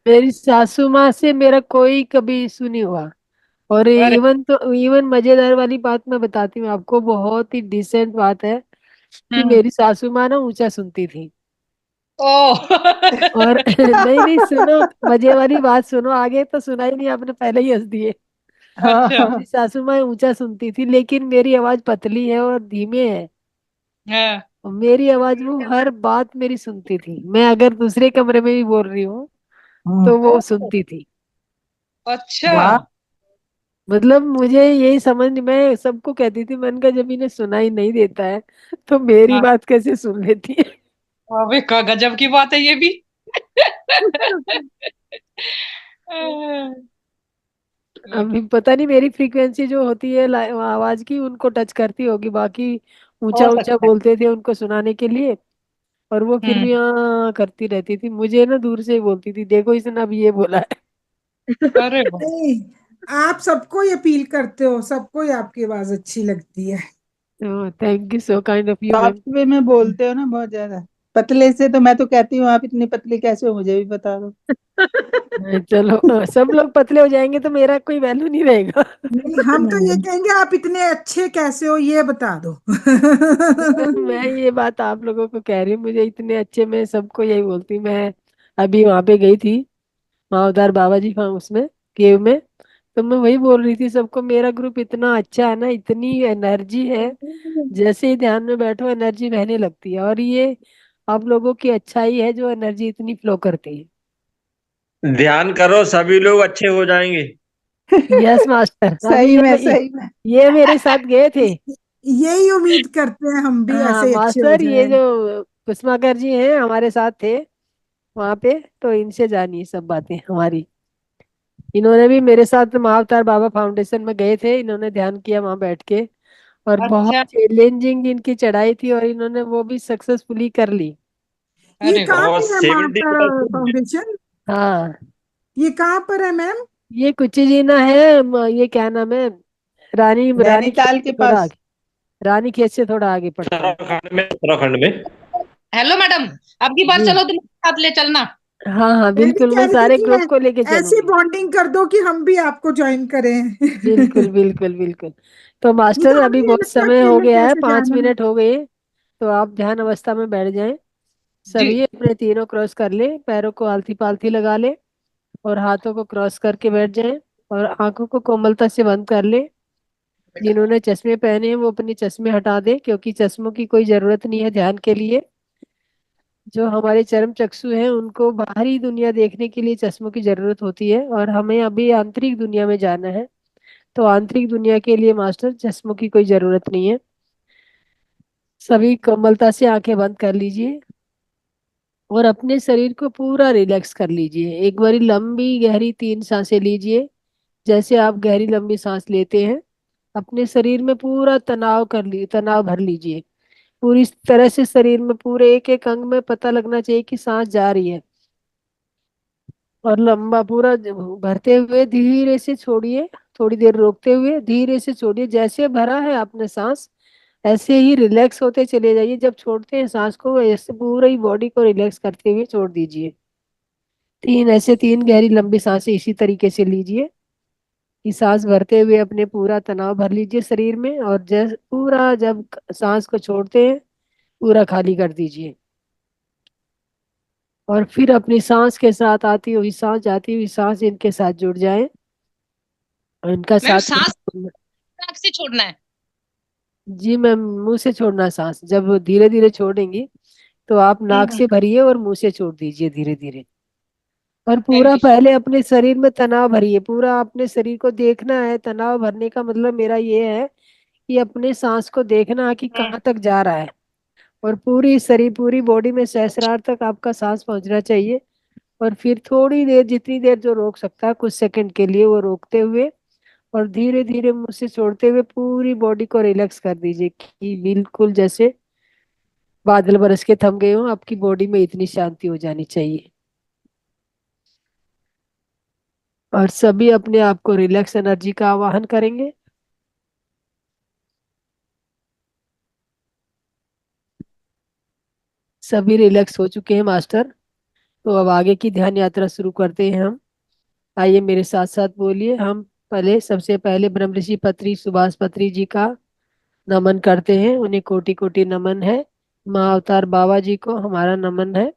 मेरी सासू माँ से मेरा कोई कभी इशू नहीं हुआ। और अरे। इवन मजेदार वाली बात मैं बताती हूँ आपको, बहुत ही डिसेंट बात है कि हम्म। मेरी सासू माँ ना ऊंचा सुनती थी। ओ। और नहीं नहीं, सुनो, मजे वाली बात सुनो, आगे तो सुना ही नहीं आपने, पहले ही हंस दिए। हाँ मेरी हाँ सासू माँ ऊंचा सुनती थी, लेकिन मेरी आवाज पतली है और धीमे है। हाँ। और मेरी आवाज वो हर बात मेरी सुनती थी, मैं अगर दूसरे कमरे में भी बोल रही हूँ हम्म। तो वो ओ, सुनती थी। अच्छा। वाह। मतलब मुझे यही समझ नहीं, मैं सबको कहती थी, मैंने कहा जब इन्हें सुनाई नहीं देता है तो मेरी हाँ। बात कैसे सुन लेती है। अबे का गजब की बात है ये भी। अभी पता नहीं मेरी फ्रीक्वेंसी जो होती है आवाज की उनको टच करती होगी, बाकी ऊंचा हो ऊंचा सकता है। बोलते थे उनको सुनाने के लिए। और वो फिर भी हम्म। हाँ करती रहती थी, मुझे ना दूर से ही बोलती थी, देखो इसने अब ये बोला है। अरे वाह। नहीं, आप सबको ही अपील करते हो, सबको ही आपकी आवाज अच्छी लगती है। Thank you so kind of you ma'am. Soft way में बोलते हो ना बहुत ज्यादा। पतले से तो मैं तो कहती हूँ आप इतनी पतली कैसे हो, मुझे भी बता दो। चलो, सब लोग पतले हो जाएंगे तो मेरा कोई वैल्यू नहीं रहेगा। नहीं, हम तो ये हम्म। कहेंगे आप इतने अच्छे कैसे हो, ये बता दो। मैं ये बात आप लोगों को कह रही हूँ, मुझे इतने अच्छे, मैं सबको यही बोलती हूँ। मैं अभी वहां पे गई थी, मावदार बाबा जी उसमें, केव में। तो मैं वही बोल रही थी सबको, मेरा ग्रुप इतना अच्छा है ना, इतनी एनर्जी है, जैसे ही ध्यान में बैठो एनर्जी बहने लगती है। और ये आप लोगों की अच्छाई है जो एनर्जी इतनी फ्लो करती है। ध्यान करो, सभी लोग अच्छे हो जाएंगे। यस मास्टर, अभी सही में सही में। ये मेरे साथ गए थे। यही उम्मीद करते हैं हम भी हाँ ऐसे ही अच्छे हो मास्टर, ये जाएं। जो कुसमाकर जी हैं हमारे साथ थे वहां पे, तो इनसे जानिए सब बातें हमारी। इन्होंने भी मेरे साथ महाअवतार बाबा फाउंडेशन में गए थे, इन्होंने ध्यान किया वहां बैठ के। और बहुत अच्छा। चैलेंजिंग इनकी चढ़ाई थी और इन्होंने वो भी सक्सेसफुली कर ली। ये अरे वाह। कहाँ और पे है सेवेंटी माता फाउंडेशन? हाँ, ये कहाँ पर है मैम? ये कुची जीना है, ये क्या नाम है, रानी खेत नैनीताल से के थोड़ा पास। आगे, रानी खेत से थोड़ा आगे पड़ता है। उत्तराखंड में। हेलो मैडम, अब की बार जी चलो तुम साथ ले चलना। हाँ हाँ मैं भी बिल्कुल, कह मैं रही थी सारे कि ग्रुप को लेके ऐसी चलूंगी। बॉन्डिंग कर दो कि हम भी आपको ज्वाइन करें। बिल्कुल बिल्कुल बिल्कुल। तो मुझे मास्टर अब अभी नहीं बहुत लगता समय हो अकेले गया है, कैसे 5 मिनट जाना। हो गए। तो आप ध्यान अवस्था में बैठ जाएं। जी। सभी अपने तीनों क्रॉस कर ले, पैरों को आलती पालती लगा ले, और हाथों को क्रॉस करके बैठ जाएं। और आंखों को कोमलता से बंद कर ले। बेटा। जिन्होंने चश्मे पहने हैं वो अपने चश्मे हटा दे, क्योंकि चश्मों की कोई जरूरत नहीं है ध्यान के लिए। जो हमारे चर्म चक्षु हैं उनको बाहरी दुनिया देखने के लिए चश्मों की जरूरत होती है, और हमें अभी आंतरिक दुनिया में जाना है। तो आंतरिक दुनिया के लिए मास्टर चश्मों की कोई जरूरत नहीं है। सभी कोमलता से आंखें बंद कर लीजिए और अपने शरीर को पूरा रिलैक्स कर लीजिए। एक बारी लंबी गहरी 3 सांसें लीजिए। जैसे आप गहरी लंबी सांस लेते हैं, अपने शरीर में पूरा तनाव भर लीजिए। पूरी तरह से शरीर में पूरे एक एक अंग में पता लगना चाहिए कि सांस जा रही है। और लंबा पूरा भरते हुए धीरे से छोड़िए, थोड़ी देर रोकते हुए धीरे से छोड़िए। जैसे भरा है आपने सांस, ऐसे ही रिलैक्स होते चले जाइए। जब छोड़ते हैं सांस को, ऐसे पूरी बॉडी को रिलैक्स करते हुए छोड़ दीजिए। ऐसे 3 गहरी लंबी सांसें इसी तरीके से लीजिए कि सांस भरते हुए अपने पूरा तनाव भर लीजिए शरीर में, और पूरा जब सांस को छोड़ते हैं पूरा खाली कर दीजिए। और फिर अपनी सांस के साथ आती हुई सांस, जाती हुई सांस इनके साथ जुड़ जाए, और इनका मैम साथ में सांस छोड़ना। नाक से छोड़ना है। जी मैम, मुंह से छोड़ना सांस, जब धीरे धीरे छोड़ेंगी तो आप नाक हम्म। से भरिए और मुंह से छोड़ दीजिए धीरे धीरे। और थैंक पूरा यू सो। पहले अपने शरीर में तनाव भरिए, पूरा अपने शरीर को देखना है। तनाव भरने का मतलब मेरा ये है कि अपने सांस को देखना कि हम्म। कहाँ तक जा रहा है। और पूरी शरीर, पूरी बॉडी में सहस्रार तक आपका सांस पहुंचना चाहिए। और फिर थोड़ी देर, जितनी देर जो रोक सकता है कुछ सेकंड के लिए, वो रोकते हुए और धीरे धीरे मुंह से छोड़ते हुए पूरी बॉडी को रिलैक्स कर दीजिए, कि बिल्कुल जैसे बादल बरस के थम गए हो, आपकी बॉडी में इतनी शांति हो जानी चाहिए। और सभी अपने आप को रिलैक्स एनर्जी का आवाहन करेंगे। सभी रिलैक्स हो चुके हैं मास्टर। तो अब आगे की ध्यान यात्रा शुरू करते हैं हम। आइए मेरे साथ साथ बोलिए। हम पहले सबसे पहले ब्रह्म ऋषि पत्री सुभाष पत्री जी का नमन करते हैं, उन्हें कोटि कोटि नमन है। माँ अवतार बाबा जी को हमारा नमन है।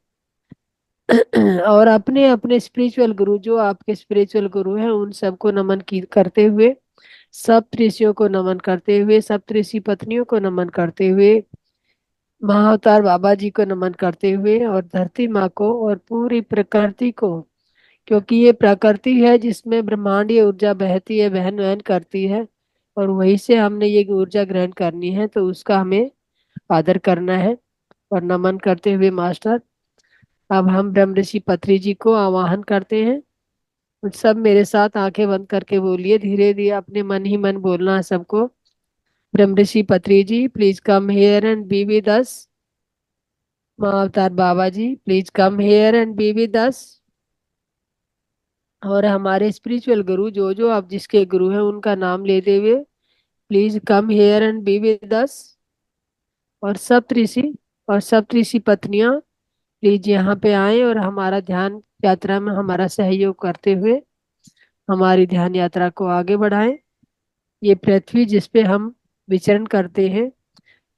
और अपने अपने स्पिरिचुअल गुरु, जो आपके स्पिरिचुअल गुरु हैं, उन सबको नमन की करते हुए, सब ऋषियों को नमन करते हुए, सब ऋषि पत्नियों को नमन करते हुए, महाअवतार बाबा जी को नमन करते हुए, और धरती माँ को और पूरी प्रकृति को, क्योंकि ये प्रकृति है जिसमें ब्रह्मांडीय ऊर्जा बहती है, बहन वहन करती है, और वहीं से हमने ये ऊर्जा ग्रहण करनी है, तो उसका हमें आदर करना है। और नमन करते हुए मास्टर, अब हम ब्रह्म ऋषि पत्री जी को आवाहन करते हैं। सब मेरे साथ आंखें बंद करके बोलिए, धीरे धीरे अपने मन ही मन बोलना है सबको। Brahm Rishi Patri ji, please come here and be with us. Maa Avatar Baba ji, please come here and be with us. और हमारे स्पिरिचुअल गुरु, जो जो आप जिसके गुरु हैं, उनका नाम लेते हुए, please come here and be with us. और सप्तऋषि और सप्तऋषि पत्नियां, प्लीज यहाँ पे आए और हमारा ध्यान यात्रा में हमारा सहयोग करते हुए हमारी ध्यान यात्रा को आगे बढ़ाएं। ये पृथ्वी जिस पे हम विचरण करते हैं,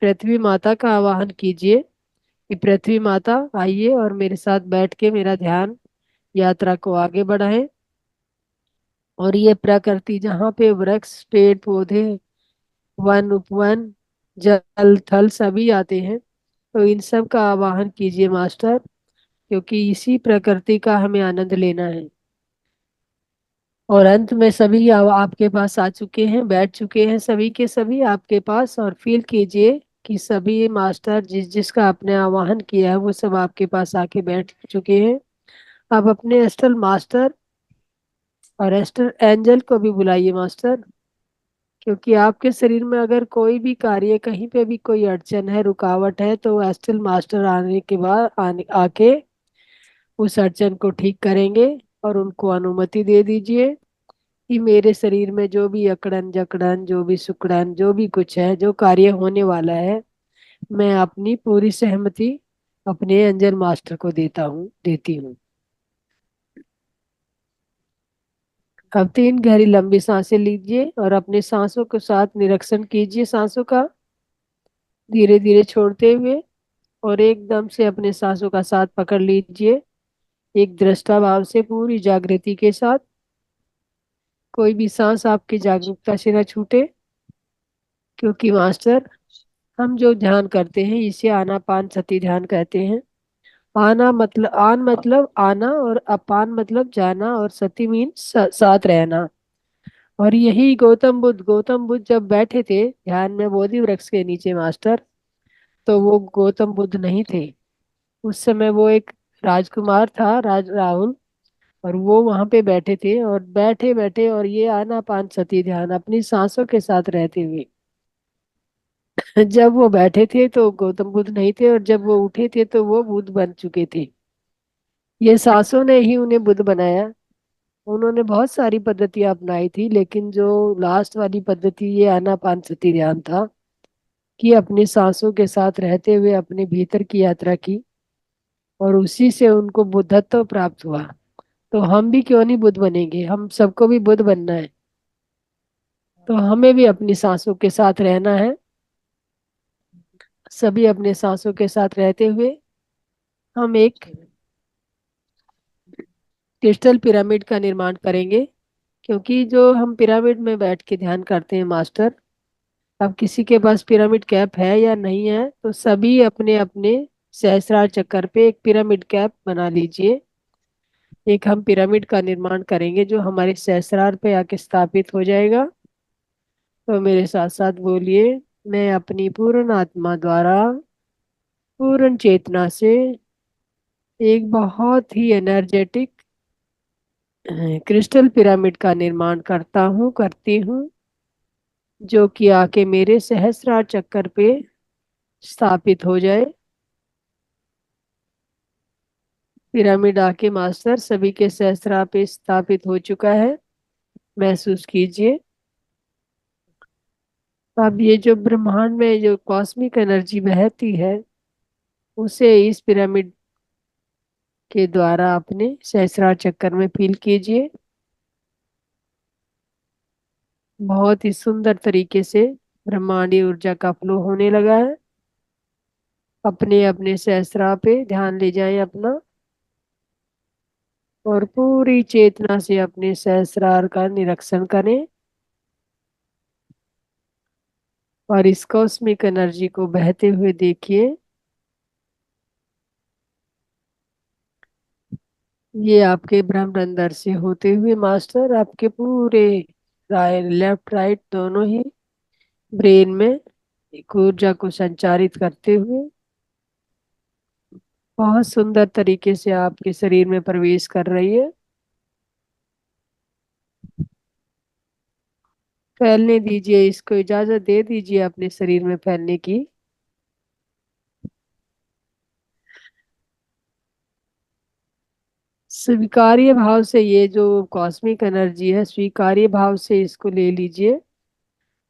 पृथ्वी माता का आवाहन कीजिए कि पृथ्वी माता आइए और मेरे साथ बैठ के मेरा ध्यान यात्रा को आगे बढ़ाएं। और ये प्रकृति जहाँ पे वृक्ष पेड़ पौधे वन उपवन जल थल सभी आते हैं, तो इन सब का आवाहन कीजिए मास्टर, क्योंकि इसी प्रकृति का हमें आनंद लेना है। और अंत में सभी आपके पास आ चुके हैं, बैठ चुके हैं सभी के सभी आपके पास, और फील कीजिए कि सभी मास्टर जिस जिसका आपने आवाहन किया है, वो सब आपके पास आके बैठ चुके हैं। आप अपने एस्ट्रल मास्टर और एस्ट्रल एंजल को भी बुलाइए मास्टर, क्योंकि आपके शरीर में अगर कोई भी कार्य, कहीं पे भी कोई अड़चन है, रुकावट है, तो एस्ट्रल मास्टर आने के बाद आके उस अड़चन को ठीक करेंगे। और उनको अनुमति दे दीजिए कि मेरे शरीर में जो भी अकड़न जकड़न, जो भी सुकड़न, जो भी कुछ है, जो कार्य होने वाला है, मैं अपनी पूरी सहमति अपने एंजल मास्टर को देती हूँ। अब 3 गहरी लंबी सांसें लीजिए और अपने सांसों के साथ निरीक्षण कीजिए सांसों का, धीरे धीरे छोड़ते हुए। और एकदम से अपने सांसों का साथ पकड़ लीजिए, एक दृष्टा भाव से पूरी जागृति के साथ। कोई भी सांस आपकी जागरूकता से न छूटे, क्योंकि मास्टर, हम जो ध्यान करते हैं इसे आनापान सती ध्यान कहते हैं। आन मतलब आना, और अपान मतलब जाना, और सती मीन साथ रहना। और यही गौतम बुद्ध जब बैठे थे ध्यान में बोधि वृक्ष के नीचे मास्टर, तो वो गौतम बुद्ध नहीं थे। उस समय वो एक राजकुमार था, राहुल। और वो वहां पे बैठे थे, और बैठे बैठे और ये आनापान सती ध्यान अपनी सांसों के साथ रहते हुए, जब वो बैठे थे तो गौतम बुद्ध नहीं थे, और जब वो उठे थे तो वो बुद्ध बन चुके थे। ये सांसों ने ही उन्हें बुद्ध बनाया। उन्होंने बहुत सारी पद्धतियां अपनाई थी, लेकिन जो लास्ट वाली पद्धति ये आनापानसती ध्यान था, कि अपनी सांसों के साथ रहते हुए अपने भीतर की यात्रा की, और उसी से उनको बुद्धत्व प्राप्त हुआ। तो हम भी क्यों नहीं बुद्ध बनेंगे, हम सबको भी बुद्ध बनना है। तो हमें भी अपनी सांसों के साथ रहना है। सभी अपने सांसों के साथ रहते हुए हम एक क्रिस्टल पिरामिड का निर्माण करेंगे। क्योंकि जो हम पिरामिड में बैठ के ध्यान करते हैं मास्टर, अब किसी के पास पिरामिड कैप है या नहीं है, तो सभी अपने अपने सहस्रार चक्कर पे एक पिरामिड कैप बना लीजिए। एक हम पिरामिड का निर्माण करेंगे जो हमारे सहस्रार पे आके स्थापित हो जाएगा। तो मेरे साथ साथ बोलिए, मैं अपनी पूर्ण आत्मा द्वारा, पूर्ण चेतना से एक बहुत ही एनर्जेटिक क्रिस्टल पिरामिड का निर्माण करती हूँ, जो कि आके मेरे सहस्रार चक्कर पे स्थापित हो जाए। पिरामिड आके मास्टर सभी के सहस्रार पे स्थापित हो चुका है, महसूस कीजिए। अब ये जो ब्रह्मांड में जो कॉस्मिक एनर्जी बहती है, उसे इस पिरामिड के द्वारा अपने सहस्रार चक्कर में फील कीजिए। बहुत ही सुंदर तरीके से ब्रह्मांडीय ऊर्जा का फ्लो होने लगा है। अपने अपने सहस्रार पे ध्यान ले जाएं अपना, और पूरी चेतना से अपने सहस्रार का निरीक्षण करें और इस कॉस्मिक एनर्जी को बहते हुए देखिए। ये आपके ब्रह्मांड से होते हुए मास्टर आपके पूरे लेफ्ट राइट दोनों ही ब्रेन में एक ऊर्जा को संचारित करते हुए बहुत सुंदर तरीके से आपके शरीर में प्रवेश कर रही है। फैलने दीजिए, इसको इजाजत दे दीजिए अपने शरीर में फैलने की। स्वीकार्य भाव से ये जो कॉस्मिक एनर्जी है, स्वीकार्य भाव से इसको ले लीजिए,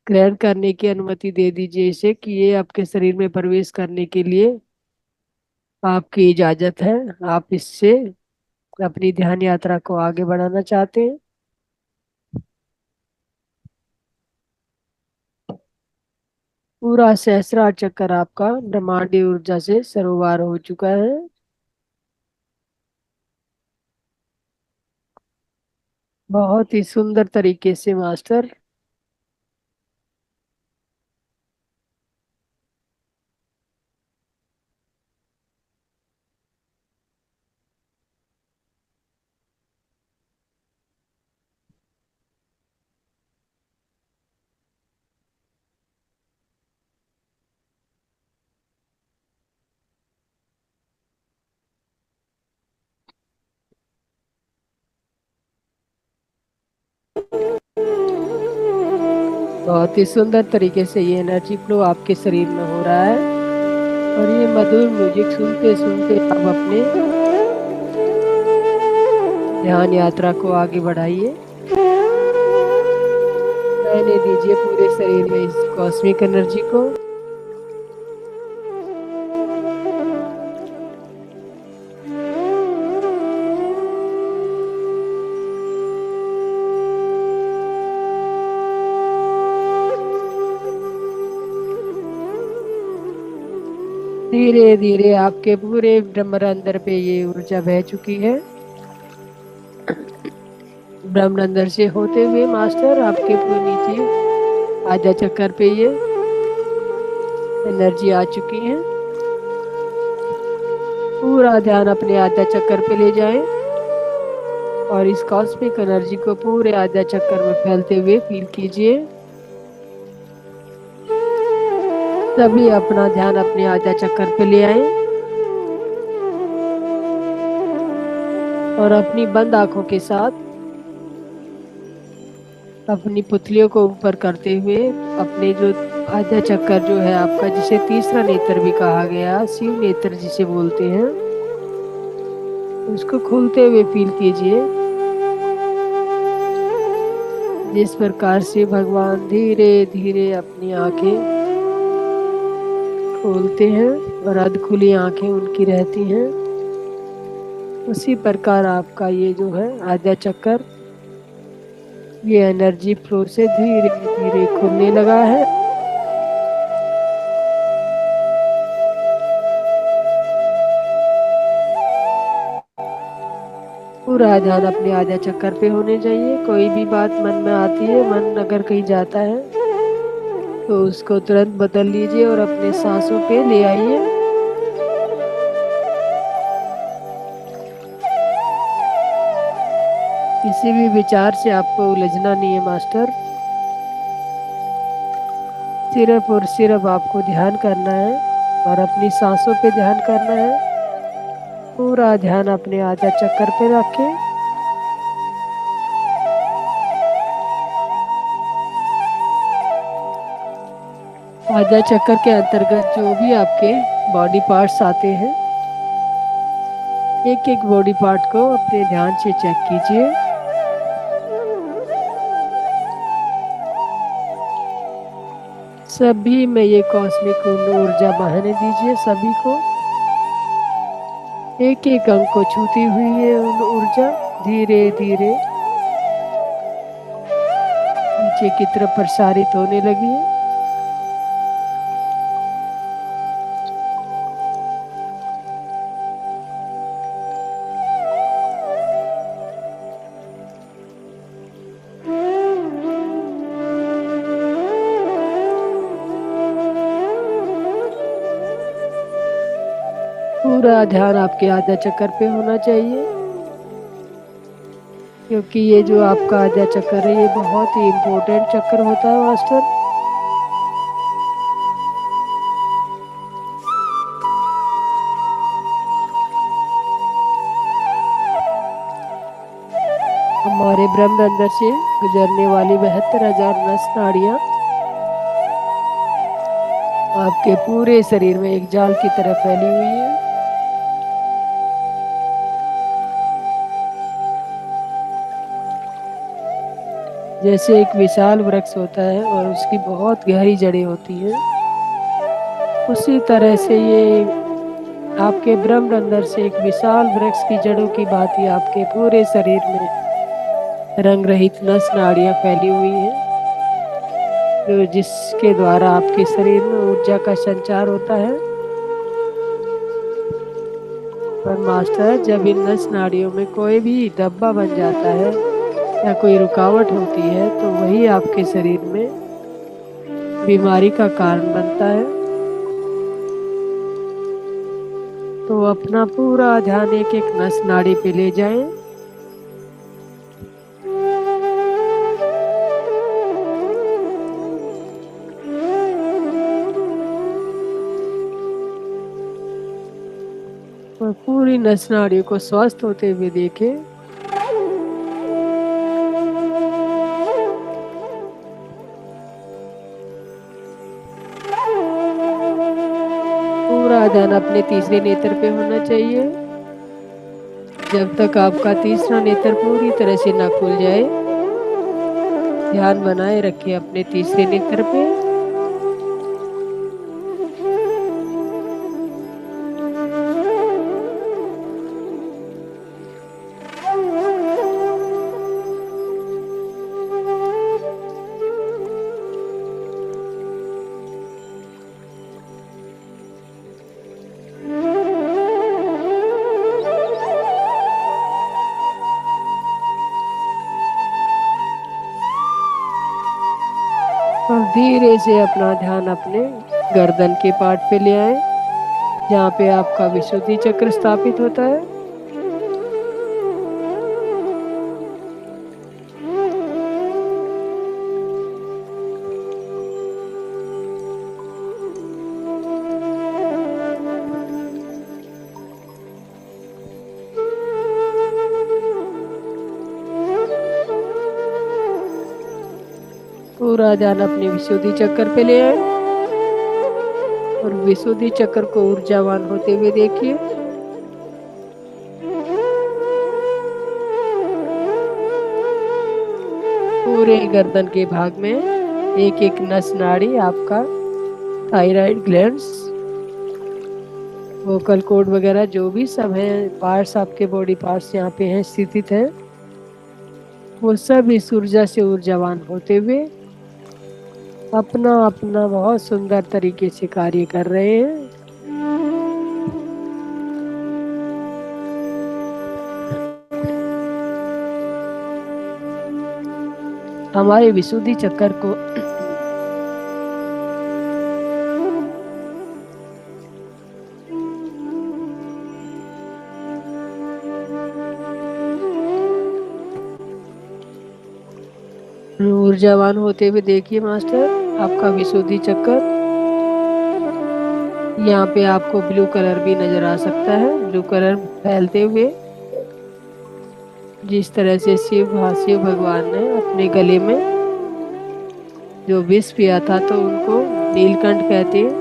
ग्रहण करने की अनुमति दे दीजिए इसे कि ये आपके शरीर में प्रवेश करने के लिए आपकी इजाजत है। आप इससे अपनी ध्यान यात्रा को आगे बढ़ाना चाहते हैं। पूरा सहस्रार चक्कर आपका ब्रह्मांडीय ऊर्जा से सरोवर हो चुका है। बहुत ही सुंदर तरीके से मास्टर। बहुत ही सुंदर तरीके से ये एनर्जी फ्लो आपके शरीर में हो रहा है, और ये मधुर म्यूजिक सुनते सुनते आप अपने ध्यान यात्रा को आगे बढ़ाइए। रहने दीजिए पूरे शरीर में इस कॉस्मिक एनर्जी को। धीरे धीरे आपके पूरे ब्रह्मांड पे ये ऊर्जा बह चुकी है। ब्रह्मांड से होते हुए मास्टर आपके पूरे नीचे आधा चक्कर पे ये एनर्जी आ चुकी है। पूरा ध्यान अपने आधा चक्कर पे ले जाएं और इस कॉस्मिक एनर्जी को पूरे आधा चक्कर में फैलते हुए फील कीजिए। सभी अपना ध्यान अपने आधा चक्कर पे ले आए और अपनी बंद आंखों के साथ अपनी पुतलियों को ऊपर करते हुए अपने जो आधा चक्कर जो है आपका, जिसे तीसरा नेत्र भी कहा गया, शिव नेत्र जिसे बोलते हैं, उसको खोलते हुए फील कीजिए। जिस प्रकार से भगवान धीरे धीरे अपनी आंखें खोलते हैं और अध खुली आंखें उनकी रहती हैं, उसी प्रकार आपका ये जो है आधा चक्कर ये एनर्जी फ्लो से धीरे धीरे खुलने लगा है। पूरा ध्यान अपने आधा चक्कर पे होने चाहिए। कोई भी बात मन में आती है, मन अगर कहीं जाता है तो उसको तुरंत बदल लीजिए और अपने सांसों पे ले आइए। किसी भी विचार से आपको उलझना नहीं है मास्टर, सिर्फ और सिर्फ आपको ध्यान करना है और अपनी सांसों पे ध्यान करना है। पूरा ध्यान अपने आधा चक्कर पे रखें। आधा चक्कर के अंतर्गत जो भी आपके बॉडी पार्ट्स आते हैं, एक एक बॉडी पार्ट को अपने ध्यान से चेक कीजिए। सभी में ये कॉस्मिक ऊर्जा बहने दीजिए। सभी को एक एक अंग को छूती हुई है ऊर्जा धीरे धीरे नीचे की तरफ प्रसारित होने लगी है। पूरा ध्यान आपके आधा चक्कर पे होना चाहिए, क्योंकि ये जो आपका आधा चक्कर है ये बहुत ही इम्पोर्टेंट चक्कर होता है मास्टर। हमारे ब्रह्मरंध्र से गुजरने वाली 72,000 नस नाड़ियां आपके पूरे शरीर में एक जाल की तरह फैली हुई है। जैसे एक विशाल वृक्ष होता है और उसकी बहुत गहरी जड़ें होती हैं, उसी तरह से ये आपके ब्रह्मरंध्र से एक विशाल वृक्ष की जड़ों की भांति आपके पूरे शरीर में रंग रहित नस नाड़ियां फैली हुई हैं, जो जिसके द्वारा आपके शरीर में ऊर्जा का संचार होता है। पर मास्टर, जब इन नस नाड़ियों में कोई भी धब्बा बन जाता है या कोई रुकावट होती है तो वही आपके शरीर में बीमारी का कारण बनता है। तो अपना पूरा ध्यान एक एक नस नाड़ी पे ले जाएं। और पूरी नस नाड़ियों को स्वस्थ होते हुए देखें। पूरा ध्यान अपने तीसरे नेत्र पे होना चाहिए। जब तक आपका तीसरा नेत्र पूरी तरह से ना खुल जाए, ध्यान बनाए रखें अपने तीसरे नेत्र पे। और धीरे से अपना ध्यान अपने गर्दन के पार्ट पे ले आए, जहाँ पे आपका विशुद्धि चक्र स्थापित होता है। पूरा ध्यान अपने विशुद्धि चक्र पे ले आए और विशुद्धि चक्र को ऊर्जावान होते हुए देखिए। पूरे गर्दन के भाग में एक एक नस नाड़ी आपका थायराइड ग्लैंड्स, वोकल कॉर्ड वगैरह जो भी सब है पार्ट्स आपके बॉडी पार्ट्स यहाँ पे हैं स्थित हैं, वो सब इस ऊर्जा से ऊर्जावान होते हुए अपना अपना बहुत सुंदर तरीके से कार्य कर रहे हैं। हमारे विशुद्धि चक्र को ऊर्जावान होते हुए देखिए मास्टर। आपका विशुद्धि चक्र, यहाँ पे आपको ब्लू कलर भी नजर आ सकता है, ब्लू कलर फैलते हुए। जिस तरह से शिव भगवान ने अपने गले में जो विष पिया था तो उनको नीलकंठ कहते हैं,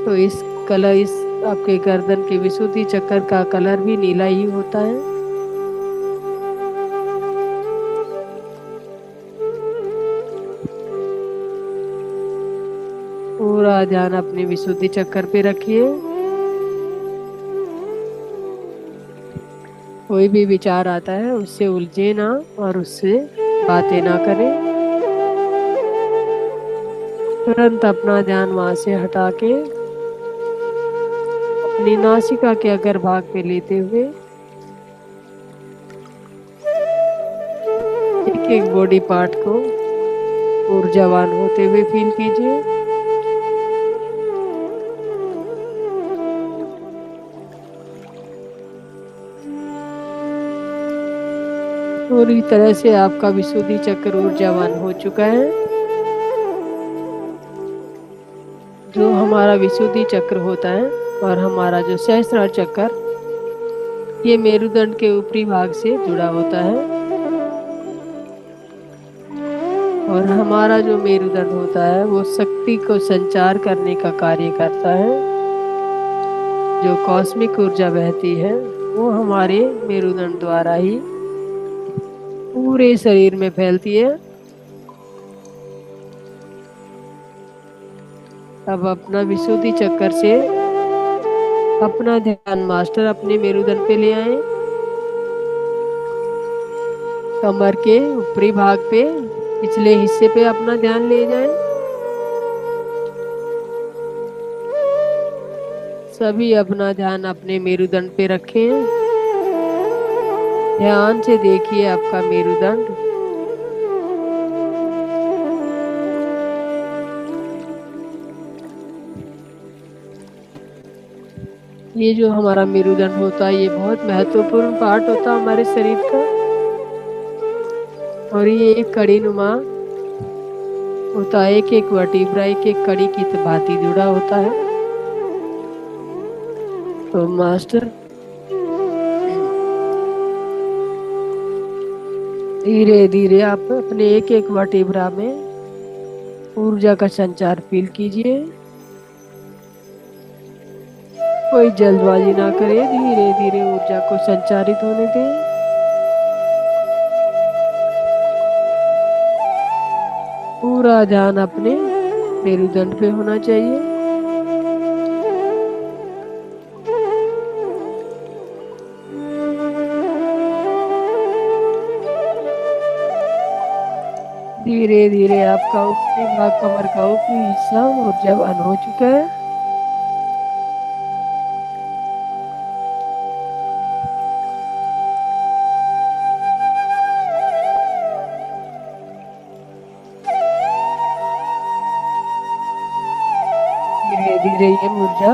तो इस आपके गर्दन के विशुद्धि चक्र का कलर भी नीला ही होता है। पूरा ध्यान अपने विशुद्धि चक्र पे रखिए। कोई भी विचार आता है उससे उलझे ना और उससे बातें ना करें। तुरंत अपना ध्यान वहां से हटा के अपनी नासिका के अग्रभाग पे लेते हुए एक एक बॉडी पार्ट को ऊर्जावान होते हुए फील कीजिए। पूरी तरह से आपका विशुद्धि चक्र ऊर्जावान हो चुका है। जो हमारा विशुद्धि चक्र होता है और हमारा जो सहस्त्रार चक्र, ये मेरुदंड के ऊपरी भाग से जुड़ा होता है। और हमारा जो मेरुदंड होता है वो शक्ति को संचार करने का कार्य करता है। जो कॉस्मिक ऊर्जा बहती है वो हमारे मेरुदंड द्वारा ही पूरे शरीर में फैलती है। अब अपना विशुद्धि चक्र से अपना ध्यान मास्टर अपने मेरुदंड पे ले आए। कमर के ऊपरी भाग पे पिछले हिस्से पे अपना ध्यान ले जाएं। सभी अपना ध्यान अपने मेरुदंड पे रखें। ध्यान से देखिए आपका मेरुदंड। ये जो हमारा मेरुदंड होता है ये बहुत महत्वपूर्ण पार्ट होता है हमारे शरीर का। और ये एक कड़ी नुमा होता है, एक एक वर्टिब्रा एक एक कड़ी की भांति जुड़ा होता है। तो मास्टर धीरे धीरे आप अपने एक एक वर्टिब्रा में ऊर्जा का संचार फील कीजिए। कोई जल्दबाजी ना करे, धीरे धीरे ऊर्जा को संचारित होने दें। पूरा ध्यान अपने मेरुदंड पे होना चाहिए। धीरे धीरे आपका ऊपरी भाग, कमर का ऊपरी हिस्सा ऊर्जावान हो चुका है। धीरे धीरे ये ऊर्जा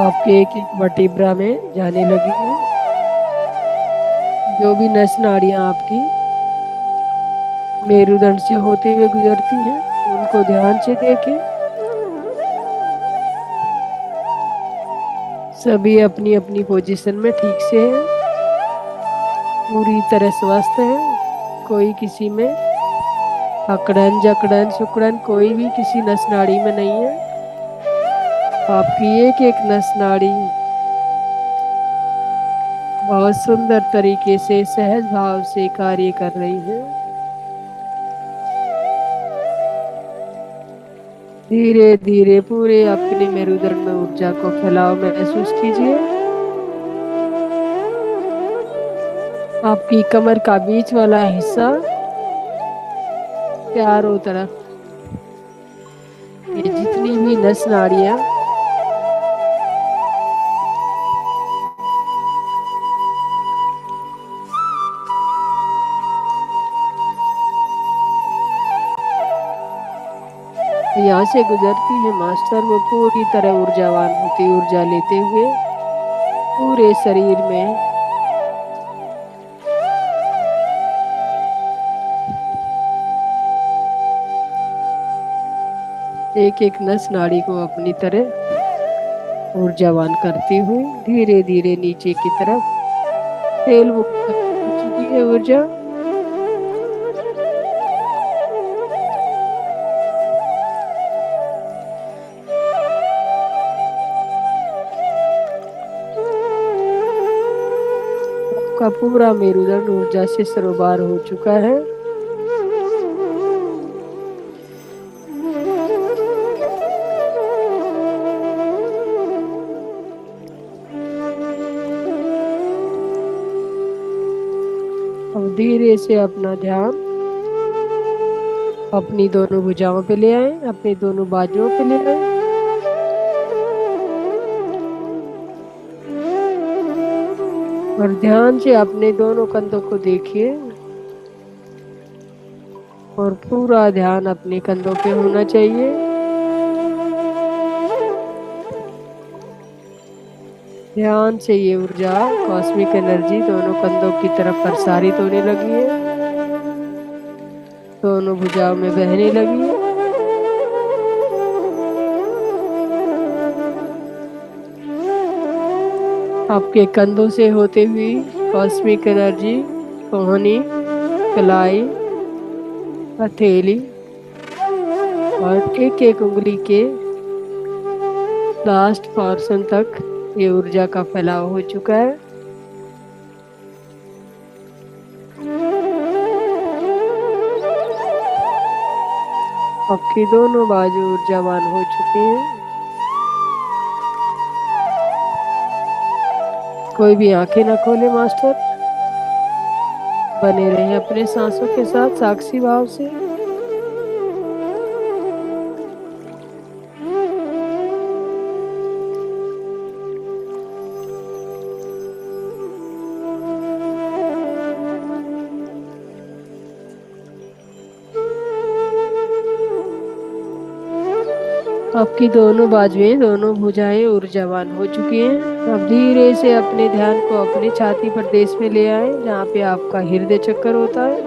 आपके एक एक वर्टिब्रा में जाने लगी है। जो भी नस नाड़ियां आपकी मेरुदंड से होते हुए गुजरती हैं उनको ध्यान से देखें। सभी अपनी अपनी पोजीशन में ठीक से हैं, पूरी तरह स्वस्थ है। कोई किसी में अकड़न जकड़न सुकड़न कोई भी किसी नस नाड़ी में नहीं है। आपकी एक एक नस नाड़ी बहुत सुंदर तरीके से सहज भाव से कार्य कर रही है। धीरे धीरे पूरे अपने मेरुदंड में ऊर्जा को फैलाव महसूस कीजिए। आपकी कमर का बीच वाला हिस्सा चारों तरफ ये जितनी भी नस नाड़ियां यहाँ से गुजरती है मास्टर, वो पूरी तरह ऊर्जावान होती ऊर्जा लेते हुए पूरे शरीर में एक एक नस नाड़ी को अपनी तरह ऊर्जावान करती हुई धीरे धीरे नीचे की तरफ तेल मुक्त हो चुकी है ऊर्जा। का पूरा मेरुदंड ऊर्जा से सरोबार हो चुका है। धीरे से अपना ध्यान अपनी दोनों भुजाओं पे ले आए, अपनी दोनों बाजुओं पे ले आए। और ध्यान से अपने दोनों कंधों को देखिए और पूरा ध्यान अपने कंधों पे होना चाहिए। ध्यान से ये ऊर्जा, कॉस्मिक एनर्जी दोनों कंधों की तरफ प्रसारित होने लगी है, दोनों भुजाओं में बहने लगी है। आपके कंधों से होते हुई कॉस्मिक एनर्जी कोहनी, कलाई, हथेली और एक एक उंगली के लास्ट पोर्शन तक ये ऊर्जा का फैलाव हो चुका है। आपकी दोनों बाजू ऊर्जावान हो चुकी हैं। कोई भी आंखें ना खोले मास्टर, बने रहे अपने सांसों के साथ साक्षी भाव से। आपकी दोनों बाजुएं, दोनों भुजाएं ऊर्जावान हो चुकी हैं। अब धीरे से अपने ध्यान को अपनी छाती प्रदेश में ले आए, जहाँ पे आपका हृदय चक्कर होता है।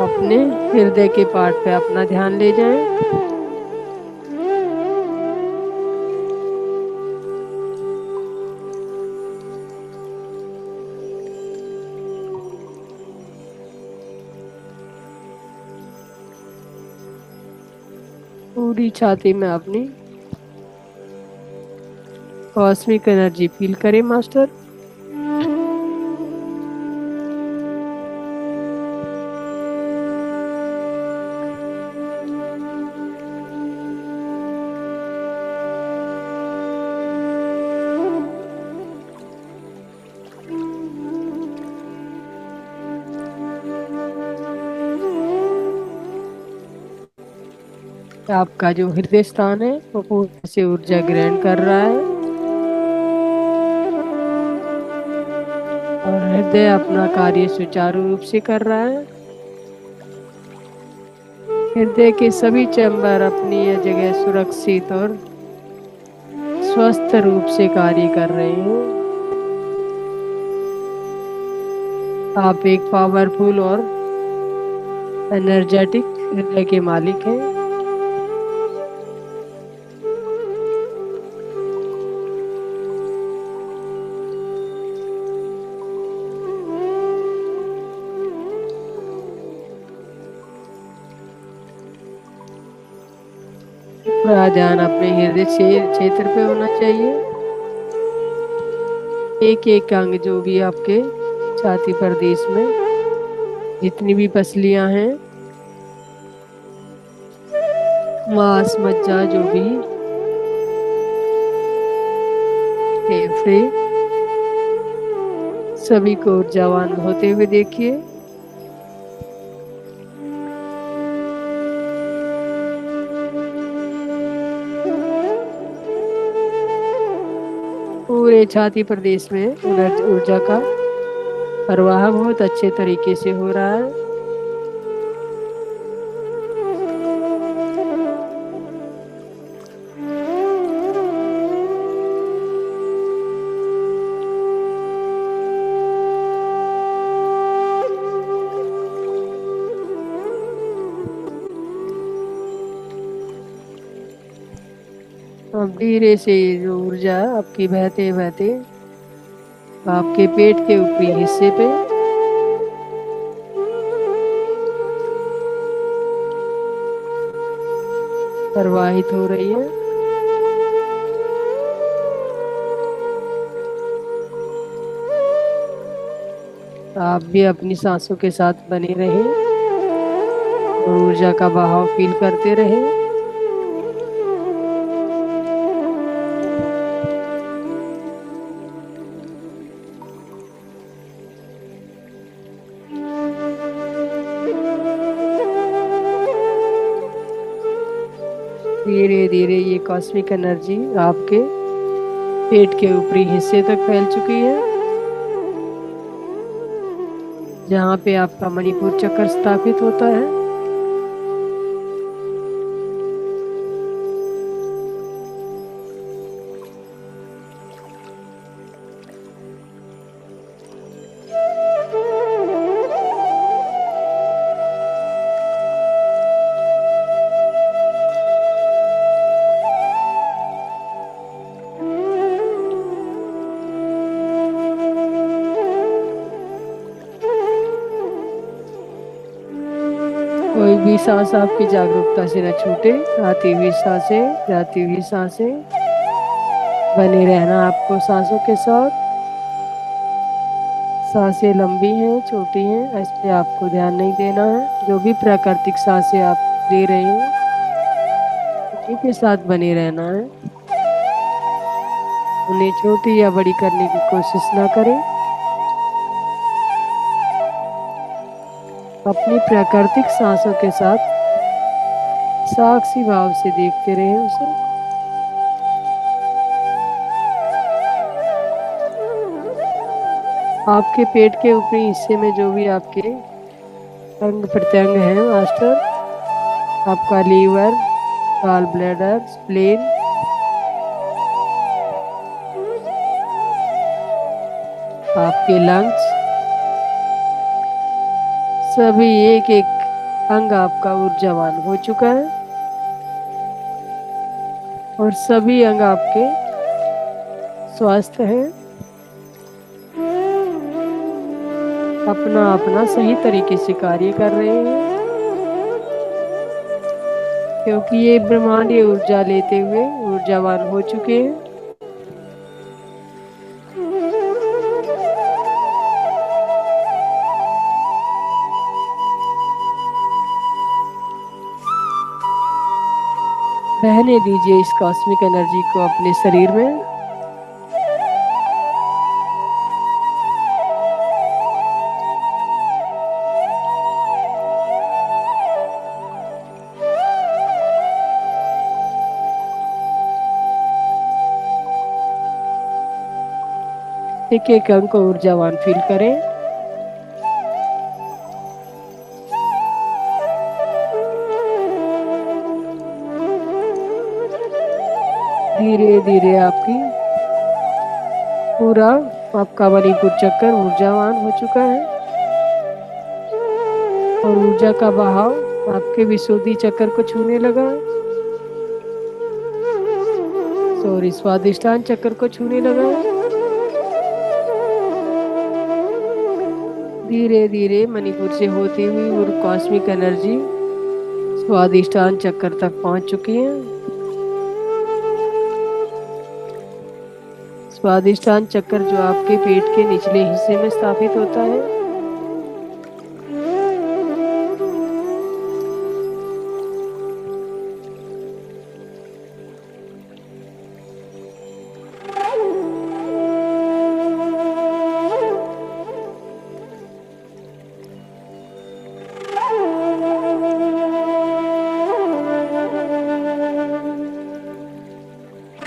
अपने हृदय के पार्ट पे अपना ध्यान ले जाएं। पूरी छाती में अपनी कॉस्मिक एनर्जी फील करें मास्टर। आपका जो हृदय स्थान है वो पूर्ण से ऊर्जा ग्रहण कर रहा है और हृदय अपना कार्य सुचारू रूप से कर रहा है। हृदय के सभी चैम्बर अपनी यह जगह सुरक्षित और स्वस्थ रूप से कार्य कर रहे हैं। आप एक पावरफुल और एनर्जेटिक हृदय के मालिक हैं। पूरा ध्यान अपने हृदय क्षेत्र पे होना चाहिए। एक एक अंग जो भी आपके छाती प्रदेश में जितनी भी पसलियां हैं, मांस मज्जा जो भी, फेफड़े, सभी को ऊर्जावान होते हुए देखिए। पूरे छाती प्रदेश में ऊर्जा का प्रवाह बहुत अच्छे तरीके से हो रहा है। अब धीरे से जो ऊर्जा आपकी बहते बहते आपके पेट के ऊपरी हिस्से पे प्रवाहित हो रही है। आप भी अपनी सांसों के साथ बने रहें और ऊर्जा का बहाव फील करते रहें। धीरे धीरे ये कॉस्मिक एनर्जी आपके पेट के ऊपरी हिस्से तक फैल चुकी है, जहाँ पे आपका मणिपुर चक्र स्थापित होता है। कोई भी सांस आपकी जागरूकता से न छूटे। आती हुई सांसें, जाती हुई सांसें, बने रहना आपको सांसों के साथ। सांसें लंबी हैं, छोटी हैं, इस पे आपको ध्यान नहीं देना है। जो भी प्राकृतिक सांसें आप ले रहे हैं उन्हीं के साथ बने रहना है। उन्हें छोटी या बड़ी करने की कोशिश ना करें। अपनी प्राकृतिक सांसों के साथ साक्षी भाव से देखते रहें उसे। आपके पेट के ऊपरी हिस्से में जो भी आपके अंग प्रत्यंग हैं मास्टर, आपका लीवर, गॉल ब्लैडर, स्प्लेन, आपके लंग्स, सभी एक एक अंग आपका ऊर्जावान हो चुका है और सभी अंग आपके स्वस्थ हैं, अपना अपना सही तरीके से कार्य कर रहे हैं, क्योंकि ये ब्रह्मांड ये ऊर्जा लेते हुए ऊर्जावान हो चुके हैं। बहने दीजिए इस कॉस्मिक एनर्जी को अपने शरीर में। एक एक अंग को ऊर्जावान फील करें। धीरे धीरे आपकी पूरा आपका मणिपुर चक्र ऊर्जावान हो चुका है और ऊर्जा का बहाव आपके विशुद्धि चक्र को छूने लगा है। सॉरी, स्वादिष्टान चक्र को छूने लगा है। धीरे धीरे मणिपुर से होती हुई और कॉस्मिक एनर्जी स्वादिष्टान चक्र तक पहुंच चुकी है। स्वादिष्टान चक्र जो आपके पेट के निचले हिस्से में स्थापित होता है।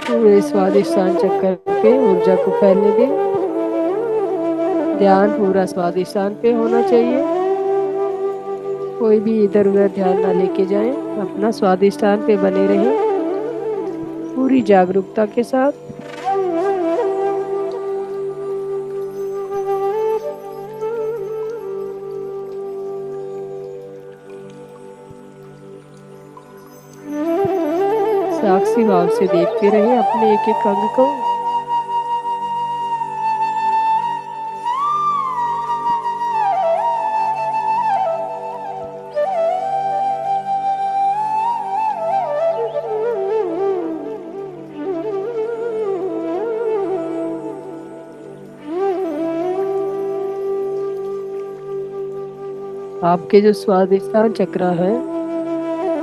पूरे स्वादिष्टान चक्र पे ऊर्जा को फैलने दें। ध्यान पूरा स्वादिष्टान पे होना चाहिए। कोई भी इधर उधर ध्यान ना लेके जाएं, अपना स्वादिष्टान पे बने रहें पूरी जागरूकता के साथ। साक्षी भाव से देखते रहे अपने एक एक अंग को। आपके जो स्वादिष्टान चक्र है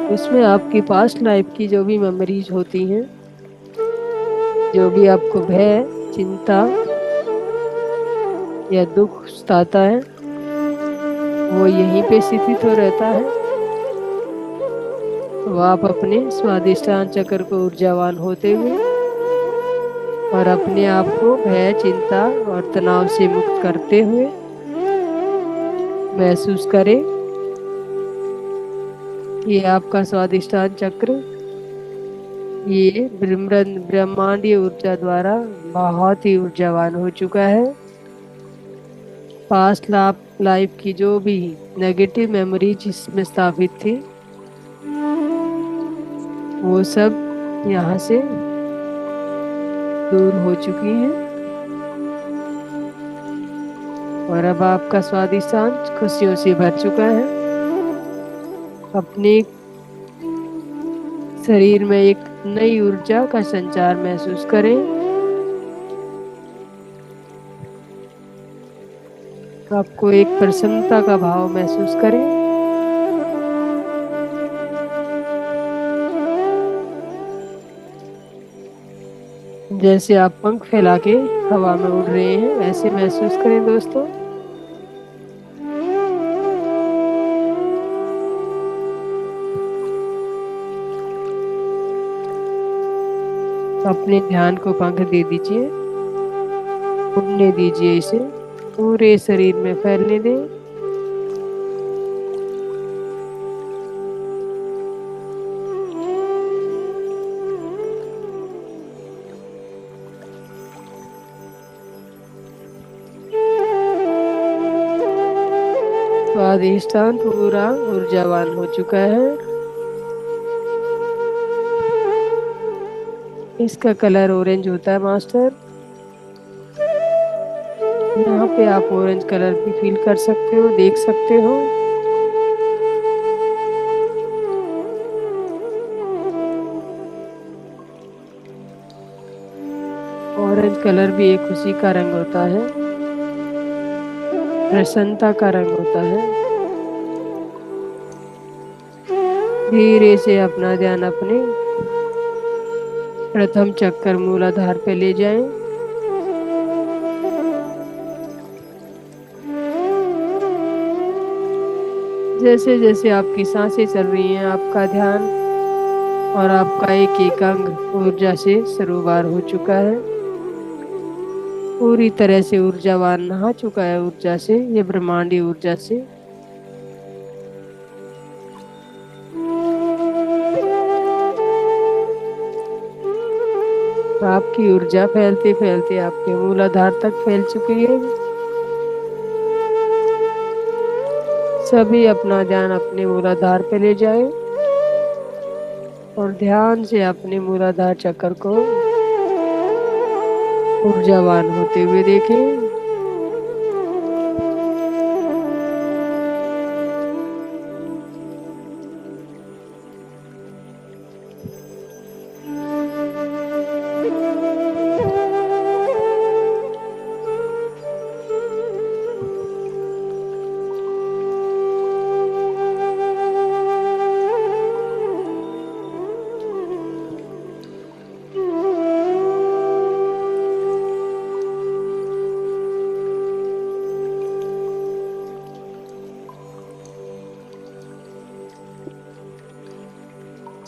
उसमें आपकी पास्ट लाइफ की जो भी मेमोरीज होती हैं, जो भी आपको भय, चिंता या दुख सताता है, वो यहीं पे स्थित हो रहता है। तो आप अपने स्वादिष्टान चक्र को ऊर्जावान होते हुए और अपने आप को भय, चिंता और तनाव से मुक्त करते हुए महसूस करें कि आपका स्वादिष्टान चक्र ये ब्रह्मांडीय ऊर्जा द्वारा बहुत ही ऊर्जावान हो चुका है। पास्ट लाइफ की जो भी नेगेटिव मेमोरी जिसमें स्थापित थी वो सब यहाँ से दूर हो चुकी हैं और अब आपका स्वादिष्टान खुशियों से भर चुका है। अपने शरीर में एक नई ऊर्जा का संचार महसूस करें। आपको एक प्रसन्नता का भाव महसूस करें। जैसे आप पंख फैला के हवा में उड़ रहे हैं ऐसे महसूस करें दोस्तों। अपने ध्यान को पंख दे दीजिए, उड़ने दीजिए, इसे पूरे शरीर में फैलने दें। स्वादिष्टान पूरा ऊर्जावान हो चुका है। इसका कलर ऑरेंज होता है मास्टर। यहाँ पे आप ऑरेंज कलर भी फील कर सकते हो, देख सकते हो। ऑरेंज कलर भी एक खुशी का रंग होता है, प्रसन्नता का रंग होता है। धीरे से अपना ध्यान अपने प्रथम चक्कर मूलाधार पे ले जाएं। जैसे जैसे आपकी सांसें चल रही हैं आपका ध्यान और आपका एक एक अंग ऊर्जा से सरोवर हो चुका है, पूरी तरह से ऊर्जावान नहा चुका है ऊर्जा से, ये ब्रह्मांडीय ऊर्जा से। आपकी ऊर्जा फैलते फैलते आपके मूलाधार तक फैल चुकी है। सभी अपना ध्यान अपने मूलाधार पे ले जाए और ध्यान से अपने मूलाधार चक्र को ऊर्जावान होते हुए देखें।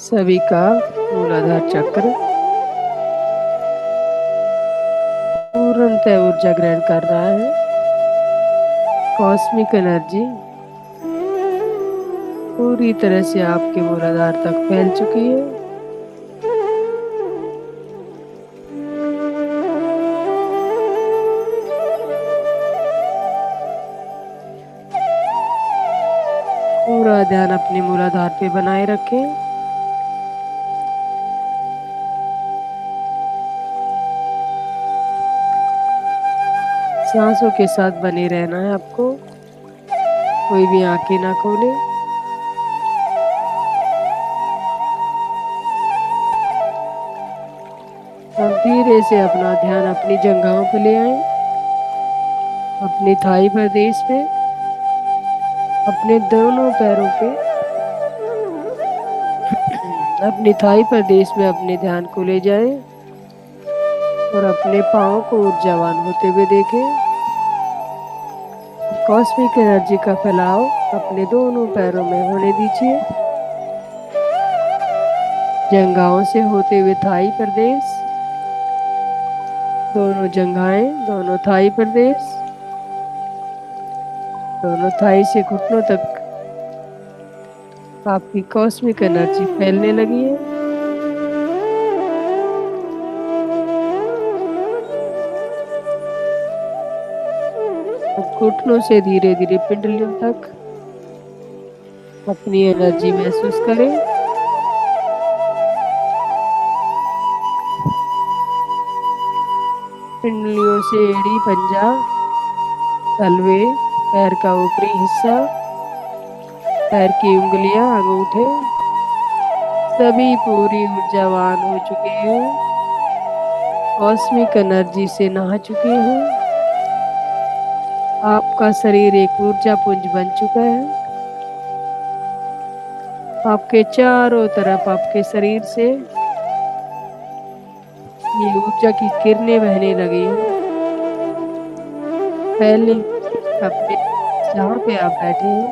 सभी का मूलाधार चक्र पूर्णतः ऊर्जा ग्रहण कर रहा है। कॉस्मिक एनर्जी पूरी तरह से आपके मूलाधार तक फैल चुकी है। पूरा ध्यान अपने मूलाधार पे बनाए रखें। सांसों के साथ बने रहना है आपको, कोई भी आंखें ना खोले। अब धीरे से अपना ध्यान अपनी जंघाओं पे ले आए, अपनी थाई प्रदेश पे, अपने दोनों पैरों पे, अपनी थाई प्रदेश में अपने ध्यान को ले जाएं और अपने पाँव को ऊर्जावान होते हुए देखें। कॉस्मिक एनर्जी का फैलाव अपने दोनों पैरों में होने दीजिए। जंघाओं से होते हुए थाई प्रदेश, दोनों जंघाएं, दोनों थाई प्रदेश, दोनों थाई से घुटनों तक आपकी कॉस्मिक एनर्जी फैलने लगी है। अब घुटनों से धीरे धीरे पिंडलियों तक अपनी एनर्जी महसूस करें। पिंडलियों से एड़ी, पंजा, तलवे, पैर का ऊपरी हिस्सा, पैर की उंगलियां, अंगूठे सभी पूरी ऊर्जावान हो चुके हैं, कॉस्मिक एनर्जी से नहा चुके हैं। आपका शरीर एक ऊर्जा पुंज बन चुका है। आपके चारों तरफ आपके शरीर से ये ऊर्जा की किरणें बहने लगी हैं। पहले अपने जहाँ पे आप बैठे हैं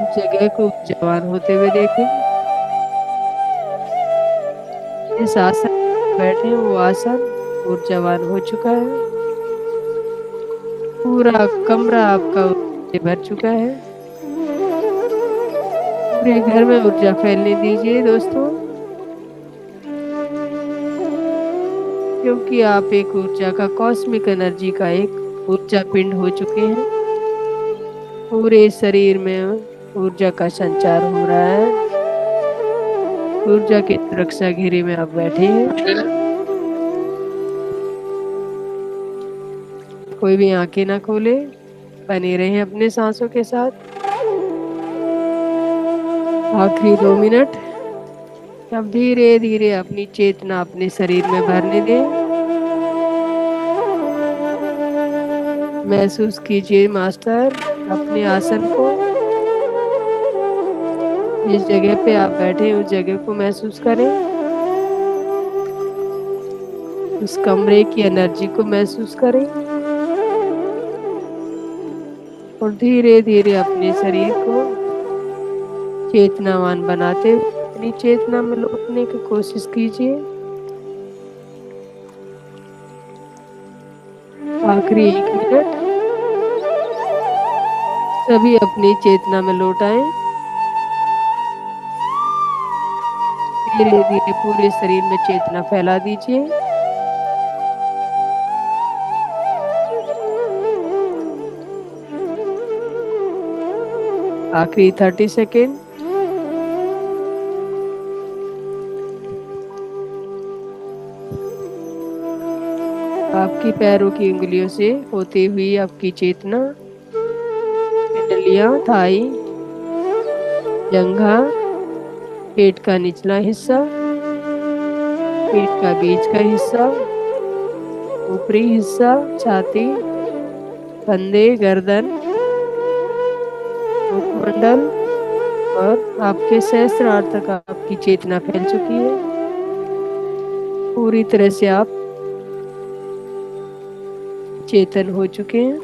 उस जगह को ऊर्जावान होते हुए देखें। जिस आसन में बैठे हैं वो आसन ऊर्जावान हो चुका है। पूरा कमरा आपका ऊर्जा से भर चुका है। पूरे घर में ऊर्जा फैलने दीजिए दोस्तों, क्योंकि आप एक ऊर्जा का, कॉस्मिक एनर्जी का एक ऊर्जा पिंड हो चुके हैं। पूरे शरीर में ऊर्जा का संचार हो रहा है। ऊर्जा के सुरक्षा घेरे में आप बैठे हैं। कोई भी आंखें ना खोले, बने रहे अपने सांसों के साथ। आखिरी 2 मिनट। अब धीरे धीरे अपनी चेतना अपने शरीर में भरने दें। महसूस कीजिए मास्टर अपने आसन को। जिस जगह पे आप बैठे हैं उस जगह को महसूस करें। उस कमरे की एनर्जी को महसूस करें और धीरे धीरे अपने शरीर को चेतनावान बनाते हुए अपनी चेतना में लौटने की कोशिश कीजिए। आखिरी 1 मिनट। सभी अपनी चेतना में लौट आए। धीरे धीरे पूरे शरीर में चेतना फैला दीजिए। आखिरी 30 सेकेंड। आपकी पैरों की उंगलियों से होते हुई आपकी चेतना पिंडलियां, थाई, जंघा, पेट का निचला हिस्सा, पेट का बीच का हिस्सा, ऊपरी हिस्सा, छाती, कंधे, गर्दन, मुखमंडल और आपके सहस्त्रार तक आपकी चेतना फैल चुकी है। पूरी तरह से आप चेतन हो चुके हैं।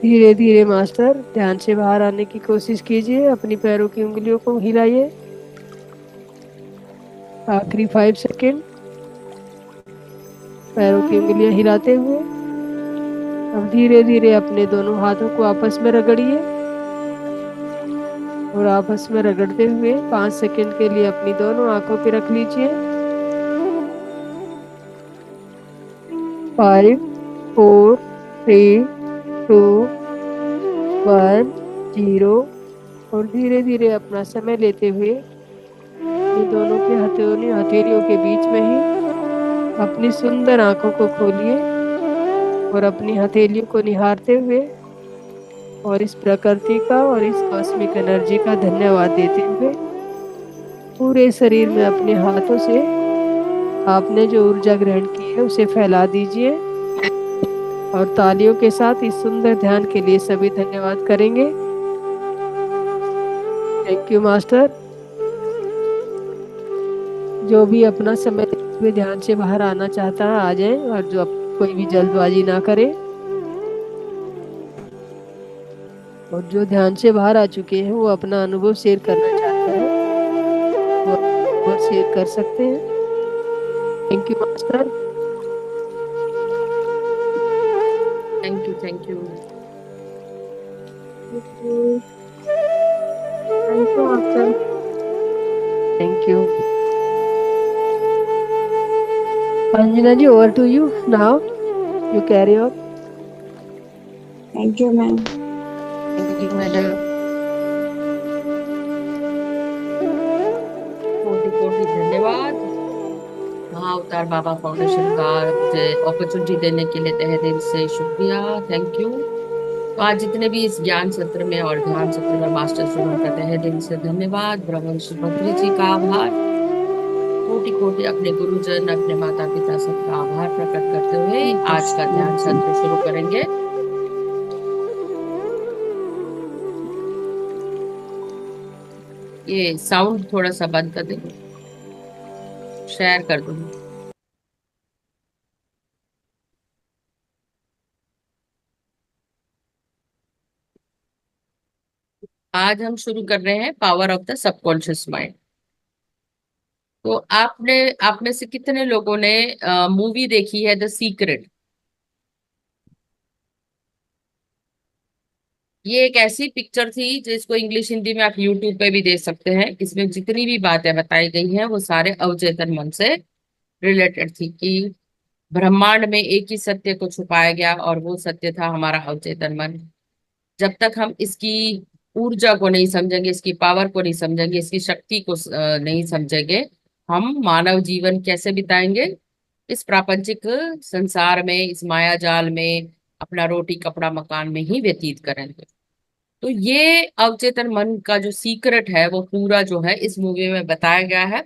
धीरे धीरे मास्टर ध्यान से बाहर आने की कोशिश कीजिए। अपनी पैरों की उंगलियों को हिलाइए। आखिरी 5 सेकेंड। पैरों की उंगलियां हिलाते हुए अब धीरे धीरे अपने दोनों हाथों को आपस में रगड़िए और आपस में रगड़ते हुए 5 सेकेंड के लिए अपनी दोनों आंखों पे रख लीजिए। 5, 4, 3, 2, 1, 0 और धीरे धीरे अपना समय लेते हुए ये दोनों के हथेलियों के बीच में ही अपनी सुंदर आंखों को खोलिए और अपनी हथेलियों को निहारते हुए और इस प्रकृति का और इस कॉस्मिक एनर्जी का धन्यवाद देते हुए पूरे शरीर में अपने हाथों से आपने जो ऊर्जा ग्रहण की है उसे फैला दीजिए और तालियों के साथ इस सुंदर ध्यान के लिए सभी धन्यवाद करेंगे। Thank you master. जो भी अपना समय लेते हुए ध्यान से बाहर आना चाहता है आ जाए और जो कोई भी जल्दबाजी ना करे और जो ध्यान से बाहर आ चुके हैं वो अपना अनुभव शेयर करना चाहते हैं। वो और शेयर कर सकते हैं। Thank you master. Thank you, thank you. Thank you master. Thank you. Anjana ji, over to you now, you carry on. Thank you ma'am. Thank you madam. कोटि कोटि धन्यवाद। महाअवतार बाबा फाउंडेशन का मुझे अपॉर्चुनिटी देने के लिए तहे दिल से शुक्रिया, थैंक यू। तो आज जितने भी इस ज्ञान सत्र में और ध्यान सत्र में मास्टर से उनका तहे दिल से धन्यवाद। ब्रह्मर्षि पत्री जी का आभार। कोटि कोटि अपने गुरुजन, अपने माता पिता सबका आभार प्रकट करते हुए आज का ध्यान सत्र शुरू करेंगे। ये साउंड थोड़ा सा बंद कर दो, शेयर कर दो। आज हम शुरू कर रहे हैं power of the subconscious mind. तो आपने, आप में से कितने लोगों ने मूवी देखी है द सीक्रेट? ये एक ऐसी पिक्चर थी जिसको इंग्लिश हिंदी में आप यूट्यूब पे भी देख सकते हैं। इसमें जितनी भी बातें बताई गई हैं वो सारे अवचेतन मन से रिलेटेड थी कि ब्रह्मांड में एक ही सत्य को छुपाया गया और वो सत्य था हमारा अवचेतन मन। जब तक हम इसकी ऊर्जा को नहीं समझेंगे, इसकी पावर को नहीं समझेंगे, इसकी शक्ति को नहीं समझेंगे, हम मानव जीवन कैसे बिताएंगे इस प्रापंचिक संसार में, इस माया जाल में, अपना रोटी कपड़ा मकान में ही व्यतीत करेंगे। तो ये अवचेतन मन का जो सीक्रेट है वो पूरा जो है इस मूवी में बताया गया है।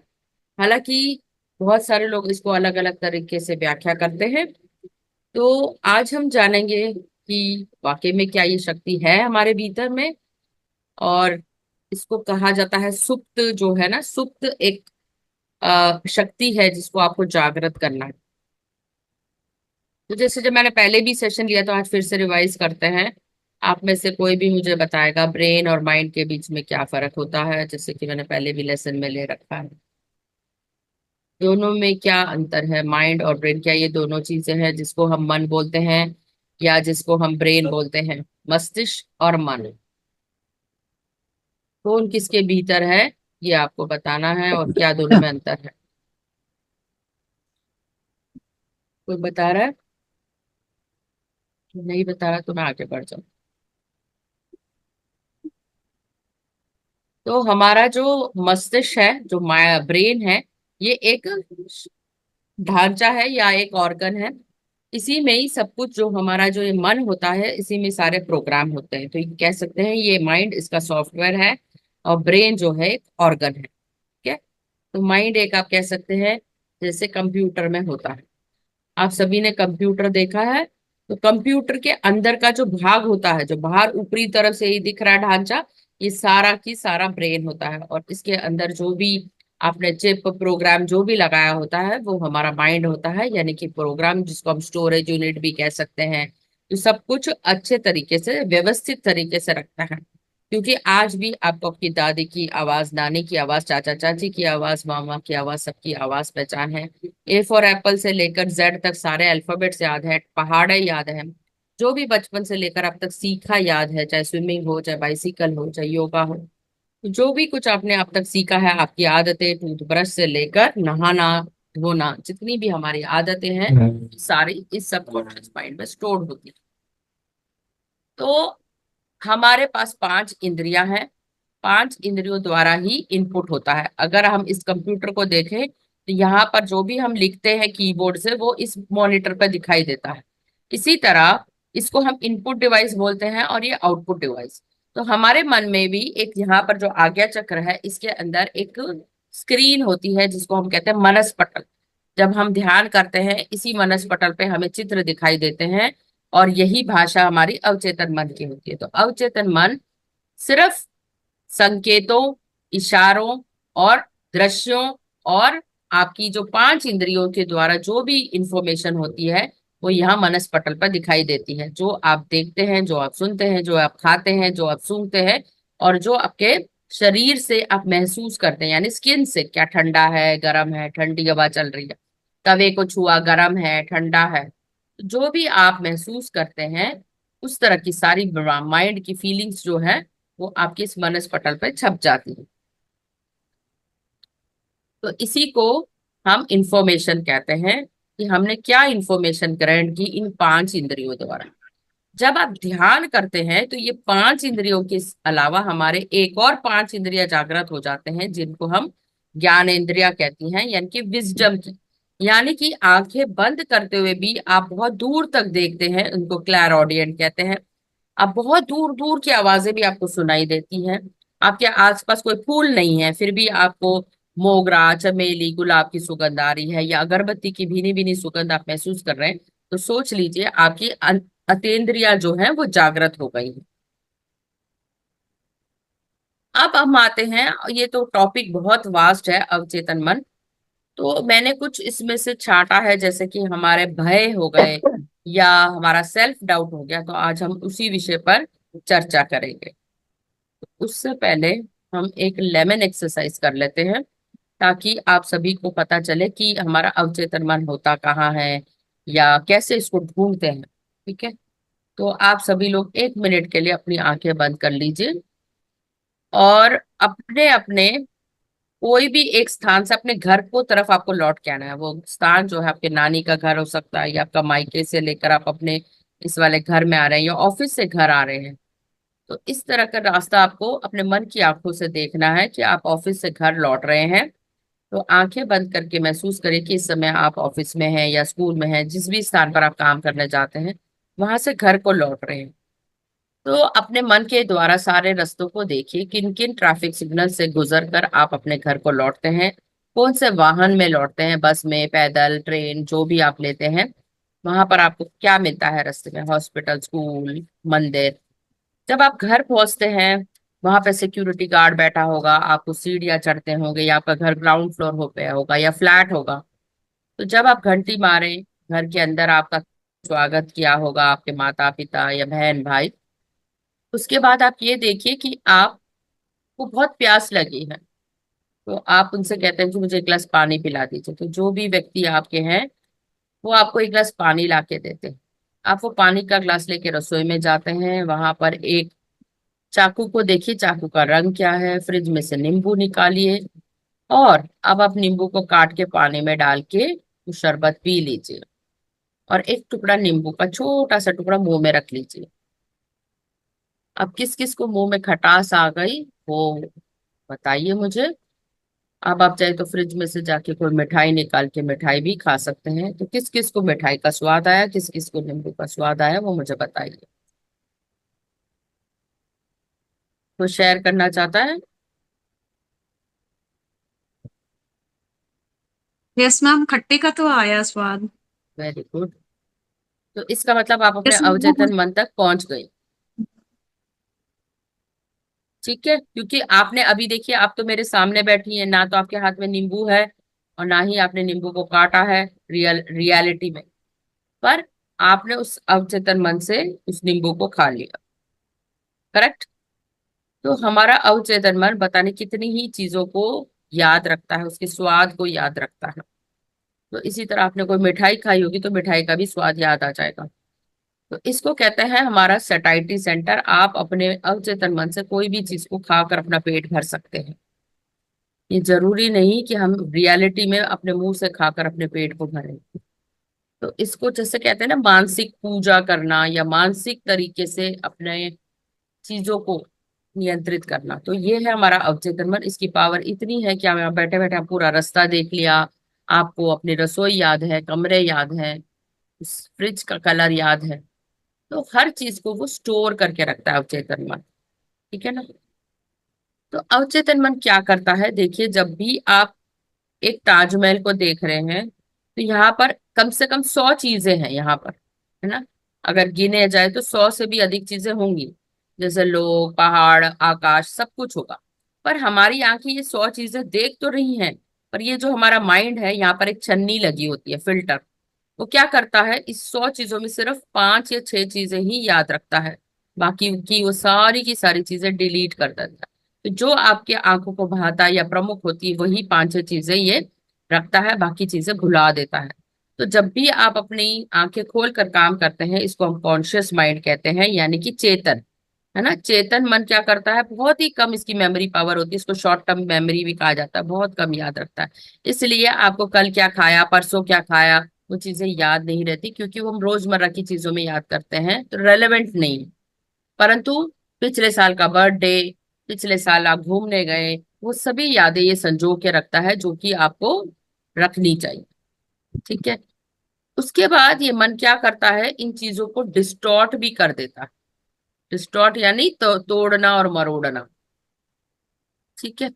हालांकि बहुत सारे लोग इसको अलग अलग तरीके से व्याख्या करते हैं। तो आज हम जानेंगे कि वाकई में क्या ये शक्ति है हमारे भीतर में। और इसको कहा जाता है सुप्त, जो है ना, सुप्त एक शक्ति है जिसको आपको जागृत करना है। तो जैसे जब मैंने पहले भी सेशन लिया तो आज फिर से रिवाइज करते हैं। आप में से कोई भी मुझे बताएगा ब्रेन और माइंड के बीच में क्या फर्क होता है, जैसे कि मैंने पहले भी लेसन में ले रखा है। दोनों में क्या अंतर है, माइंड और ब्रेन? क्या ये दोनों चीजें हैं जिसको हम मन बोलते हैं या जिसको हम ब्रेन बोलते हैं? मस्तिष्क और मन, कौन किसके भीतर है ये आपको बताना है, और क्या दोनों में अंतर है? कोई बता रहा है? नहीं बता रहा तो मैं आगे बढ़ जाऊं। तो हमारा जो मस्तिष्क है, जो माया ब्रेन है, ये एक ढांचा है या एक ऑर्गन है। इसी में ही सब कुछ, जो हमारा जो ये मन होता है, इसी में सारे प्रोग्राम होते हैं। तो ये कह सकते हैं ये माइंड इसका सॉफ्टवेयर है और ब्रेन जो है एक ऑर्गन है। ठीक है। तो माइंड एक, आप कह सकते हैं जैसे कंप्यूटर में होता है। आप सभी ने कंप्यूटर देखा है। तो कंप्यूटर के अंदर का जो भाग होता है, जो बाहर ऊपरी तरफ से ही दिख रहा है ढांचा, ये सारा की सारा ब्रेन होता है। और इसके अंदर जो भी आपने चिप प्रोग्राम जो भी लगाया होता है वो हमारा माइंड होता है, यानी कि प्रोग्राम, जिसको हम स्टोरेज यूनिट भी कह सकते हैं। तो सब कुछ अच्छे तरीके से, व्यवस्थित तरीके से रखता है। क्योंकि आज भी आपको आपकी दादी की आवाज, नानी की आवाज, चाचा चाची की आवाज, मामा की आवाज, सबकी आवाज पहचान है। ए फॉर एप्पल से लेकर जेड तक सारे अल्फाबेट्स याद है, पहाड़े याद है, जो भी बचपन से लेकर अब तक सीखा याद है, चाहे स्विमिंग हो, चाहे बाइसिकल हो, चाहे योगा हो। तो जो भी कुछ आपने अब तक सीखा है, आपकी आदतें, टूथब्रश से लेकर नहाना धोना, जितनी भी हमारी आदतें हैं, सारी इस सबकॉन्शियस माइंड में स्टोर होती है। तो हमारे पास 5 इंद्रियां हैं। 5 इंद्रियों द्वारा ही इनपुट होता है। अगर हम इस कंप्यूटर को देखें तो यहाँ पर जो भी हम लिखते हैं कीबोर्ड से, वो इस मॉनिटर पर दिखाई देता है। इसी तरह इसको हम इनपुट डिवाइस बोलते हैं और ये आउटपुट डिवाइस। तो हमारे मन में भी एक, यहाँ पर जो आज्ञा चक्र है, इसके अंदर एक स्क्रीन होती है जिसको हम कहते हैं मनस पटल। जब हम ध्यान करते हैं, इसी मनस पटल पे हमें चित्र दिखाई देते हैं और यही भाषा हमारी अवचेतन मन की होती है। तो अवचेतन मन सिर्फ संकेतों, इशारों और दृश्यों और आपकी जो 5 इंद्रियों के द्वारा जो भी इंफॉर्मेशन होती है, वो यहाँ मनस पटल पर दिखाई देती है। जो आप देखते हैं, जो आप सुनते हैं, जो आप खाते हैं, जो आप सूंघते हैं और जो आपके शरीर से आप महसूस करते हैं, यानी स्किन से, क्या ठंडा है, गर्म है, ठंडी हवा चल रही है, तवे को छुआ, गर्म है, ठंडा है, जो भी आप महसूस करते हैं उस तरह की सारी माइंड की फीलिंग्स जो है वो आपके इस मनस पटल पे छप जाती है। तो इसी को हम इंफॉर्मेशन कहते हैं कि हमने क्या इंफॉर्मेशन ग्रहण की इन 5 इंद्रियों द्वारा। जब आप ध्यान करते हैं तो ये 5 इंद्रियों के अलावा हमारे एक और 5 इंद्रियां जागृत हो जाते हैं, जिनको हम ज्ञान इंद्रिया कहती हैं, यानी कि विजडम की। यानी कि आंखें बंद करते हुए भी आप बहुत दूर तक देखते हैं, उनको क्लैर ऑडियंट कहते हैं। आप बहुत दूर दूर की आवाजें भी आपको सुनाई देती हैं। आपके आसपास कोई फूल नहीं है, फिर भी आपको मोगरा, चमेली, गुलाब की सुगंध आ रही है, या अगरबत्ती की भीनी भीनी सुगंध आप महसूस कर रहे हैं, तो सोच लीजिए आपकी अतेंद्रिया जो है वो जागृत हो गई है। अब हम आते हैं, ये तो टॉपिक बहुत वास्ट है अवचेतन मन, तो मैंने कुछ इसमें से छांटा है, जैसे कि हमारे भय हो गए या हमारा सेल्फ डाउट हो गया, तो आज हम उसी विषय पर चर्चा करेंगे। उससे पहले हम एक लेमन एक्सरसाइज कर लेते हैं, ताकि आप सभी को पता चले कि हमारा अवचेतन मन होता कहाँ है या कैसे इसको ढूंढते हैं। ठीक है, तो आप सभी लोग 1 मिनट के लिए अपनी आंखें बंद कर लीजिए और अपने अपने कोई भी एक स्थान से अपने घर को तरफ आपको लौट के आना है। वो स्थान जो है आपके नानी का घर हो सकता है, या आपका मायके से लेकर आप अपने इस वाले घर में आ रहे हैं, या ऑफिस से घर आ रहे हैं, तो इस तरह का रास्ता आपको अपने मन की आंखों से देखना है कि आप ऑफिस से घर लौट रहे हैं। तो आंखें बंद करके महसूस करें कि इस समय आप ऑफिस में हैं या स्कूल में हैं, जिस भी स्थान पर आप काम करने जाते हैं वहां से घर को लौट रहे हैं। तो अपने मन के द्वारा सारे रास्तों को देखिए, किन किन ट्रैफिक सिग्नल से गुजर कर आप अपने घर को लौटते हैं, कौन से वाहन में लौटते हैं, बस में, पैदल, ट्रेन, जो भी आप लेते हैं, वहां पर आपको क्या मिलता है रास्ते में, हॉस्पिटल, स्कूल, मंदिर। जब आप घर पहुंचते हैं वहां पे सिक्योरिटी गार्ड बैठा होगा, आपको सीढ़ियां चढ़ते होंगे, या आपका घर ग्राउंड फ्लोर हो पे होगा या फ्लैट होगा। तो जब आप घंटी मारे, घर के अंदर आपका स्वागत किया होगा आपके माता पिता या बहन भाई। उसके बाद आप ये देखिए कि आपको बहुत प्यास लगी है, तो आप उनसे कहते हैं कि मुझे एक गिलास पानी पिला दीजिए। तो जो भी व्यक्ति आपके हैं वो आपको एक गिलास पानी ला के देते हैं। आप वो पानी का गिलास लेके रसोई में जाते हैं, वहां पर एक चाकू को देखिए, चाकू का रंग क्या है, फ्रिज में से नींबू निकालिए, और अब आप नींबू को काट के पानी में डाल के वो शरबत पी लीजिए, और एक टुकड़ा नींबू का छोटा सा टुकड़ा मुंह में रख लीजिए। अब किस किस को मुंह में खटास आ गई वो बताइए मुझे। अब आप चाहे तो फ्रिज में से जाके कोई मिठाई निकाल के मिठाई भी खा सकते हैं। तो किस किस को मिठाई का स्वाद आया, किस किस को नींबू का स्वाद आया, वो मुझे बताइए। तो शेयर करना चाहता है? यस मैम, खट्टे का तो आया स्वाद। Very good. तो इसका मतलब आप अपने यस मैम। अवचेतन मन तक पहुंच गई। ठीक है, क्योंकि आपने अभी देखिए, आप तो मेरे सामने बैठी हैं, ना तो आपके हाथ में नींबू है और ना ही आपने नींबू को काटा है रियलिटी में, पर आपने उस अवचेतन मन से उस नींबू को खा लिया। करेक्ट। तो हमारा अवचेतन मन बताने कितनी ही चीजों को याद रखता है, उसके स्वाद को याद रखता है। तो इसी तरह आपने कोई मिठाई खाई होगी तो मिठाई का भी स्वाद याद आ जाएगा। तो इसको कहते हैं हमारा सैटाइटी सेंटर। आप अपने अवचेतन मन से कोई भी चीज को खाकर अपना पेट भर सकते हैं। ये जरूरी नहीं कि हम रियलिटी में अपने मुंह से खाकर अपने पेट को भरें। तो इसको जैसे कहते हैं ना, मानसिक पूजा करना, या मानसिक तरीके से अपने चीजों को नियंत्रित करना, तो ये है हमारा अवचेतन मन। इसकी पावर इतनी है कि हम यहाँ बैठे बैठे पूरा रास्ता देख लिया, आपको अपनी रसोई याद है, कमरे याद है, उस फ्रिज का कलर याद है। तो हर चीज को वो स्टोर करके रखता है अवचेतन मन। ठीक है ना। तो अवचेतन मन क्या करता है, देखिए, जब भी आप एक ताजमहल को देख रहे हैं तो यहाँ पर कम से कम 100 चीजें हैं यहाँ पर, है ना। अगर गिने जाए तो 100 से भी अधिक चीजें होंगी, जैसे लोग, पहाड़, आकाश, सब कुछ होगा। पर हमारी आंखें ये 100 चीजें देख तो रही हैं, पर ये जो हमारा माइंड है, यहाँ पर एक छन्नी लगी होती है, फिल्टर। वो क्या करता है, इस 100 चीजों में सिर्फ 5 या 6 चीजें ही याद रखता है, बाकी की वो सारी की सारी चीजें डिलीट कर देता है। तो जो आपके आंखों को भाता या प्रमुख होती है वही पांच छह चीजें ये रखता है, बाकी चीजें भुला देता है। तो जब भी आप अपनी आंखें खोल कर काम करते हैं, इसको हम कॉन्शियस माइंड कहते हैं, यानी कि चेतन, है ना। चेतन मन क्या करता है, बहुत ही कम इसकी मेमोरी पावर होती है, इसको शॉर्ट टर्म मेमोरी भी कहा जाता है, बहुत कम याद रखता है। इसलिए आपको कल क्या खाया, परसों क्या खाया, वो चीजें याद नहीं रहती, क्योंकि वो हम रोजमर्रा की चीजों में याद करते हैं तो रेलेवेंट नहीं। परंतु पिछले साल का बर्थडे, पिछले साल आप घूमने गए, वो सभी यादें ये संजो के रखता है, जो कि आपको रखनी चाहिए। ठीक है। उसके बाद ये मन क्या करता है, इन चीजों को डिस्टॉर्ट भी कर देता है। डिस्टॉर्ट यानी तो तोड़ना और मरोड़ना। ठीक है।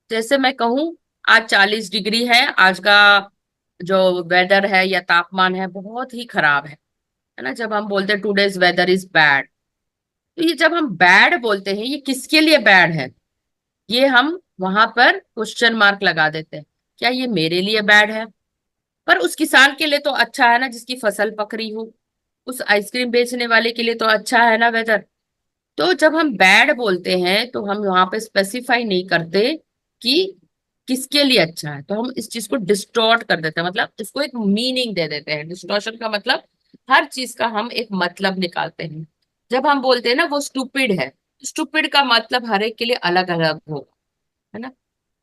जैसे मैं कहूं, आज 40 डिग्री है, आज का जो वेदर है या तापमान है बहुत ही खराब है ना। जब हम बोलते हैं टूडेज वेदर इज बैड, तो ये जब हम बैड बोलते हैं, ये किसके लिए बैड है, ये हम वहां पर क्वेश्चन मार्क लगा देते हैं। क्या ये मेरे लिए बैड है? पर उस किसान के लिए तो अच्छा है ना, जिसकी फसल पक रही हो। उस आइसक्रीम बेचने वाले के लिए तो अच्छा है ना वेदर। तो जब हम बैड बोलते हैं तो हम वहां पे स्पेसिफाई नहीं करते कि किसके लिए अच्छा है, तो हम इस चीज को डिस्टॉर्ट कर देते हैं, मतलब इसको एक मीनिंग दे देते हैं। डिस्टॉर्शन का मतलब हर चीज का हम एक मतलब निकालते हैं। जब हम बोलते हैं ना वो स्टूपिड है, स्टूपिड का मतलब हर एक के लिए अलग अलग होगा, है ना।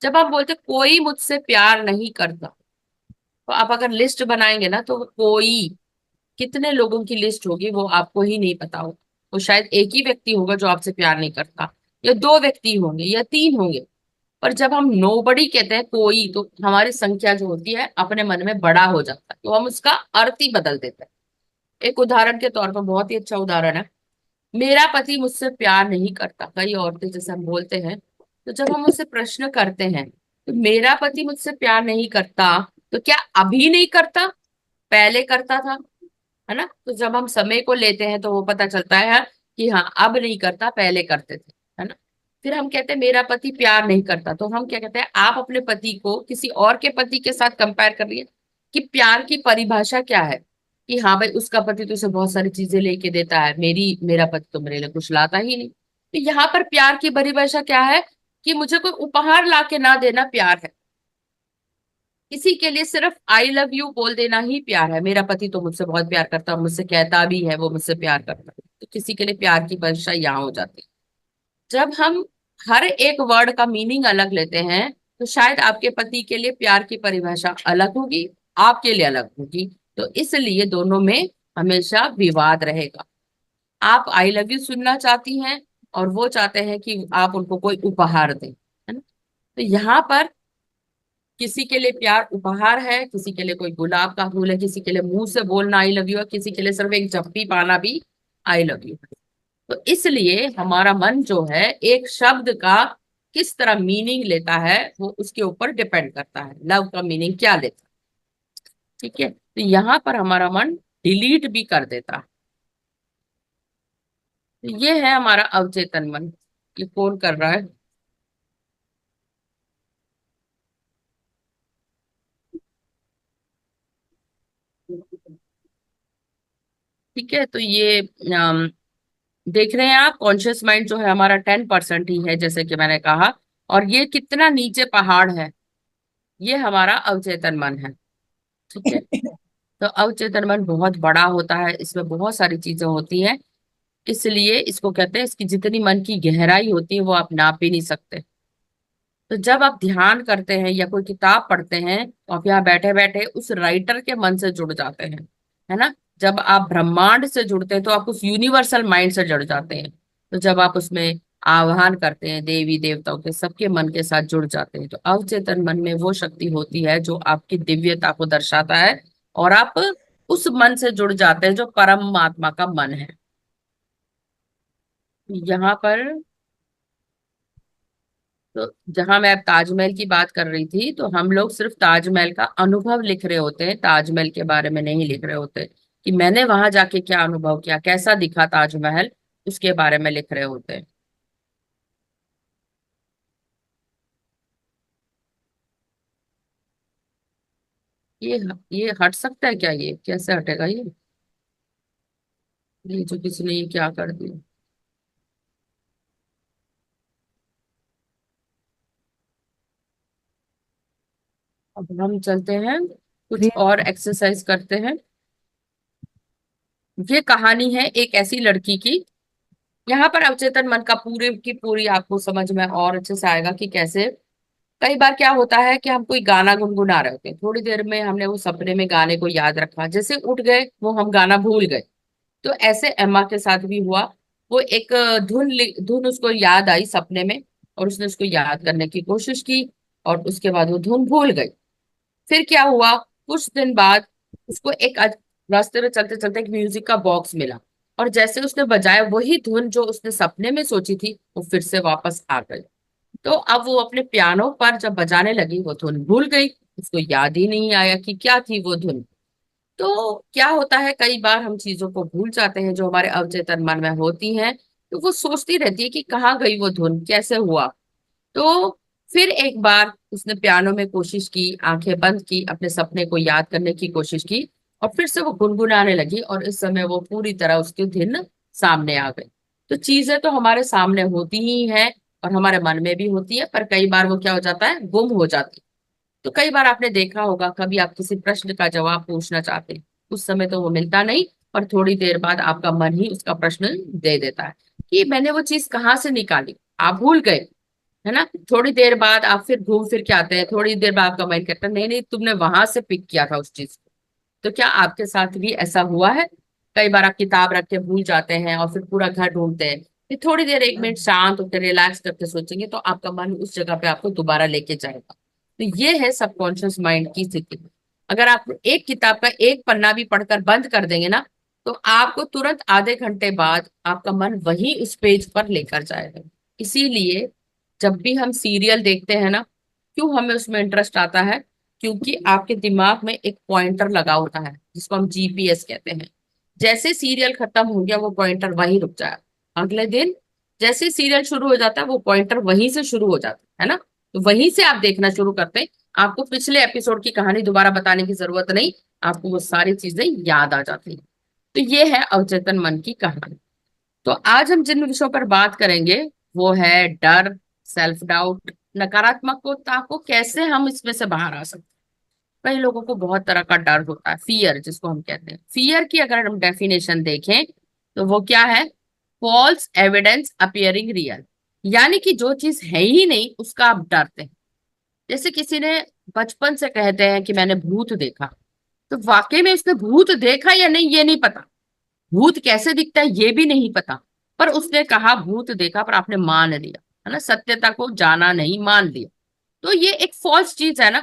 जब आप बोलते हैं कोई मुझसे प्यार नहीं करता, तो आप अगर लिस्ट बनाएंगे ना, तो कोई कितने लोगों की लिस्ट होगी वो आपको ही नहीं पता होगा। वो शायद एक ही व्यक्ति होगा जो आपसे प्यार नहीं करता, या दो व्यक्ति होंगे या तीन होंगे। पर जब हम नोबडी कहते हैं कोई, तो हमारी संख्या जो होती है अपने मन में बड़ा हो जाता है, तो हम उसका अर्थ ही बदल देते हैं। एक उदाहरण के तौर पर, बहुत ही अच्छा उदाहरण है, मेरा पति मुझसे प्यार नहीं करता। कई औरतें जैसे हम बोलते हैं, तो जब हम उससे प्रश्न करते हैं, तो मेरा पति मुझसे प्यार नहीं करता, तो क्या अभी नहीं करता, पहले करता था, है ना। तो जब हम समय को लेते हैं तो वो पता चलता है कि हाँ अब नहीं करता, पहले करते थे, है ना। फिर हम कहते हैं मेरा पति प्यार नहीं करता, तो हम क्या कहते हैं, आप अपने पति को किसी और के पति के साथ कंपेयर कर रही है कि प्यार की परिभाषा क्या है, कि हाँ भाई उसका पति तो उसे बहुत सारी चीजें लेके देता है, मेरा पति तो मेरे लिए कुछ लाता ही नहीं। तो यहाँ पर प्यार की परिभाषा क्या है, कि मुझे कोई उपहार ला के ना देना प्यार है। किसी के लिए सिर्फ आई लव यू बोल देना ही प्यार है। मेरा पति तो मुझसे बहुत प्यार करता है, मुझसे कहता भी है वो मुझसे प्यार करता है, तो किसी के लिए प्यार की परिभाषा यहाँ हो जाती है। जब हम हर एक वर्ड का मीनिंग अलग लेते हैं, तो शायद आपके पति के लिए प्यार की परिभाषा अलग होगी, आपके लिए अलग होगी। तो इसलिए दोनों में हमेशा विवाद रहेगा। आप आई लव यू सुनना चाहती हैं, और वो चाहते हैं कि आप उनको कोई उपहार दें, है ना। तो यहाँ पर किसी के लिए प्यार उपहार है, किसी के लिए कोई गुलाब का फूल है, किसी के लिए मुंह से बोलना आई लव यू है, किसी के लिए सिर्फ एक जप्पी पाना भी आई लव यू है। तो इसलिए हमारा मन जो है एक शब्द का किस तरह मीनिंग लेता है, वो उसके ऊपर डिपेंड करता है, लव का मीनिंग क्या लेता है। ठीक है। तो यहाँ पर हमारा मन डिलीट भी कर देता है। तो ये है हमारा अवचेतन मन। ये कौन कर रहा है? ठीक है। तो ये देख रहे हैं आप, कॉन्शियस माइंड जो है हमारा 10% ही है, जैसे कि मैंने कहा। और ये कितना नीचे पहाड़ है, ये हमारा अवचेतन मन है। ठीक है। तो अवचेतन मन बहुत बड़ा होता है, इसमें बहुत सारी चीजें होती हैं, इसलिए इसको कहते हैं, इसकी जितनी मन की गहराई होती है वो आप नाप भी नहीं सकते। तो जब आप ध्यान करते हैं या कोई किताब पढ़ते हैं, तो आप यहाँ बैठे बैठे उस राइटर के मन से जुड़ जाते हैं, है ना। जब आप ब्रह्मांड से जुड़ते हैं तो आप उस यूनिवर्सल माइंड से जुड़ जाते हैं। तो जब आप उसमें आह्वान करते हैं देवी देवताओं के, सबके मन के साथ जुड़ जाते हैं, तो अवचेतन मन में वो शक्ति होती है जो आपकी दिव्यता को दर्शाता है, और आप उस मन से जुड़ जाते हैं जो परमात्मा का मन है। यहाँ पर, तो जहां मैं अब ताजमहल की बात कर रही थी, तो हम लोग सिर्फ ताजमहल का अनुभव लिख रहे होते हैं, ताजमहल के बारे में नहीं लिख रहे होते कि मैंने वहां जाके क्या अनुभव किया, कैसा दिखा ताजमहल, उसके बारे में लिख रहे होते हैं। ये ये हट सकता है क्या? ये कैसे हटेगा ये जो किसी ने ये क्या कर दिया? अब हम चलते हैं, कुछ प्रिय- और एक्सरसाइज करते हैं। ये कहानी है एक ऐसी लड़की की। यहाँ पर अवचेतन मन का पूरे की पूरी आपको समझ में और अच्छे से आएगा कि कैसे कई बार क्या होता है कि हम कोई गाना गुनगुना रहे होते हैं, थोड़ी देर में हमने वो सपने में गाने को याद रखा, जैसे उठ गए वो हम गाना भूल गए। तो ऐसे एम्मा के साथ भी हुआ। वो एक धुन उसको याद आई सपने में, और उसने उसको याद करने की कोशिश की, और उसके बाद वो धुन भूल गई। फिर क्या हुआ, कुछ दिन बाद उसको एक रास्ते में चलते चलते एक म्यूजिक का बॉक्स मिला, और जैसे उसने बजाया वही धुन जो उसने सपने में सोची थी वो फिर से वापस आ गई। तो अब वो अपने पियानो पर जब बजाने लगी वो धुन भूल गई, उसको याद ही नहीं आया कि क्या थी वो धुन। तो क्या होता है, कई बार हम चीजों को भूल जाते हैं जो हमारे अवचेतन मन में होती हैं। तो वो सोचती रहती है कि कहाँ गई वो धुन, कैसे हुआ। तो फिर एक बार उसने पियानो में कोशिश की, आंखें बंद की, अपने सपने को याद करने की कोशिश की, और फिर से वो गुनगुनाने लगी, और इस समय वो पूरी तरह उसकी धुन सामने आ गई। तो चीजें तो हमारे सामने होती ही हैं, और हमारे मन में भी होती है, पर कई बार वो क्या हो जाता है, गुम हो जाती है। तो कई बार आपने देखा होगा, कभी आप किसी प्रश्न का जवाब पूछना चाहते हैं, उस समय तो वो मिलता नहीं, और थोड़ी देर बाद आपका मन ही उसका प्रश्न दे देता है कि मैंने वो चीज कहाँ से निकाली, आप भूल गए, है ना। थोड़ी देर बाद आप फिर घूम फिर के आते हैं, थोड़ी देर बाद आपका माइंड कहता है नहीं नहीं तुमने वहां से पिक किया था उस चीज को। तो क्या आपके साथ भी ऐसा हुआ है? कई बार आप किताब रख के भूल जाते हैं, और फिर पूरा घर ढूंढते हैं, फिर थोड़ी देर 1 मिनट शांत होकर रिलैक्स करके सोचेंगे तो आपका मन उस जगह पे आपको दोबारा लेके जाएगा। तो ये है सबकॉन्शियस माइंड की स्थिति। अगर आप एक किताब का एक पन्ना भी पढ़कर बंद कर देंगे ना, तो आपको तुरंत आधे घंटे बाद आपका मन वही उस पेज पर लेकर जाएगा। इसीलिए जब भी हम सीरियल देखते हैं ना, क्यों हमें उसमें इंटरेस्ट आता है, क्योंकि आपके दिमाग में एक पॉइंटर लगा होता है जिसको हम जीपीएस कहते हैं। जैसे सीरियल खत्म हो गया वो पॉइंटर वहीं रुक जाए, अगले दिन जैसे सीरियल शुरू हो जाता है वो पॉइंटर वहीं से शुरू हो जाता है ना। तो वहीं से आप देखना शुरू करते हैं, आपको पिछले एपिसोड की कहानी दोबारा बताने की जरूरत नहीं, आपको वो सारी चीजें याद आ जाती हैं। तो ये है अवचेतन मन की कहानी। तो आज हम जिन विषयों पर बात करेंगे वो है डर, सेल्फ डाउट, नकारात्मकता को कैसे हम इसमें से बाहर आ सकते हैं। कई लोगों को बहुत तरह का डर होता है, फियर जिसको हम कहते हैं। फियर की अगर हम डेफिनेशन देखें तो वो क्या है, फॉल्स एविडेंस अपियरिंग रियल, यानी कि जो चीज है ही नहीं उसका आप डरते हैं। जैसे किसी ने बचपन से कहते हैं कि मैंने भूत देखा, तो वाकई में उसने भूत देखा या नहीं ये नहीं पता, भूत कैसे दिखता है ये भी नहीं पता, पर उसने कहा भूत देखा, पर आपने मान लिया, है ना, सत्यता को जाना नहीं, मान लिया। तो ये एक फॉल्स चीज है ना,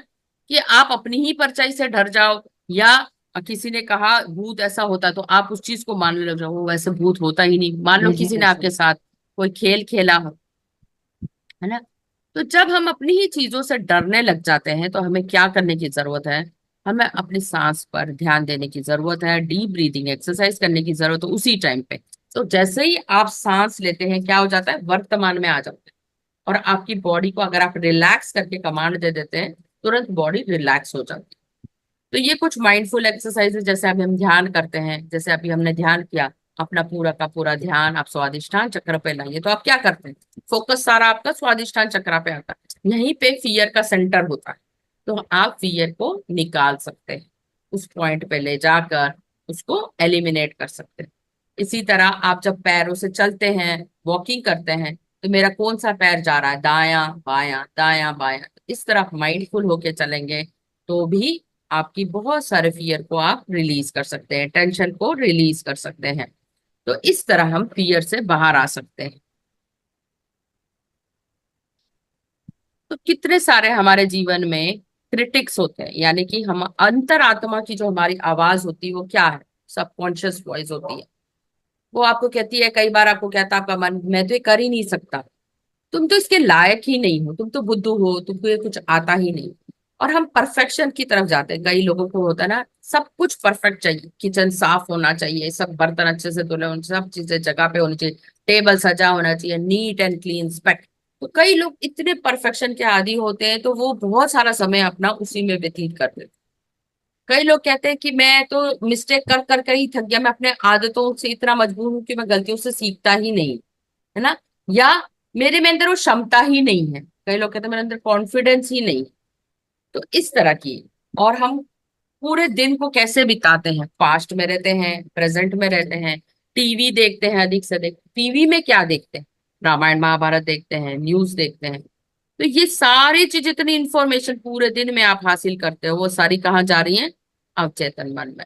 कि आप अपनी ही परछाई से डर जाओ, या किसी ने कहा भूत ऐसा होता तो आप उस चीज को मानने लग जाओ, वो वैसे भूत होता ही नहीं। मान लो किसी ने आपके साथ कोई खेल खेला हो, है ना। तो जब हम अपनी ही चीजों से डरने लग जाते हैं तो हमें क्या करने की जरूरत है, हमें अपनी सांस पर ध्यान देने की जरूरत है, डीप ब्रीदिंग एक्सरसाइज करने की जरूरत है उसी टाइम पे। तो जैसे ही आप सांस लेते हैं क्या हो जाता है, वर्तमान में आ जाते हैं, और आपकी बॉडी को अगर आप रिलैक्स करके कमांड दे देते हैं तुरंत बॉडी रिलैक्स हो जाती है। तो ये कुछ माइंडफुल एक्सरसाइजेस जैसे अभी हम ध्यान करते हैं, जैसे अभी हमने ध्यान किया, अपना पूरा का पूरा ध्यान आप स्वादिष्ठान चक्र पे लाइए। तो आप क्या करते हैं, फोकस सारा आपका स्वादिष्ठान चक्र पे आता है, यहीं पे फियर का सेंटर होता है। तो आप फियर को निकाल सकते हैं, उस पॉइंट पे ले जाकर उसको एलिमिनेट कर सकते हैं। इसी तरह आप जब पैरों से चलते हैं, वॉकिंग करते हैं, तो मेरा कौन सा पैर जा रहा है, दायां बायां, इस तरह माइंडफुल होके चलेंगे तो भी आपकी बहुत सारे फियर को आप रिलीज कर सकते हैं, टेंशन को रिलीज कर सकते हैं। तो इस तरह हम फियर से बाहर आ सकते हैं। तो कितने सारे हमारे जीवन में क्रिटिक्स होते हैं, यानी कि हम अंतरात्मा की जो हमारी आवाज होती है वो क्या है, सबकॉन्शियस वॉइस होती है। वो आपको कहती है, कई बार आपको कहता है आपका मन, मैं तो ये कर ही नहीं सकता, तुम तो इसके लायक ही नहीं हो, तुम तो बुद्धू हो, तुमको ये कुछ आता ही नहीं। और हम परफेक्शन की तरफ जाते हैं। कई लोगों को होता है ना, सब कुछ परफेक्ट चाहिए, किचन साफ होना चाहिए, सब बर्तन अच्छे से धुले होने, सब चीजें जगह पे होनी चाहिए, टेबल सजा होना चाहिए, नीट एंड क्लीन स्पेक्ट। तो कई लोग इतने परफेक्शन के आदी होते हैं तो वो बहुत सारा समय अपना उसी में व्यतीत कर देते हैं। कई लोग कहते हैं कि मैं तो मिस्टेक कर कर कर ही थक गया, मैं अपने आदतों से इतना मजबूर हूं कि मैं गलतियों से सीखता ही नहीं, है ना। या मेरे में अंदर वो क्षमता ही नहीं है, कई लोग कहते हैं मेरे अंदर कॉन्फिडेंस ही नहीं। तो इस तरह की। और हम पूरे दिन को कैसे बिताते हैं, पास्ट में रहते हैं, प्रेजेंट में रहते हैं, टीवी देखते हैं, अधिक से अधिक टीवी में क्या देखते हैं, रामायण महाभारत देखते हैं, न्यूज देखते हैं। तो ये सारी चीज, इतनी इंफॉर्मेशन पूरे दिन में आप हासिल करते हो, वो सारी कहाँ जा रही है, अवचेतन मन में।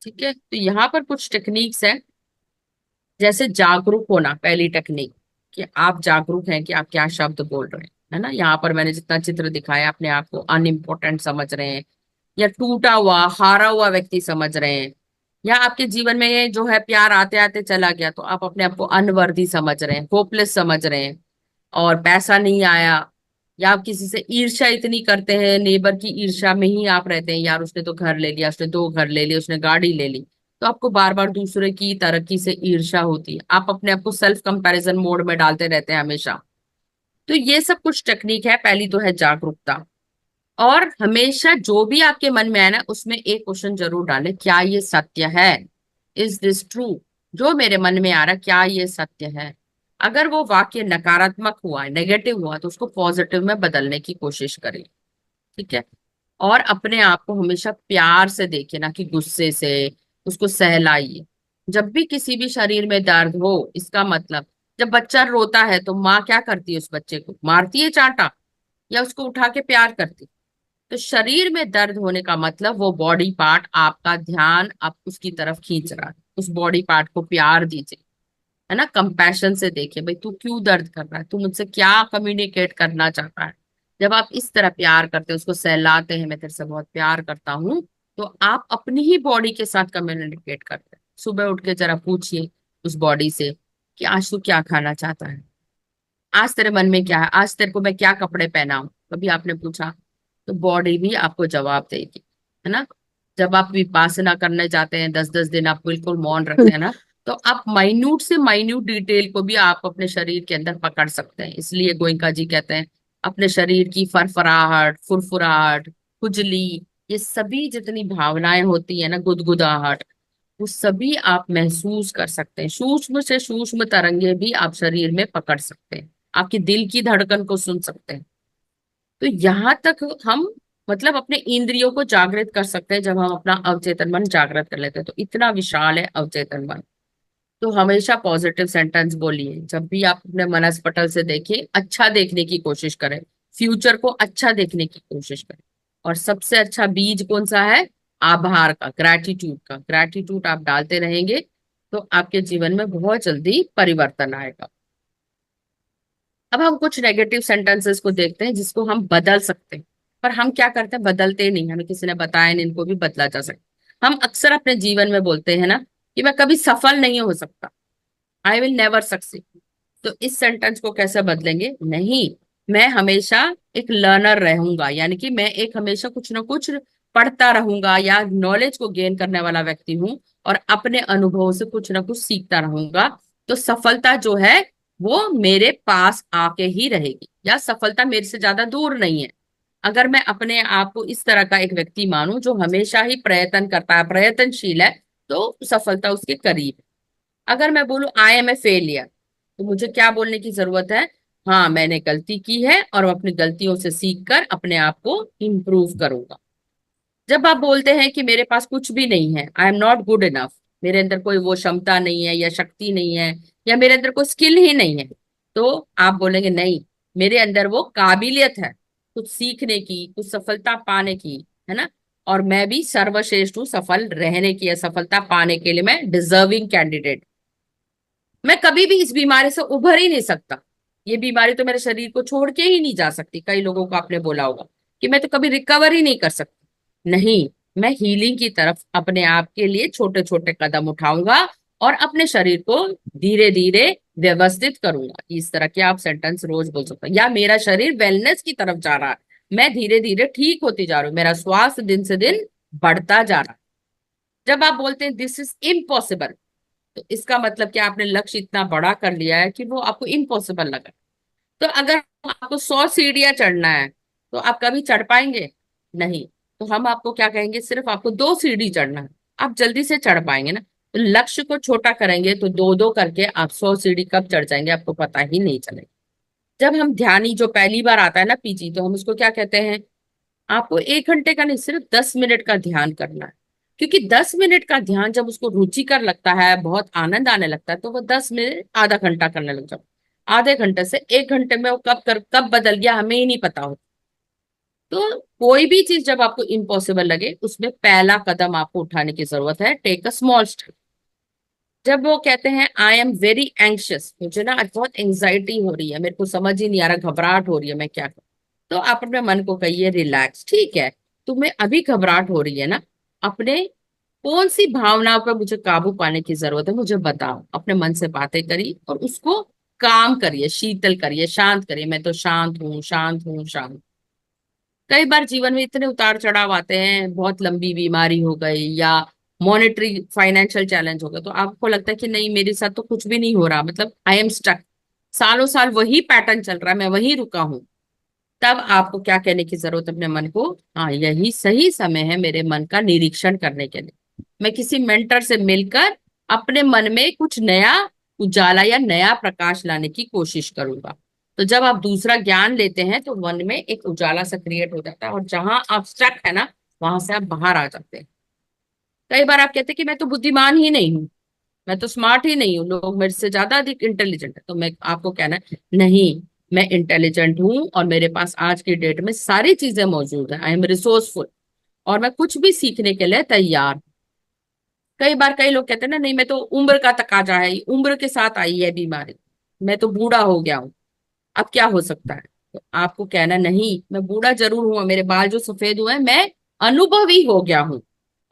ठीक है, तो यहाँ पर कुछ टेक्निक्स है, जैसे जागरूक होना, पहली टेक्निक कि आप जागरूक हैं कि आप क्या शब्द बोल रहे हैं, है ना। यहाँ पर मैंने जितना चित्र दिखाया, अपने आप को अनइम्पोर्टेंट समझ रहे हैं, या टूटा हुआ हारा हुआ व्यक्ति समझ रहे हैं, या आपके जीवन में ये जो है प्यार आते आते चला गया तो आप अपने आप को अनवर्दी समझ रहे हैं, होपलेस समझ रहे हैं, और पैसा नहीं आया, या आप किसी से ईर्ष्या इतनी करते हैं, नेबर की ईर्ष्या में ही आप रहते हैं, यार उसने तो घर ले लिया, उसने 2 घर ले लिए, उसने गाड़ी ले ली, तो आपको बार बार दूसरे की तरक्की से ईर्ष्या होती है, आप अपने आप को सेल्फ कंपैरिजन मोड में डालते रहते हैं हमेशा। तो ये सब कुछ टेक्निक है। पहली तो है जागरूकता, और हमेशा जो भी आपके मन में आए ना, उसमें एक क्वेश्चन जरूर डालें, क्या ये सत्य है, इज दिस ट्रू, जो मेरे मन में आ रहा है क्या ये सत्य है। अगर वो वाक्य नकारात्मक हुआ, नेगेटिव हुआ, तो उसको पॉजिटिव में बदलने की कोशिश करें। ठीक है, और अपने आप को हमेशा प्यार से देखिए, ना कि गुस्से से उसको सहलाइए। जब भी किसी भी शरीर में दर्द हो, इसका मतलब, जब बच्चा रोता है तो माँ क्या करती है, उस बच्चे को मारती है चांटा, या उसको उठा के प्यार करती है। तो शरीर में दर्द होने का मतलब वो बॉडी पार्ट आपका ध्यान आप उसकी तरफ खींच रहा है, उस बॉडी पार्ट को प्यार दीजिए, है ना। कंपैशन से देखिए, भाई तू क्यों दर्द कर रहा है, तू मुझसे क्या कम्युनिकेट करना चाहता है। जब आप इस तरह प्यार करते हैं, उसको सहलाते हैं, मैं तेरे से बहुत प्यार करता हूँ, तो आप अपनी ही बॉडी के साथ कम्युनिकेट करते हैं। सुबह उठ के जरा पूछिए उस बॉडी से कि आज तू क्या खाना चाहता है, आज तेरे मन में क्या है, आज तेरे को मैं क्या कपड़े पहनाऊं, कभी आपने पूछा। तो बॉडी भी आपको जवाब देगी, है ना। जब आप विपासना करने जाते हैं, 10-10 दिन आप बिल्कुल मौन रखते हैं ना, तो आप माइन्यूट से माइन्यूट डिटेल को भी आप अपने शरीर के अंदर पकड़ सकते हैं। इसलिए गोइंका जी कहते हैं, अपने शरीर की फरफराहट, फुरफुराहट, खुजली, ये सभी जितनी भावनाएं होती है ना, गुदगुदाहट, वो सभी आप महसूस कर सकते हैं। सूक्ष्म से सूक्ष्म तरंगे भी आप शरीर में पकड़ सकते हैं, आपके दिल की धड़कन को सुन सकते हैं। तो यहाँ तक हम मतलब अपने इंद्रियों को जागृत कर सकते हैं, जब हम अपना अवचेतन मन जागृत कर लेते हैं। तो इतना विशाल है अवचेतन मन। तो हमेशा पॉजिटिव सेंटेंस बोलिए, जब भी आप अपने मनस्पटल से देखिए, अच्छा देखने की कोशिश करें, फ्यूचर को अच्छा देखने की कोशिश करें। और सबसे अच्छा बीज कौन सा है, आभार का, ग्रैटिट्यूड का। ग्रैटिट्यूड आप डालते रहेंगे तो आपके जीवन में बहुत जल्दी परिवर्तन आएगा। अब हम कुछ नेगेटिव सेंटेंसेस को देखते हैं जिसको हम बदल सकते हैं, पर हम क्या करते हैं, बदलते नहीं, हमें किसी ने बताया नहीं, इनको भी बदला जा सकता। हम अक्सर अपने जीवन में बोलते हैं ना कि मैं कभी सफल नहीं हो सकता, आई विल नेवर सक्सीड। तो इस सेंटेंस को कैसे बदलेंगे, नहीं, मैं हमेशा एक लर्नर रहूंगा, यानी कि मैं एक हमेशा कुछ ना कुछ पढ़ता रहूंगा, या नॉलेज को गेन करने वाला व्यक्ति हूं, और अपने अनुभव से कुछ ना कुछ सीखता रहूंगा। तो सफलता जो है वो मेरे पास आके ही रहेगी, या सफलता मेरे से ज्यादा दूर नहीं है। अगर मैं अपने आप को इस तरह का एक व्यक्ति मानूं जो हमेशा ही प्रयत्न करता है, प्रयत्नशील है, तो सफलता उसके करीब है। अगर मैं बोलूं आई एम ए फेलियर, तो मुझे क्या बोलने की जरूरत है, हाँ मैंने गलती की है और मैं अपनी गलतियों से सीख कर अपने आप को इम्प्रूव करूंगा। जब आप बोलते हैं कि मेरे पास कुछ भी नहीं है, I am not good enough, मेरे अंदर कोई वो क्षमता नहीं है या शक्ति नहीं है, या मेरे अंदर कोई स्किल ही नहीं है, तो आप बोलेंगे नहीं, मेरे अंदर वो काबिलियत है कुछ सीखने की, कुछ सफलता पाने की, है ना। और मैं भी सर्वश्रेष्ठ हूँ सफल रहने की या सफलता पाने के लिए, मैं डिजर्विंग कैंडिडेट। मैं कभी भी इस बीमारी से उभर ही नहीं सकता, ये बीमारी तो मेरे शरीर को छोड़ के ही नहीं जा सकती। कई लोगों को आपने बोला होगा कि मैं तो कभी रिकवर ही नहीं कर सकती। नहीं, मैं हीलिंग की तरफ अपने आप के लिए छोटे छोटे कदम उठाऊंगा और अपने शरीर को धीरे धीरे व्यवस्थित करूंगा। इस तरह के आप सेंटेंस रोज बोल सकते हैं। या मेरा शरीर वेलनेस की तरफ जा रहा है, मैं धीरे धीरे ठीक होती जा रही हूँ, मेरा स्वास्थ्य दिन से दिन बढ़ता जा रहा है। जब आप बोलते हैं दिस इज इम्पॉसिबल, तो इसका मतलब कि आपने लक्ष्य इतना बड़ा कर लिया है कि वो आपको इम्पॉसिबल लगा। तो अगर आपको 100 सीढ़ियां चढ़ना है तो आप कभी चढ़ पाएंगे नहीं। तो हम आपको क्या कहेंगे, सिर्फ आपको 2 सीढ़ी चढ़ना है, आप जल्दी से चढ़ पाएंगे ना। तो लक्ष्य को छोटा करेंगे तो दो दो करके आप 100 सीढ़ी कब चढ़ जाएंगे आपको पता ही नहीं चलेगा। जब हम ध्यानी जो पहली बार आता है ना पीजी, तो हम उसको क्या कहते हैं, आपको 1 घंटे का नहीं, सिर्फ 10 मिनट का ध्यान करना है। क्योंकि 10 मिनट का ध्यान जब उसको रुचिकर लगता है, बहुत आनंद आने लगता है, तो वो 10 मिनट आधा घंटा करने लग जाओ। आधे घंटे से 1 घंटे में वो कब बदल गया हमें ही नहीं पता हो। तो कोई भी चीज जब आपको इम्पॉसिबल लगे, उसमें पहला कदम आपको उठाने की जरूरत है, टेक अ स्मॉल स्टेप। जब वो कहते हैं आई एम वेरी एंग्शियस, मुझे ना आज बहुत एंग्जाइटी हो रही है, मेरे को समझ ही नहीं आ रहा, घबराहट हो रही है, मैं क्या करूं, तो आप अपने मन को कहिए रिलैक्स, ठीक है, तुम्हें अभी घबराहट हो रही है ना, अपने कौन सी भावनाओं पर मुझे काबू पाने की जरूरत है मुझे बताओ। अपने मन से बातें करिए और उसको काम करिए, शीतल करिए, शांत करिए, मैं तो शांत हूँ, शांत हूँ, शांत। कई बार जीवन में इतने उतार चढ़ाव आते हैं, बहुत लंबी बीमारी हो गई या मॉनेटरी फाइनेंशियल चैलेंज हो गया, तो आपको लगता है कि नहीं मेरे साथ तो कुछ भी नहीं हो रहा, मतलब आई एम स्टक, सालों साल वही पैटर्न चल रहा है, मैं वहीं रुका हूं। तब आपको क्या कहने की जरूरत है अपने मन को, हाँ यही सही समय है मेरे मन का निरीक्षण करने के लिए, मैं किसी मेंटर से मिलकर अपने मन में कुछ नया उजाला या नया प्रकाश लाने की कोशिश करूंगा। तो जब आप दूसरा ज्ञान लेते हैं तो मन में एक उजाला सा क्रिएट हो जाता है, और जहां आप स्टक है ना, वहां से आप बाहर आ जाते हैं। कई बार आप कहते हैं कि मैं तो बुद्धिमान ही नहीं हूँ, मैं तो स्मार्ट ही नहीं हूँ, लोग मेरे से ज्यादा अधिक इंटेलिजेंट है, तो मैं आपको कहना है नहीं, मैं इंटेलिजेंट हूँ और मेरे पास आज की डेट में सारी चीजें मौजूद है, आई एम रिसोर्सफुल, और मैं कुछ भी सीखने के लिए तैयार। कई बार कई लोग कहते हैं ना नहीं मैं तो उम्र का तकाजा है, उम्र के साथ आई है बीमारी, मैं तो बूढ़ा हो गया हूँ, अब क्या हो सकता है। तो आपको कहना नहीं, मैं बूढ़ा जरूर हूं, मेरे बाल जो सफेद हुए हैं, मैं अनुभवी हो गया हूं,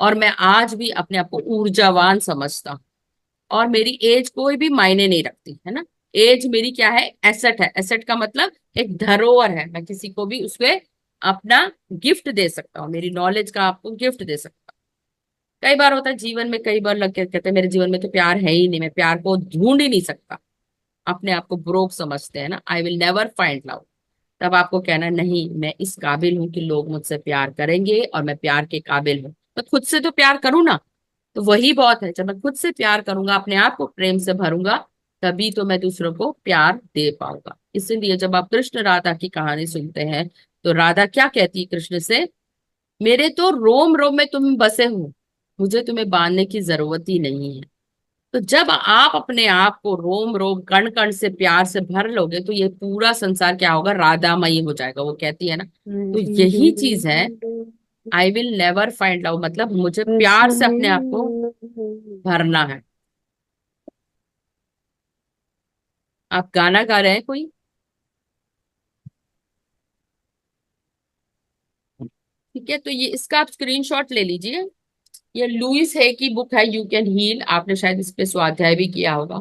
और मैं आज भी अपने आप को ऊर्जावान समझता हूं, और मेरी एज कोई भी मायने नहीं रखती है ना। एज मेरी क्या है, एसेट है, एसेट का मतलब एक धरोहर है, मैं किसी को भी उसपे अपना गिफ्ट दे सकता हूँ, मेरी नॉलेज का आपको गिफ्ट दे सकता हूँ। कई बार होता है जीवन में, कई बार लग के कहते हैं मेरे जीवन में तो प्यार है ही नहीं, मैं प्यार को ढूंढ ही नहीं सकता, अपने आप को ब्रोक समझते हैं ना, I will never find love. तब आपको कहना नहीं, मैं इस काबिल हूं कि लोग मुझसे प्यार करेंगे और मैं प्यार के काबिल हूं, तो खुद से तो प्यार करूं ना, तो वही बहुत है। जब मैं खुद से प्यार करूंगा, अपने आप को प्रेम से भरूंगा, तभी तो मैं दूसरों को प्यार दे पाऊंगा। इसीलिए जब आप कृष्ण राधा की कहानी सुनते हैं, तो राधा क्या कहती है कृष्ण से, मेरे तो रोम रोम में तुम बसे हो, मुझे तुम्हें बांधने की जरूरत ही नहीं है। तो जब आप अपने आप को रोम रोम कण कण से प्यार से भर लोगे, तो ये पूरा संसार क्या होगा, राधामयी हो जाएगा। वो कहती है ना, तो यही चीज है, I will never find love, मतलब मुझे प्यार से अपने आप को भरना है। आप गाना गा रहे हैं कोई, ठीक है, तो ये इसका आप स्क्रीनशॉट ले लीजिए। ये लुइस है की बुक है, यू कैन हील, आपने शायद इस पे स्वाध्याय भी किया होगा।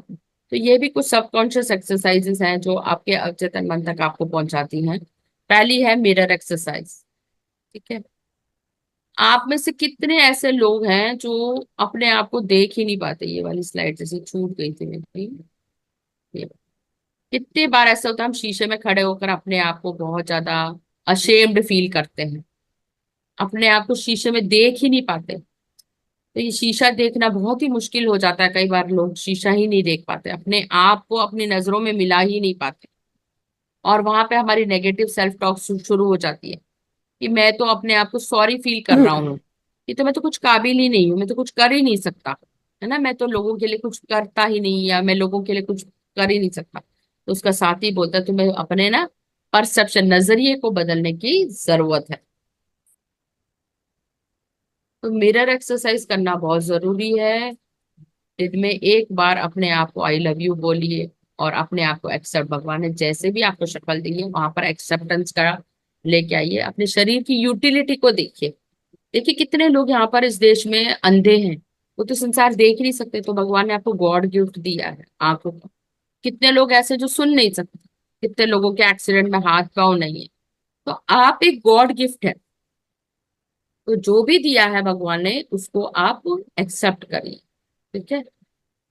तो ये भी कुछ सबकॉन्शियस एक्सरसाइजेस हैं जो आपके अवचेतन मन तक आपको पहुंचाती हैं। पहली है मिरर एक्सरसाइज, ठीक है। आप में से कितने ऐसे लोग हैं जो अपने आप को देख ही नहीं पाते, ये वाली स्लाइड जैसे छूट गई थी मेरी, ये कितने बार ऐसा होता है हम शीशे में खड़े होकर अपने आप को बहुत ज्यादा अशेम्ड फील करते हैं, अपने आप को शीशे में देख ही नहीं पाते। तो ये शीशा देखना बहुत ही मुश्किल हो जाता है, कई बार लोग शीशा ही नहीं देख पाते, अपने आप को अपनी नजरों में मिला ही नहीं पाते, और वहां पे हमारी नेगेटिव सेल्फ टॉक शुरू हो जाती है कि मैं तो अपने आप को सॉरी फील कर रहा हूँ, कि तो मैं तो कुछ काबिल ही नहीं हूँ, मैं तो कुछ कर ही नहीं सकता, है ना, मैं तो लोगों के लिए कुछ करता ही नहीं, या मैं लोगों के लिए कुछ कर ही नहीं सकता। तो उसका साथी बोलता है तुम्हें अपने ना परसेप्शन, नजरिए को बदलने की जरूरत है। तो मिरर एक्सरसाइज करना बहुत जरूरी है। दिन में एक बार अपने आप को आई लव यू बोलिए, और अपने आप को एक्सेप्ट, भगवान ने जैसे भी आपको शक्ल दी है वहां पर एक्सेप्टेंस का लेके आइए। अपने शरीर की यूटिलिटी को देखिए, देखिए कितने लोग यहाँ पर इस देश में अंधे हैं, वो तो संसार देख नहीं सकते, तो भगवान ने आपको गॉड गिफ्ट दिया है आंखों का। कितने लोग ऐसे जो सुन नहीं सकते, कितने लोगों के एक्सीडेंट में हाथ पांव नहीं है, तो आप एक गॉड गिफ्ट है। तो जो भी दिया है भगवान ने उसको आप एक्सेप्ट करिए, ठीक है,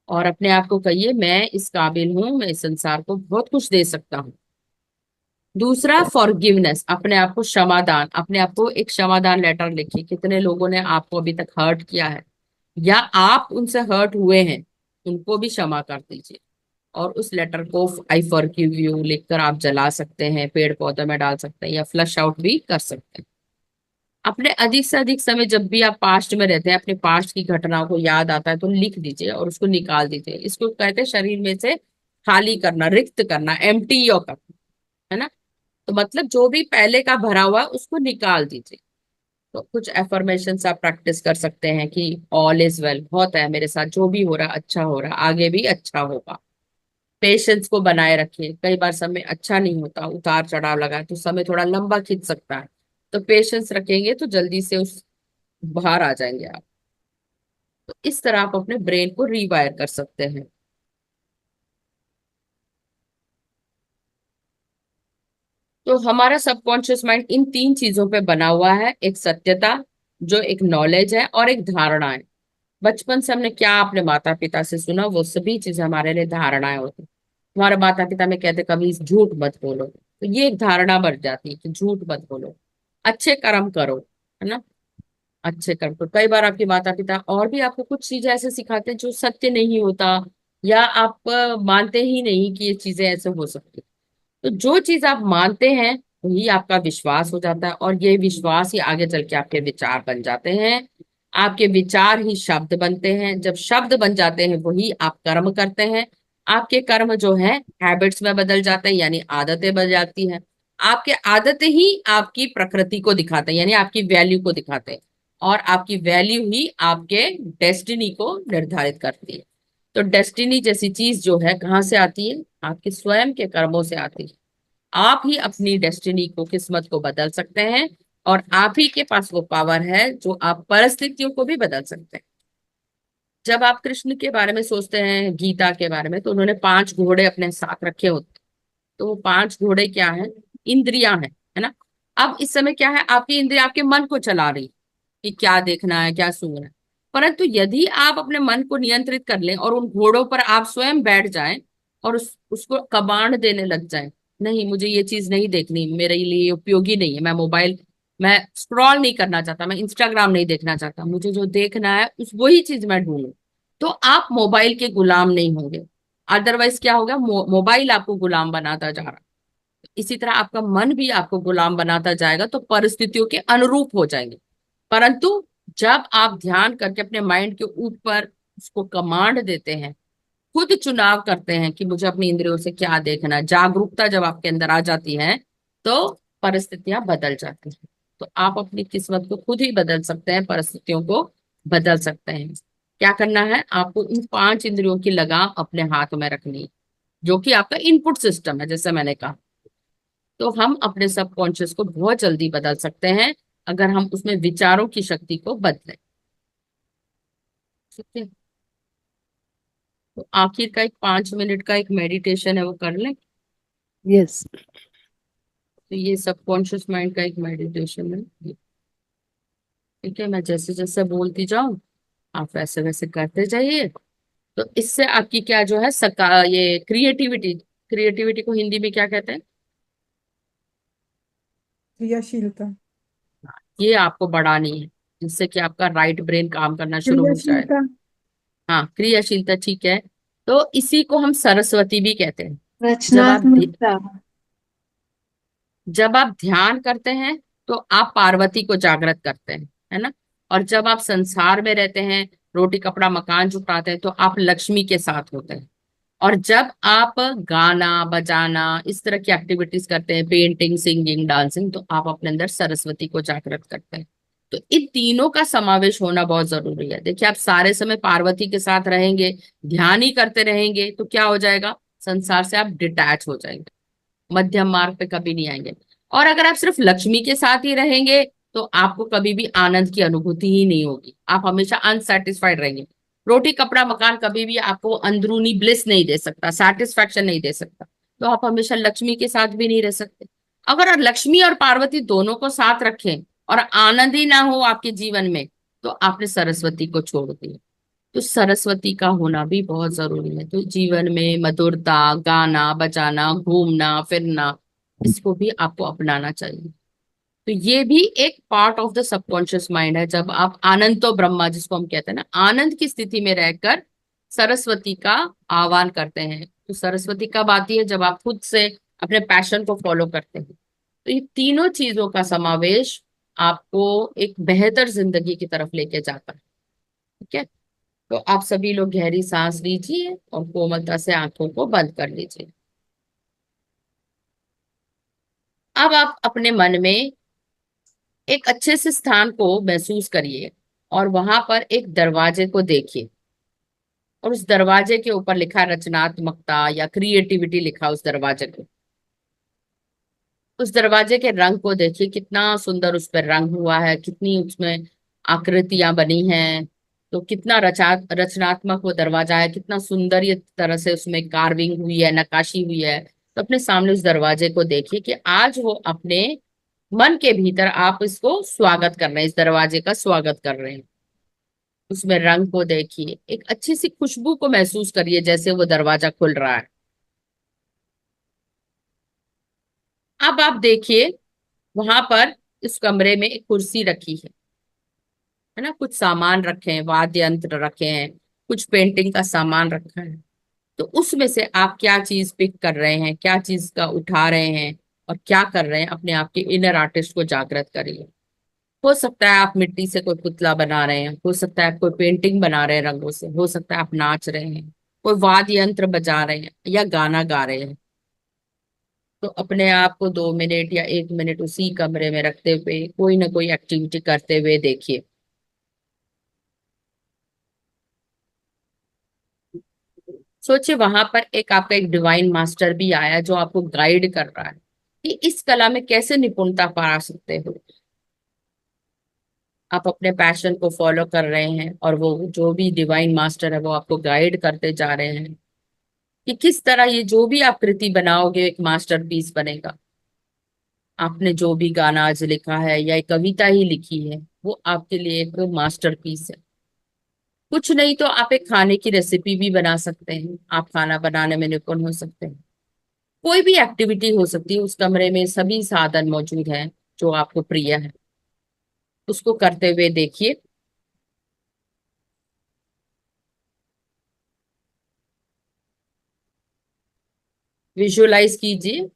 और अपने आप को कहिए मैं इस काबिल हूं, मैं इस संसार को बहुत कुछ दे सकता हूँ। दूसरा फॉरगिवनेस, अपने आप को क्षमादान, अपने आप को एक क्षमादान लेटर लिखिए, कितने लोगों ने आपको अभी तक हर्ट किया है, या आप उनसे हर्ट हुए हैं, उनको भी क्षमा कर दीजिए। और उस लेटर को आई फॉरगिव यू लिखकर आप जला सकते हैं, पेड़ पौधे में डाल सकते हैं, या फ्लश आउट भी कर सकते हैं। अपने अधिक से अधिक समय जब भी आप पास्ट में रहते हैं, अपने पास्ट की घटनाओं को याद आता है तो लिख दीजिए और उसको निकाल दीजिए। इसको कहते हैं शरीर में से खाली करना, रिक्त करना, एम्प्टी योर कप, है ना। तो मतलब जो भी पहले का भरा हुआ है उसको निकाल दीजिए। तो कुछ एफर्मेशन आप प्रैक्टिस कर सकते हैं कि ऑल इज वेल, बहुत है मेरे साथ, जो भी हो रहा है अच्छा हो रहा है, आगे भी अच्छा होगा। पेशेंस को बनाए रखिए, कई बार समय अच्छा नहीं होता, उतार चढ़ाव लगा है, तो समय थोड़ा लंबा खिंच सकता है। तो पेशेंस रखेंगे तो जल्दी से उस बाहर आ जाएंगे आप। तो इस तरह आप अपने ब्रेन को रीवायर कर सकते हैं। तो हमारा सबकॉन्शियस माइंड इन तीन चीजों पे बना हुआ है, एक सत्यता जो एक नॉलेज है और एक धारणा है। बचपन से हमने क्या अपने माता पिता से सुना, वो सभी चीजें हमारे लिए धारणाएं होती। हमारे माता पिता में कहते कभी झूठ मत बोलो, तो ये एक धारणा बन जाती है कि झूठ मत बोलो, अच्छे कर्म करो, है ना। अच्छे कर्म करो। कई बार आपके माता पिता और भी आपको कुछ चीजें ऐसे सिखाते हैं जो सत्य नहीं होता, या आप मानते ही नहीं कि ये चीजें ऐसे हो सकती। तो जो चीज आप मानते हैं वही आपका विश्वास हो जाता है, और ये विश्वास ही आगे चल के आपके विचार बन जाते हैं। आपके विचार ही शब्द बनते हैं, जब शब्द बन जाते हैं वही आप कर्म करते हैं। आपके कर्म जो है हैबिट्स में बदल जाते हैं, यानी आदतें बन जाती हैं। आपके आदतें ही आपकी प्रकृति को दिखाते हैं, यानी आपकी वैल्यू को दिखाते हैं। और आपकी वैल्यू ही आपके डेस्टिनी को निर्धारित करती है। तो डेस्टिनी जैसी चीज जो है कहाँ से आती है? आपके स्वयं के कर्मों से आती है। आप ही अपनी डेस्टिनी को, किस्मत को बदल सकते हैं, और आप ही के पास वो पावर है जो आप परिस्थितियों को भी बदल सकते हैं। जब आप कृष्ण के बारे में सोचते हैं, गीता के बारे में, तो उन्होंने 5 घोड़े अपने साथ रखे होते हैं। तो वो 5 घोड़े क्या है? इंद्रियां हैं, है ना। अब इस समय क्या है, आपकी इंद्रिया आपके मन को चला रही कि क्या देखना है, क्या सुनना है। परंतु यदि आप अपने मन को नियंत्रित कर लें और उन घोड़ों पर आप स्वयं बैठ जाएं और उसको कमांड देने लग जाएं, नहीं मुझे ये चीज नहीं देखनी, मेरे लिए उपयोगी नहीं है, मैं स्क्रॉल नहीं करना चाहता, मैं इंस्टाग्राम नहीं देखना चाहता, मुझे जो देखना है उस वही चीज मैं ढूंढूं, तो आप मोबाइल के गुलाम नहीं होंगे। अदरवाइज क्या होगा, मोबाइल आपको गुलाम बनाता जा रहा है। इसी तरह आपका मन भी आपको गुलाम बनाता जाएगा, तो परिस्थितियों के अनुरूप हो जाएंगे। परंतु जब आप ध्यान करके अपने माइंड के ऊपर उसको कमांड देते हैं, खुद चुनाव करते हैं कि मुझे अपनी इंद्रियों से क्या देखना है, जागरूकता जब आपके अंदर आ जाती है, तो परिस्थितियां बदल जाती हैं। तो आप अपनी किस्मत को खुद ही बदल सकते हैं, परिस्थितियों को बदल सकते हैं। क्या करना है आपको? इन 5 इंद्रियों की लगाम अपने हाथ में रखनी है, जो कि आपका इनपुट सिस्टम है, जैसे मैंने कहा। तो हम अपने सबकॉन्शियस को बहुत जल्दी बदल सकते हैं अगर हम उसमें विचारों की शक्ति को बदलें। ठीक है। तो आखिर का एक 5 मिनट का एक मेडिटेशन है, वो कर लें। यस। तो ये सबकॉन्शियस माइंड का एक मेडिटेशन है। ठीक है, मैं जैसे जैसे बोलती जाऊं आप वैसे वैसे करते जाइए। तो इससे आपकी क्या जो है ये क्रिएटिविटी, क्रिएटिविटी को हिंदी में क्या कहते हैं? क्रियाशीलता। ये आपको बढ़ानी है, जिससे कि आपका राइट ब्रेन काम करना शुरू हो जाए। क्रियाशीलता। हाँ, क्रियाशीलता, ठीक है। तो इसी को हम सरस्वती भी कहते हैं। जब आप रचनात्मकता। जब आप ध्यान करते हैं तो आप पार्वती को जागृत करते हैं, है ना। और जब आप संसार में रहते हैं, रोटी कपड़ा मकान जुटाते हैं, तो आप लक्ष्मी के साथ होते हैं। और जब आप गाना बजाना इस तरह की एक्टिविटीज करते हैं, पेंटिंग, सिंगिंग, डांसिंग, तो आप अपने अंदर सरस्वती को जागृत करते हैं। तो इन तीनों का समावेश होना बहुत जरूरी है। देखिए, आप सारे समय पार्वती के साथ रहेंगे, ध्यान ही करते रहेंगे, तो क्या हो जाएगा, संसार से आप डिटैच हो जाएंगे, मध्यम मार्ग पे कभी नहीं आएंगे। और अगर आप सिर्फ लक्ष्मी के साथ ही रहेंगे तो आपको कभी भी आनंद की अनुभूति ही नहीं होगी, आप हमेशा अनसेटिस्फाइड रहेंगे। रोटी कपड़ा मकान कभी भी आपको अंदरूनी ब्लिस नहीं दे सकता, सेटिस्फैक्शन नहीं दे सकता, तो आप हमेशा लक्ष्मी के साथ भी नहीं रह सकते। अगर आप लक्ष्मी और पार्वती दोनों को साथ रखें और आनंद ही ना हो आपके जीवन में, तो आपने सरस्वती को छोड़ दिया। तो सरस्वती का होना भी बहुत जरूरी है। तो जीवन में मधुरता, गाना बजाना, घूमना फिरना, इसको भी आपको अपनाना चाहिए। तो ये भी एक part of the subconscious mind है। जब आप आनंतो ब्रह्मा, जिसको हम कहते हैं ना, आनंद की स्थिति में रहकर सरस्वती का आह्वान करते हैं, तो सरस्वती कब आती है? जब आप खुद से अपने पैशन को फॉलो करते हैं। तो ये तीनों चीजों का समावेश आपको एक बेहतर जिंदगी की तरफ लेके जाता है। ठीक है, तो आप सभी लोग गहरी सांस लीजिए और कोमलता से आंखों को बंद कर लीजिए। अब आप अपने मन में एक अच्छे से स्थान को महसूस करिए और वहां पर एक दरवाजे को देखिए, और उस दरवाजे के ऊपर लिखा रचनात्मकता या क्रिएटिविटी लिखा उस दरवाजे को। उस दरवाजे के रंग को देखिए, कितना सुंदर उस पर रंग हुआ है, कितनी उसमें आकृतियां बनी हैं। तो कितना रचनात्मक वो दरवाजा है, कितना सुंदर ये तरह से उसमें कार्विंग हुई है, नक्काशी हुई है। तो अपने सामने उस दरवाजे को देखिए कि आज वो अपने मन के भीतर आप इसको स्वागत कर रहे हैं, इस दरवाजे का स्वागत कर रहे हैं। उसमें रंग को देखिए, एक अच्छी सी खुशबू को महसूस करिए जैसे वो दरवाजा खुल रहा है। अब आप देखिए, वहां पर इस कमरे में एक कुर्सी रखी है ना, कुछ सामान रखे हैं, वाद्य यंत्र रखे हैं, कुछ पेंटिंग का सामान रखा है। तो उसमें से आप क्या चीज पिक कर रहे हैं, क्या चीज का उठा रहे हैं और क्या कर रहे हैं? अपने आप के इनर आर्टिस्ट को जागृत करिए। हो सकता है आप मिट्टी से कोई पुतला बना रहे हैं, हो सकता है आप कोई पेंटिंग बना रहे हैं रंगों से, हो सकता है आप नाच रहे हैं, कोई वाद्य यंत्र बजा रहे हैं या गाना गा रहे हैं। तो अपने आप को 2 मिनट या 1 मिनट उसी कमरे में रखते हुए कोई ना कोई एक्टिविटी करते हुए देखिए। सोचिए वहां पर एक आपका एक डिवाइन मास्टर भी आया जो आपको गाइड कर रहा है कि इस कला में कैसे निपुणता पा सकते हो। आप अपने पैशन को फॉलो कर रहे हैं और वो जो भी डिवाइन मास्टर है वो आपको गाइड करते जा रहे हैं कि किस तरह ये जो भी आप कृति बनाओगे एक मास्टरपीस बनेगा। आपने जो भी गाना आज लिखा है या एक कविता ही लिखी है, वो आपके लिए एक मास्टरपीस है। कुछ नहीं तो आप एक खाने की रेसिपी भी बना सकते हैं, आप खाना बनाने में निपुण हो सकते हैं। कोई भी एक्टिविटी हो सकती है, उस कमरे में सभी साधन मौजूद हैं जो आपको प्रिय है, उसको करते हुए देखिए। विजुअलाइज कीजिए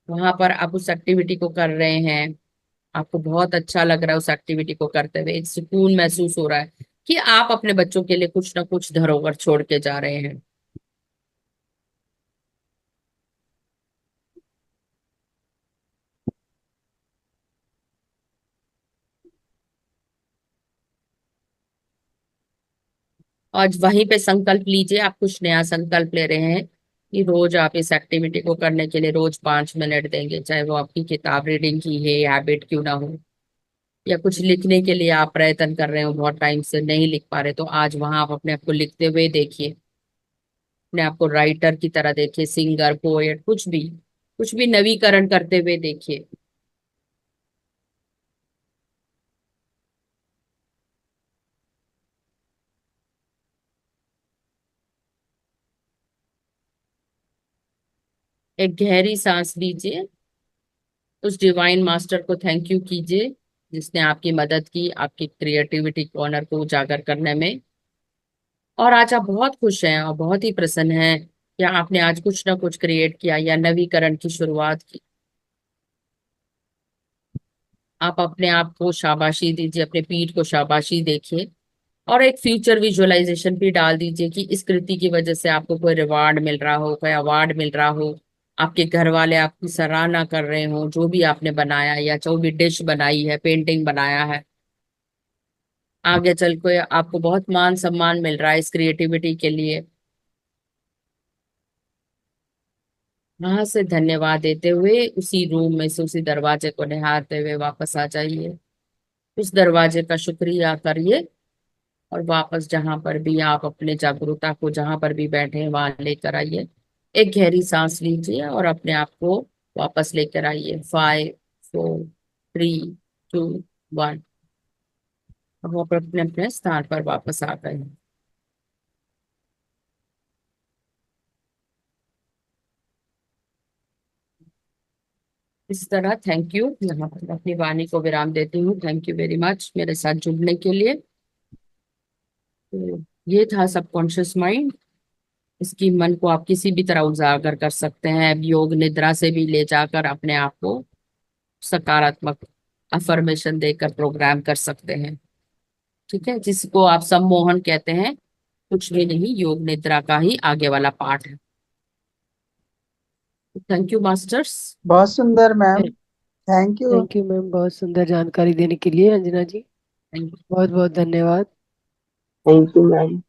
वहां पर आप उस एक्टिविटी को कर रहे हैं, आपको बहुत अच्छा लग रहा है उस एक्टिविटी को करते हुए, एक सुकून महसूस हो रहा है कि आप अपने बच्चों के लिए कुछ ना कुछ धरोहर छोड़ के जा रहे हैं। आज वहीं पे संकल्प लीजिए, आप कुछ नया संकल्प ले रहे हैं कि रोज आप इस एक्टिविटी को करने के लिए रोज 5 मिनट देंगे, चाहे वो आपकी किताब रीडिंग की है हैबिट क्यों ना हो, या कुछ लिखने के लिए आप प्रयत्न कर रहे हो, बहुत टाइम से नहीं लिख पा रहे, तो आज वहां आप अपने आप को लिखते हुए देखिए, अपने आप को राइटर की तरह देखिए, सिंगर, पोएट, कुछ भी नवीकरण करते हुए देखिए। एक गहरी सांस लीजिए, उस डिवाइन मास्टर को थैंक यू कीजिए जिसने आपकी मदद की आपकी क्रिएटिविटी कॉर्नर को उजागर करने में। और आज आप बहुत खुश हैं और बहुत ही प्रसन्न हैं कि आपने आज कुछ ना कुछ क्रिएट किया या नवीकरण की शुरुआत की। आप अपने आप को शाबाशी दीजिए, अपने पीठ को शाबाशी देखिए और एक फ्यूचर विजुअलाइजेशन भी डाल दीजिए कि इस कृति की वजह से आपको कोई रिवार्ड मिल रहा हो, कोई अवार्ड मिल रहा हो, आपके घर वाले आपकी सराहना कर रहे हो, जो भी आपने बनाया या जो भी डिश बनाई है, पेंटिंग बनाया है, आगे चल के आपको बहुत मान सम्मान मिल रहा है इस क्रिएटिविटी के लिए। वहां से धन्यवाद देते हुए उसी रूम में से उसी दरवाजे को निहारते हुए वापस आ जाइए, उस दरवाजे का शुक्रिया करिए और वापस जहां पर भी आप अपने जागरूकता को जहां पर भी बैठे हैं वहां लेकर आइए। एक गहरी सांस लीजिए और अपने आप को वापस लेकर आइए। 5 4 3 2 1। अब आप अपने अपने स्थान पर वापस आ गए हैं। इस तरह थैंक यू, यहाँ पर अपनी वाणी को विराम देती हूँ। थैंक यू वेरी मच मेरे साथ जुड़ने के लिए। तो ये था सबकॉन्शियस माइंड। इसकी मन को आप किसी भी तरह उजागर कर सकते हैं, योग निद्रा से भी ले जाकर अपने आप को सकारात्मक अफर्मेशन देकर प्रोग्राम कर सकते हैं। ठीक है, जिसको आप सम्मोहन कहते हैं, कुछ भी नहीं, योग निद्रा का ही आगे वाला पार्ट है। Thank you masters. बहुत सुंदर ma'am, thank you. Thank you ma'am, बहुत सुंदर जानकारी देने के लिए अंजना जी, थैंक यू। बहुत बहुत धन्यवाद। थैंक यू मैम,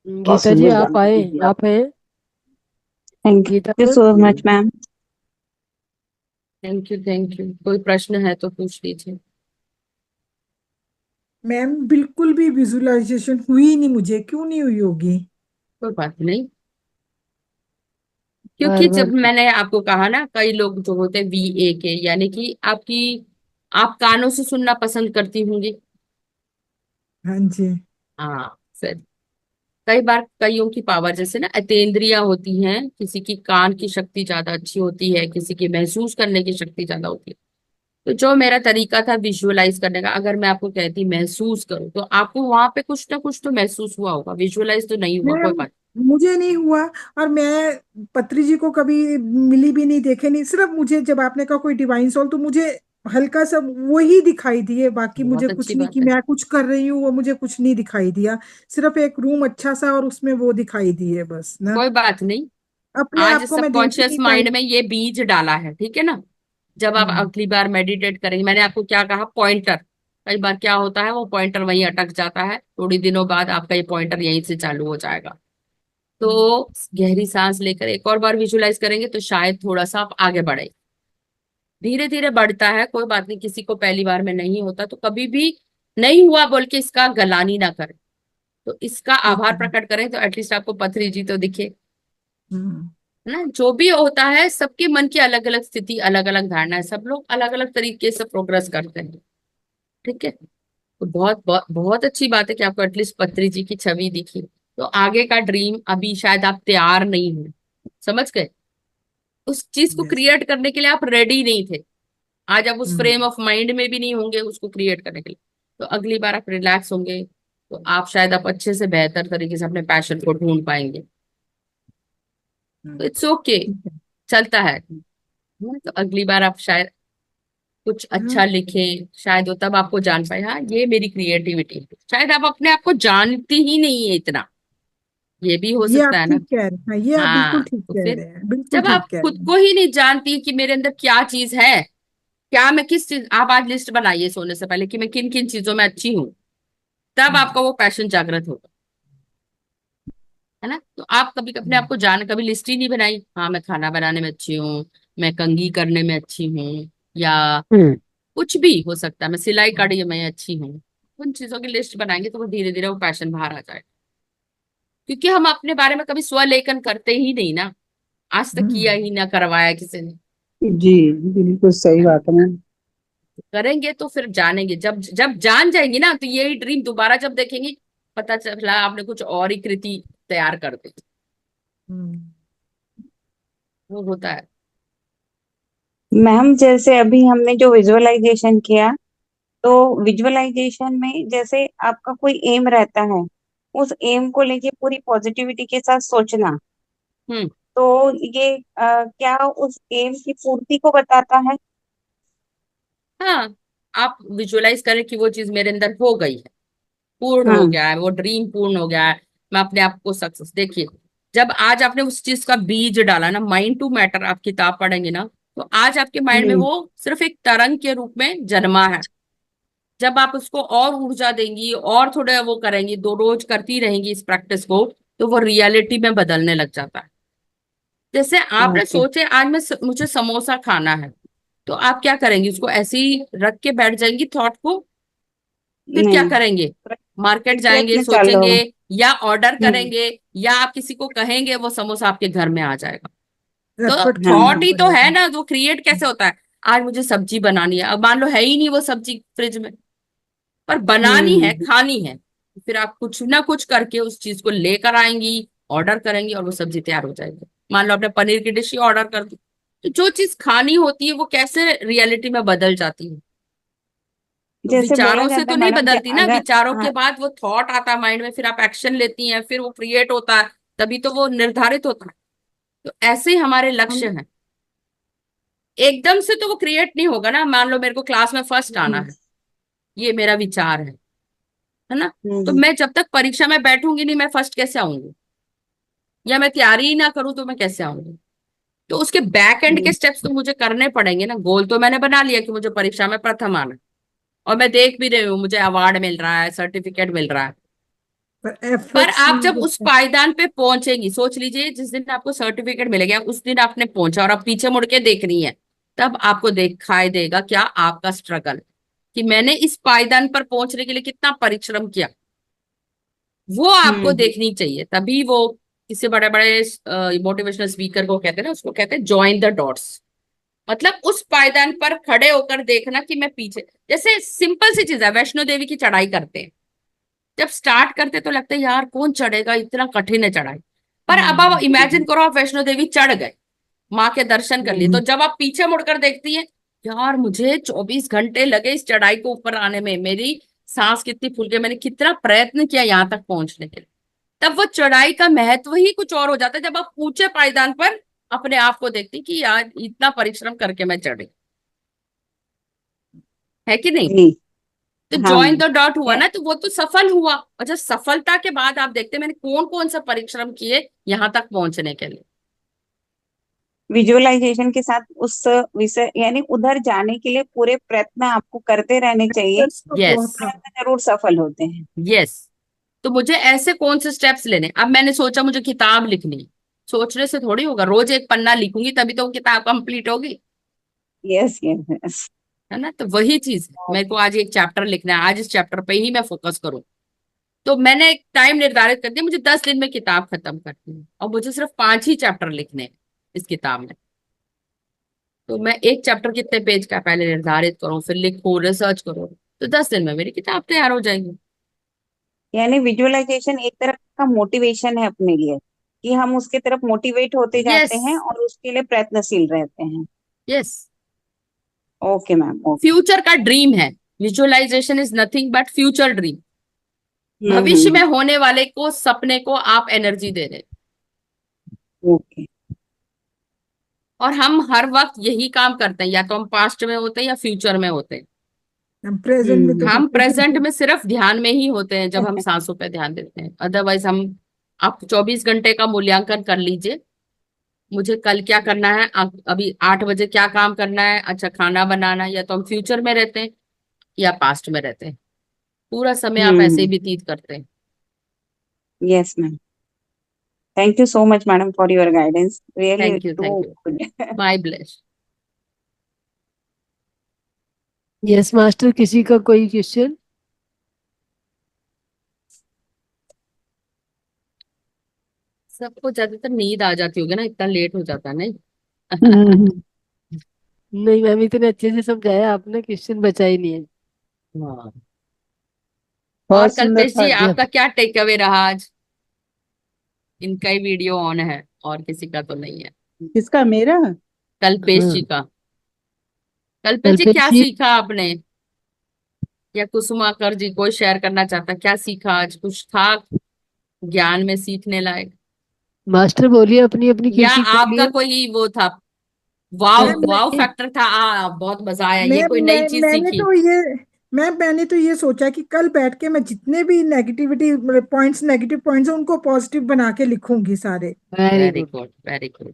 बहुत गीता जी सुंदर आप आए, जानकारी दी आप। आप हैं Thank Geeta you ma'am? so much, ma'am. Thank you thank you. कोई प्रश्न है तो पूछ लीजिए। मैम बिल्कुल भी विजुअलाइजेशन हुई नहीं मुझे, क्यों नहीं हुई होगी? कोई बात नहीं, क्योंकि बार जब बार मैंने आपको कहा ना, कई लोग जो होते हैं VA के, यानी कि आप कानों से सुनना पसंद करती होंगी। हाँ जी। हाँ, फिर कई बार कईयों की पावर जैसे ना अतेंद्रियां होती हैं, किसी की कान की शक्ति ज्यादा अच्छी होती है, किसी की महसूस करने की शक्ति ज्यादा होती है। तो जो मेरा तरीका था विजुअलाइज करने का, अगर मैं आपको कहती महसूस करो, तो आपको वहां पे कुछ ना कुछ तो महसूस हुआ होगा, विजुअलाइज तो नहीं हुआ, कोई मैम बात। मुझे नहीं हुआ, और मैं पत्री जी को कभी मिली भी नहीं, देखे नहीं। सिर्फ मुझे जब आपने कहा कोई डिवाइन सोल, तो मुझे हल्का सा वही दिखाई दिए, बाकी मुझे बहुत कुछ अच्छी नहीं बात कि है। मैं कुछ कर रही हूँ, वो मुझे कुछ नहीं दिखाई दिया। सिर्फ एक रूम अच्छा सा और उसमें वो दिखाई दिए बस ना। कोई बात नहीं, अपने आज आप को मैं देख ही सबकॉन्शियस नहीं पाई। माइंड में ये बीज डाला है, ठीक है ना। जब आप हम्म। अगली बार मेडिटेट करेंगे, मैंने आपको क्या कहा, पॉइंटर। कई बार क्या होता है, वो पॉइंटर वहीं अटक जाता है, थोड़ी दिनों बाद आपका ये पॉइंटर यहीं से चालू हो जाएगा। तो गहरी सांस लेकर एक और बार विजुलाइज करेंगे तो शायद थोड़ा सा आप आगे बढ़े। धीरे धीरे बढ़ता है, कोई बात नहीं, किसी को पहली बार में नहीं होता, तो कभी भी नहीं हुआ बोल के इसका गलानी ना करें। तो इसका ठीक आभार है। प्रकट करें, तो एटलीस्ट आपको पथरी जी तो दिखे। हम्म। है ना, जो भी होता है, सबके मन की अलग अलग स्थिति, अलग अलग धारणा है, सब लोग अलग अलग तरीके से प्रोग्रेस करते हैं। ठीक है, तो बहुत बहुत बहुत अच्छी बात है कि आपको एटलीस्ट पत्री जी की छवि दिखी। तो आगे का ड्रीम अभी शायद आप तैयार नहीं हो, समझ गए, उस चीज को यस। क्रिएट करने के लिए आप रेडी नहीं थे। आज आप उस हम्म। फ्रेम ऑफ माइंड में भी नहीं होंगे उसको क्रिएट करने के लिए। तो अगली बार आप रिलैक्स होंगे, तो आप शायद आप अच्छे से बेहतर तरीके से अपने पैशन को ढूंढ पाएंगे। तो इट्स ओके, ठीक है। चलता है। तो अगली बार आप शायद कुछ हाँ। अच्छा लिखें, शायद वो तब आपको जान पाए, हाँ ये मेरी क्रिएटिविटी है। शायद आप अपने आप को जानती ही नहीं है इतना, ये भी हो ये आप सकता है ना। ठीक कह रहे हैं, हाँ, ये आप बिल्कुल हाँ, ठीक तो कह फिर रहे हैं, बिल्कुल जब ठीक आप कह रहे खुद हैं। को ही नहीं जानती कि मेरे अंदर क्या चीज है, क्या मैं किस चीज, आप आज लिस्ट बनाइए सोने से पहले कि मैं किन किन चीजों में अच्छी हूँ, तब हम्म। आपका वो पैशन जागृत होगा। है ना, तो आप कभी अपने आप हम्म। को जान, कभी लिस्ट ही नहीं बनाई, हाँ मैं खाना बनाने में अच्छी हूँ, मैं कंघी करने में अच्छी हूँ, या हम्म। कुछ भी हो सकता है, मैं सिलाई कढ़ाई में अच्छी हूँ। उन चीजों की लिस्ट बनाएंगे तो वो धीरे धीरे वो पैशन बाहर आ जाएगा। क्योंकि हम अपने बारे में कभी स्वलेखन करते ही नहीं ना, आज तक किया हम्म। ही ना, करवाया किसी ने। जी, बिल्कुल सही है ना, बात है मैम। करेंगे तो फिर जानेंगे, जब जब जान जाएंगे ना, तो यही ड्रीम दोबारा जब देखेंगे, पता चला आपने कुछ और ही कृति तैयार कर दी। हम्म। वो होता है। मैम जैसे अभी हमने जो विजुअलाइजेशन किया, तो विजुअलाइजेशन में जैसे आपका कोई एम रहता है, उस एम को लेके पूरी पॉजिटिविटी के साथ सोचना, हम्म। तो ये क्या उस एम की पूर्ति को बताता है? हाँ, आप विजुअलाइज करें कि वो चीज मेरे अंदर हो गई है, पूर्ण हो हम्म। गया है, वो ड्रीम पूर्ण हो गया है, मैं अपने आप को सक्सेस देखिए। जब आज आपने उस चीज का बीज डाला ना, माइंड टू मैटर आप किताब पढ़ेंगे ना, तो आज आपके माइंड में जी। वो सिर्फ एक तरंग के रूप में जन्मा है। जब आप उसको और ऊर्जा देंगी और थोड़ा वो करेंगी, दो रोज करती रहेंगी इस प्रैक्टिस को, तो वो रियलिटी में बदलने लग जाता है। जैसे आपने ओके। सोचे आज मुझे समोसा खाना है, तो आप क्या करेंगे, उसको ऐसे ही रख के बैठ जाएंगी थॉट को, फिर क्या नहीं, करेंगे, मार्केट एक जाएंगे प्रयत्न चालू सोचेंगे, होगा। या ऑर्डर हम्म। करेंगे, या आप किसी को कहेंगे, वो समोसा आपके घर में आ जाएगा। तो एफर्ट करना थॉट ही तो है पड़ेगा। ना, जो क्रिएट कैसे होता है। आज मुझे सब्जी बनानी है, अब मान लो है ही नहीं वो सब्जी फ्रिज में, पर बनानी है, हम्म। खानी है, फिर आप कुछ ना कुछ करके उस चीज को लेकर आएंगी, ऑर्डर करेंगी, और वो सब्जी तैयार हो जाएगी। मान लो आपने पनीर की डिश ही ऑर्डर कर दी, तो जो चीज खानी होती है वो कैसे रियलिटी में बदल जाती है। तो जैसे बोला विचारों से जाता तो है नहीं मैडम कि बदलती ना, अगर, विचारों के हाँ, बाद वो थॉट आता है माइंड में, फिर आप एक्शन लेती हैं, फिर वो क्रिएट होता है, तभी तो वो निर्धारित होता है। तो ऐसे ही हमारे लक्ष्य हम हैं, एकदम से तो वो क्रिएट नहीं होगा ना। मान लो मेरे को क्लास में फर्स्ट आना हम्म, है, ये मेरा विचार है ना। तो हम्म, मैं जब तक परीक्षा में बैठूंगी नहीं, मैं फर्स्ट कैसे आऊंगी, या मैं तैयारी ही ना करूं तो मैं कैसे आऊंगी। तो उसके बैक एंड के हम्म, स्टेप्स तो मुझे करने पड़ेंगे ना। गोल तो मैंने बना लिया कि मुझे परीक्षा में प्रथम आना है, और मैं देख भी रही हूँ मुझे अवार्ड मिल रहा है, सर्टिफिकेट मिल रहा है। पर पर एफर्ट्स आप नहीं जब उस देते। पायदान पे पहुंचेंगी, सोच लीजिए जिस दिन आपको सर्टिफिकेट मिलेगा उस दिन आपने पहुंचा और आप पीछे मुड़ के देख रही हैं, तब आपको दिखाई देगा क्या आपका स्ट्रगल, कि मैंने इस पायदान पर पहुंचने के लिए कितना परिश्रम किया। वो आपको हम्म, देखनी चाहिए, तभी वो किसी बड़े बड़े मोटिवेशनल स्पीकर को कहते हैं ना, उसको कहते हैं ज्वाइन द डॉट्स। मतलब उस पायदान पर खड़े होकर देखना कि मैं पीछे, जैसे सिंपल सी चीज है, वैष्णो देवी की चढ़ाई करते हैं। जब स्टार्ट करते तो लगता है यार कौन चढ़ेगा, इतना कठिन है चढ़ाई। पर अब आप इमेजिन हम्म, करो आप वैष्णो देवी चढ़ गए, माँ के दर्शन कर लिए, तो हम्म, जब आप पीछे मुड़कर देखती है, यार मुझे 24 घंटे लगे इस चढ़ाई को ऊपर आने में, मेरी सांस कितनी फूल गई, मैंने कितना प्रयत्न किया यहाँ तक पहुंचने के लिए। तब वो चढ़ाई का महत्व ही कुछ और हो जाता है, जब आप ऊंचे पायदान पर अपने आप को देखती कि यार इतना परिश्रम करके मैं चढ़ी, है कि नहीं। जी, तो हाँ ज्वाइन मैम। द डॉट हुआ ना, तो वो तो सफल हुआ, और जब सफलता के बाद आप देखते हैं मैंने कौन कौन सा परिश्रम किए यहाँ तक पहुंचने के लिए। विजुअलाइजेशन के साथ उस विषय यानी उधर जाने के लिए पूरे प्रयत्न आपको करते रहने चाहिए, एफर्ट्स तो यस, बहुत था। जरूर सफल होते हैं। यस। तो मुझे ऐसे कौन से स्टेप्स लेने, अब मैंने सोचा मुझे किताब लिखनी है, सोचने से थोड़ी होगा, रोज एक पन्ना लिखूंगी तभी तो वो किताब कंप्लीट होगी, यस, यस, यस। है ना। तो वही चीज है, मेरे को आज एक चैप्टर लिखना है, आज इस चैप्टर पे ही मैं फोकस करूँ। तो मैंने एक टाइम निर्धारित कर दिया, मुझे 10 दिन में किताब खत्म करनी है, और मुझे सिर्फ 5 ही चैप्टर लिखने हैं इस किताब में। तो मैं एक चैप्टर कितने पेज का पहले निर्धारित करूं, फिर लिखूं, रिसर्च करूं, तो 10 दिन में मेरी किताब तैयार हो जाएगी। यानी विजुअलाइजेशन एक तरह का मोटिवेशन है अपने लिए, कि हम उसके तरफ मोटिवेट होते यस, जाते हैं और उसके लिए प्रयत्नशील रहते हैं। Yes. Okay ma'am, okay. Future का ड्रीम है, visualisation is nothing but future dream. Hmm, भविष्य में होने वाले को सपने को आप एनर्जी दे रहे हैं। ओके। और हम हर वक्त यही काम करते हैं, या तो हम पास्ट में होते हैं या फ्यूचर में होते हैं। हम प्रेजेंट में तो हम्म, हम होते ही प्रेजेंट नहीं। में सिर्फ ध्यान में ही होते हैं, जब हम सांसों पे ध्यान देते हैं, अदरवाइज हम, आप 24 घंटे का मूल्यांकन कर लीजिए, मुझे कल क्या करना है, अभी 8 बजे क्या काम करना है, अच्छा खाना बनाना है, या तो हम फ्यूचर में रहते हैं या पास्ट में रहते हैं। पूरा समय आप ऐसे ही हम्म। व्यतीत करते हैं। Yes ma'am. Thank you so much madam for your guidance, really thank you, to thank you. Good. My bless. Yes master, किसी का कोई क्वेश्चन? सबको ज्यादातर नींद आ जाती होगी ना, इतना लेट हो जाता है नहीं। नहीं मैम, इतने अच्छे से समझाया आपने, क्वेश्चन बचा ही नहीं है। हाँ। और बहुत सुंदर कल्पेश था। जी आपका क्या टेक अवे रहा आज? इनका ही वीडियो ऑन है, और किसी का तो नहीं है। किसका, मेरा? कल्पेश जी हाँ, का। कल्पेश जी कल्पेश क्या जी। सीखा आपने, या कुसुमाकर जी कोई शेयर करना चाहता, क्या सीखा आज, कुछ था ज्ञान में सीखने लायक, मास्टर बोलिए, अपनी अपनी या खिड़की आपका खोलिए। कोई वो था, वाव वाव मैं फैक्टर था, बहुत मजा आया, ये मैं कोई नई मैं चीज मैंने सीखी। तो ये मैंने तो ये सोचा कि कल बैठ के मैं जितने भी नेगेटिव पॉइंट्स हैं उनको पॉजिटिव बना के लिखूंगी सारे। Very very good. Good, very good.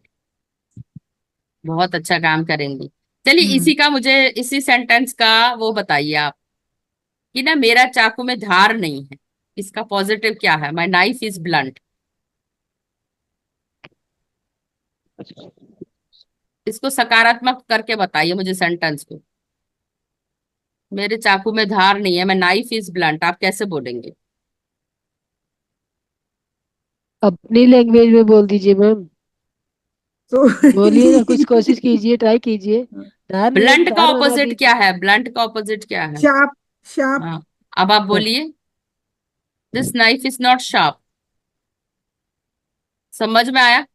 बहुत अच्छा काम करेंगी। चलिए हम्म। इसी का मुझे, इसी सेंटेंस का वो बताइए आप, कि ना मेरा चाकू में धार नहीं है, इसका पॉजिटिव क्या है, माई नाइफ इज ब्लंट। इसको सकारात्मक करके बताइए मुझे सेंटेंस को। मेरे चाकू में धार नहीं है, मैं नाइफ इज ब्लंट, आप कैसे बोलेंगे? अपनी लैंग्वेज में बोल दीजिए मैम। तो बोलिए ना, कुछ कोशिश कीजिए, ट्राई कीजिए। धार नहीं है तो ब्लंट का धार बना ऑपोजिट क्या दीजिए। है, ब्लंट का ऑपोजिट क्या है? Sharp sharp. हाँ, अब आप बोलिए, this knife is not sharp. समझ में आया?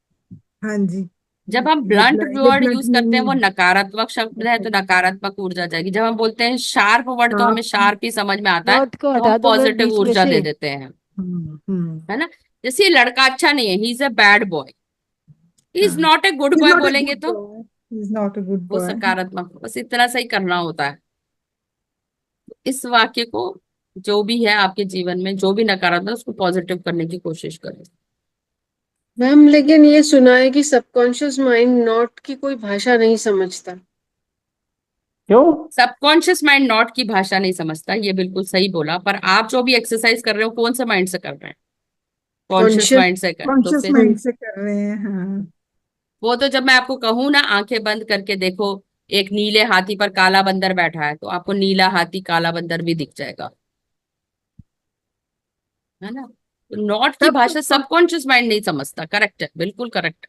हाँ जी। जब हम ब्लंट वर्ड यूज करते हैं वो हम्म। नकारात्मक शब्द है तो नकारात्मक ऊर्जा जाएगी। जब हम बोलते हैं शार्प वर्ड तो हाँ, हमें शार्प ही समझ में आता है, नॉट को तो हम हटा दो मैम पॉजिटिव बीच में ऊर्जा से। दे देते हैं, हम्म। है ना। जैसे ये लड़का अच्छा नहीं है, he is a bad boy, he is हाँ, not a good is boy not a बोलेंगे गुड तो boy, is not a good वो बॉय। सकारात्मक, बस इतना सही करना होता है। इस वाक्य को, जो भी है आपके जीवन में जो भी नकारात्मक है, उसको पॉजिटिव करने की कोशिश करें। मैम लेकिन ये सुना है कि सबकॉन्शियस माइंड नॉट की कोई भाषा नहीं समझता। क्यों? सबकॉन्शियस माइंड नॉट की भाषा नहीं समझता, ये बिल्कुल सही बोला, पर आप जो भी एक्सरसाइज कर रहे हो कौन से माइंड से कर रहे हैं? Conscious conscious. माइंड से कर, तो कॉन्शियस फिर माइंड से कर रहे हैं, हाँ। वो तो जब मैं आपको कहूँ ना आंखें बंद करके देखो, एक नीले हाथी पर काला बंदर बैठा है, तो आपको नीला हाथी काला बंदर भी दिख जाएगा, है ना। तो नॉट की तब भाषा तो सबकॉन्शियस माइंड नहीं समझता, करेक्ट है, बिल्कुल करेक्ट।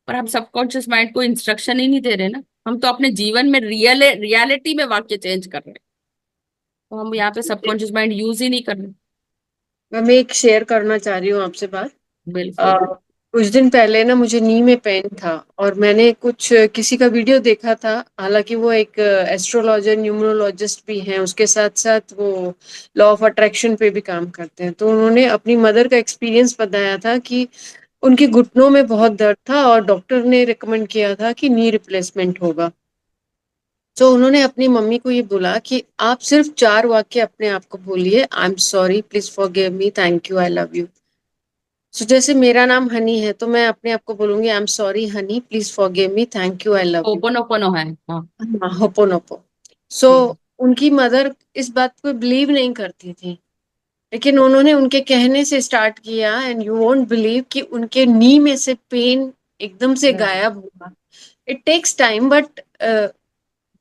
पर हम सबकॉन्शियस माइंड को इंस्ट्रक्शन ही नहीं दे रहे ना, हम तो अपने जीवन में रियलिटी में वाक्य चेंज कर रहे हैं, तो हम यहाँ पे सबकॉन्शियस माइंड यूज ही नहीं कर रहे। मैं एक शेयर करना चाह रही हूँ आपसे बात। बिल्कुल। अ, कुछ दिन पहले ना मुझे नी में पेन था और मैंने कुछ किसी का वीडियो देखा था। हालांकि वो एक एस्ट्रोलॉजर न्यूमरोलॉजिस्ट भी हैं, उसके साथ साथ वो लॉ ऑफ अट्रैक्शन पे भी काम करते हैं। तो उन्होंने अपनी मदर का एक्सपीरियंस बताया था कि उनके घुटनों में बहुत दर्द था और डॉक्टर ने रिकमेंड किया था कि नी रिप्लेसमेंट होगा। तो उन्होंने अपनी मम्मी को ये बोला कि आप सिर्फ 4 वाक्य अपने आप को बोलिए, I am sorry, please forgive me, thank you, I love you. So जैसे मेरा नाम हनी है तो मैं अपने आप को बोलूंगी, आई am sorry Honey, please forgive me, thank you, I love you. Open open है, हाँ। होपोनोपो। सो हम्म। उनकी मदर इस बात को बिलीव नहीं करती थी, लेकिन उन्होंने उनके कहने से स्टार्ट किया एंड यू वोंट बिलीव कि उनके नी में से पेन एकदम से गायब हुआ। It takes time but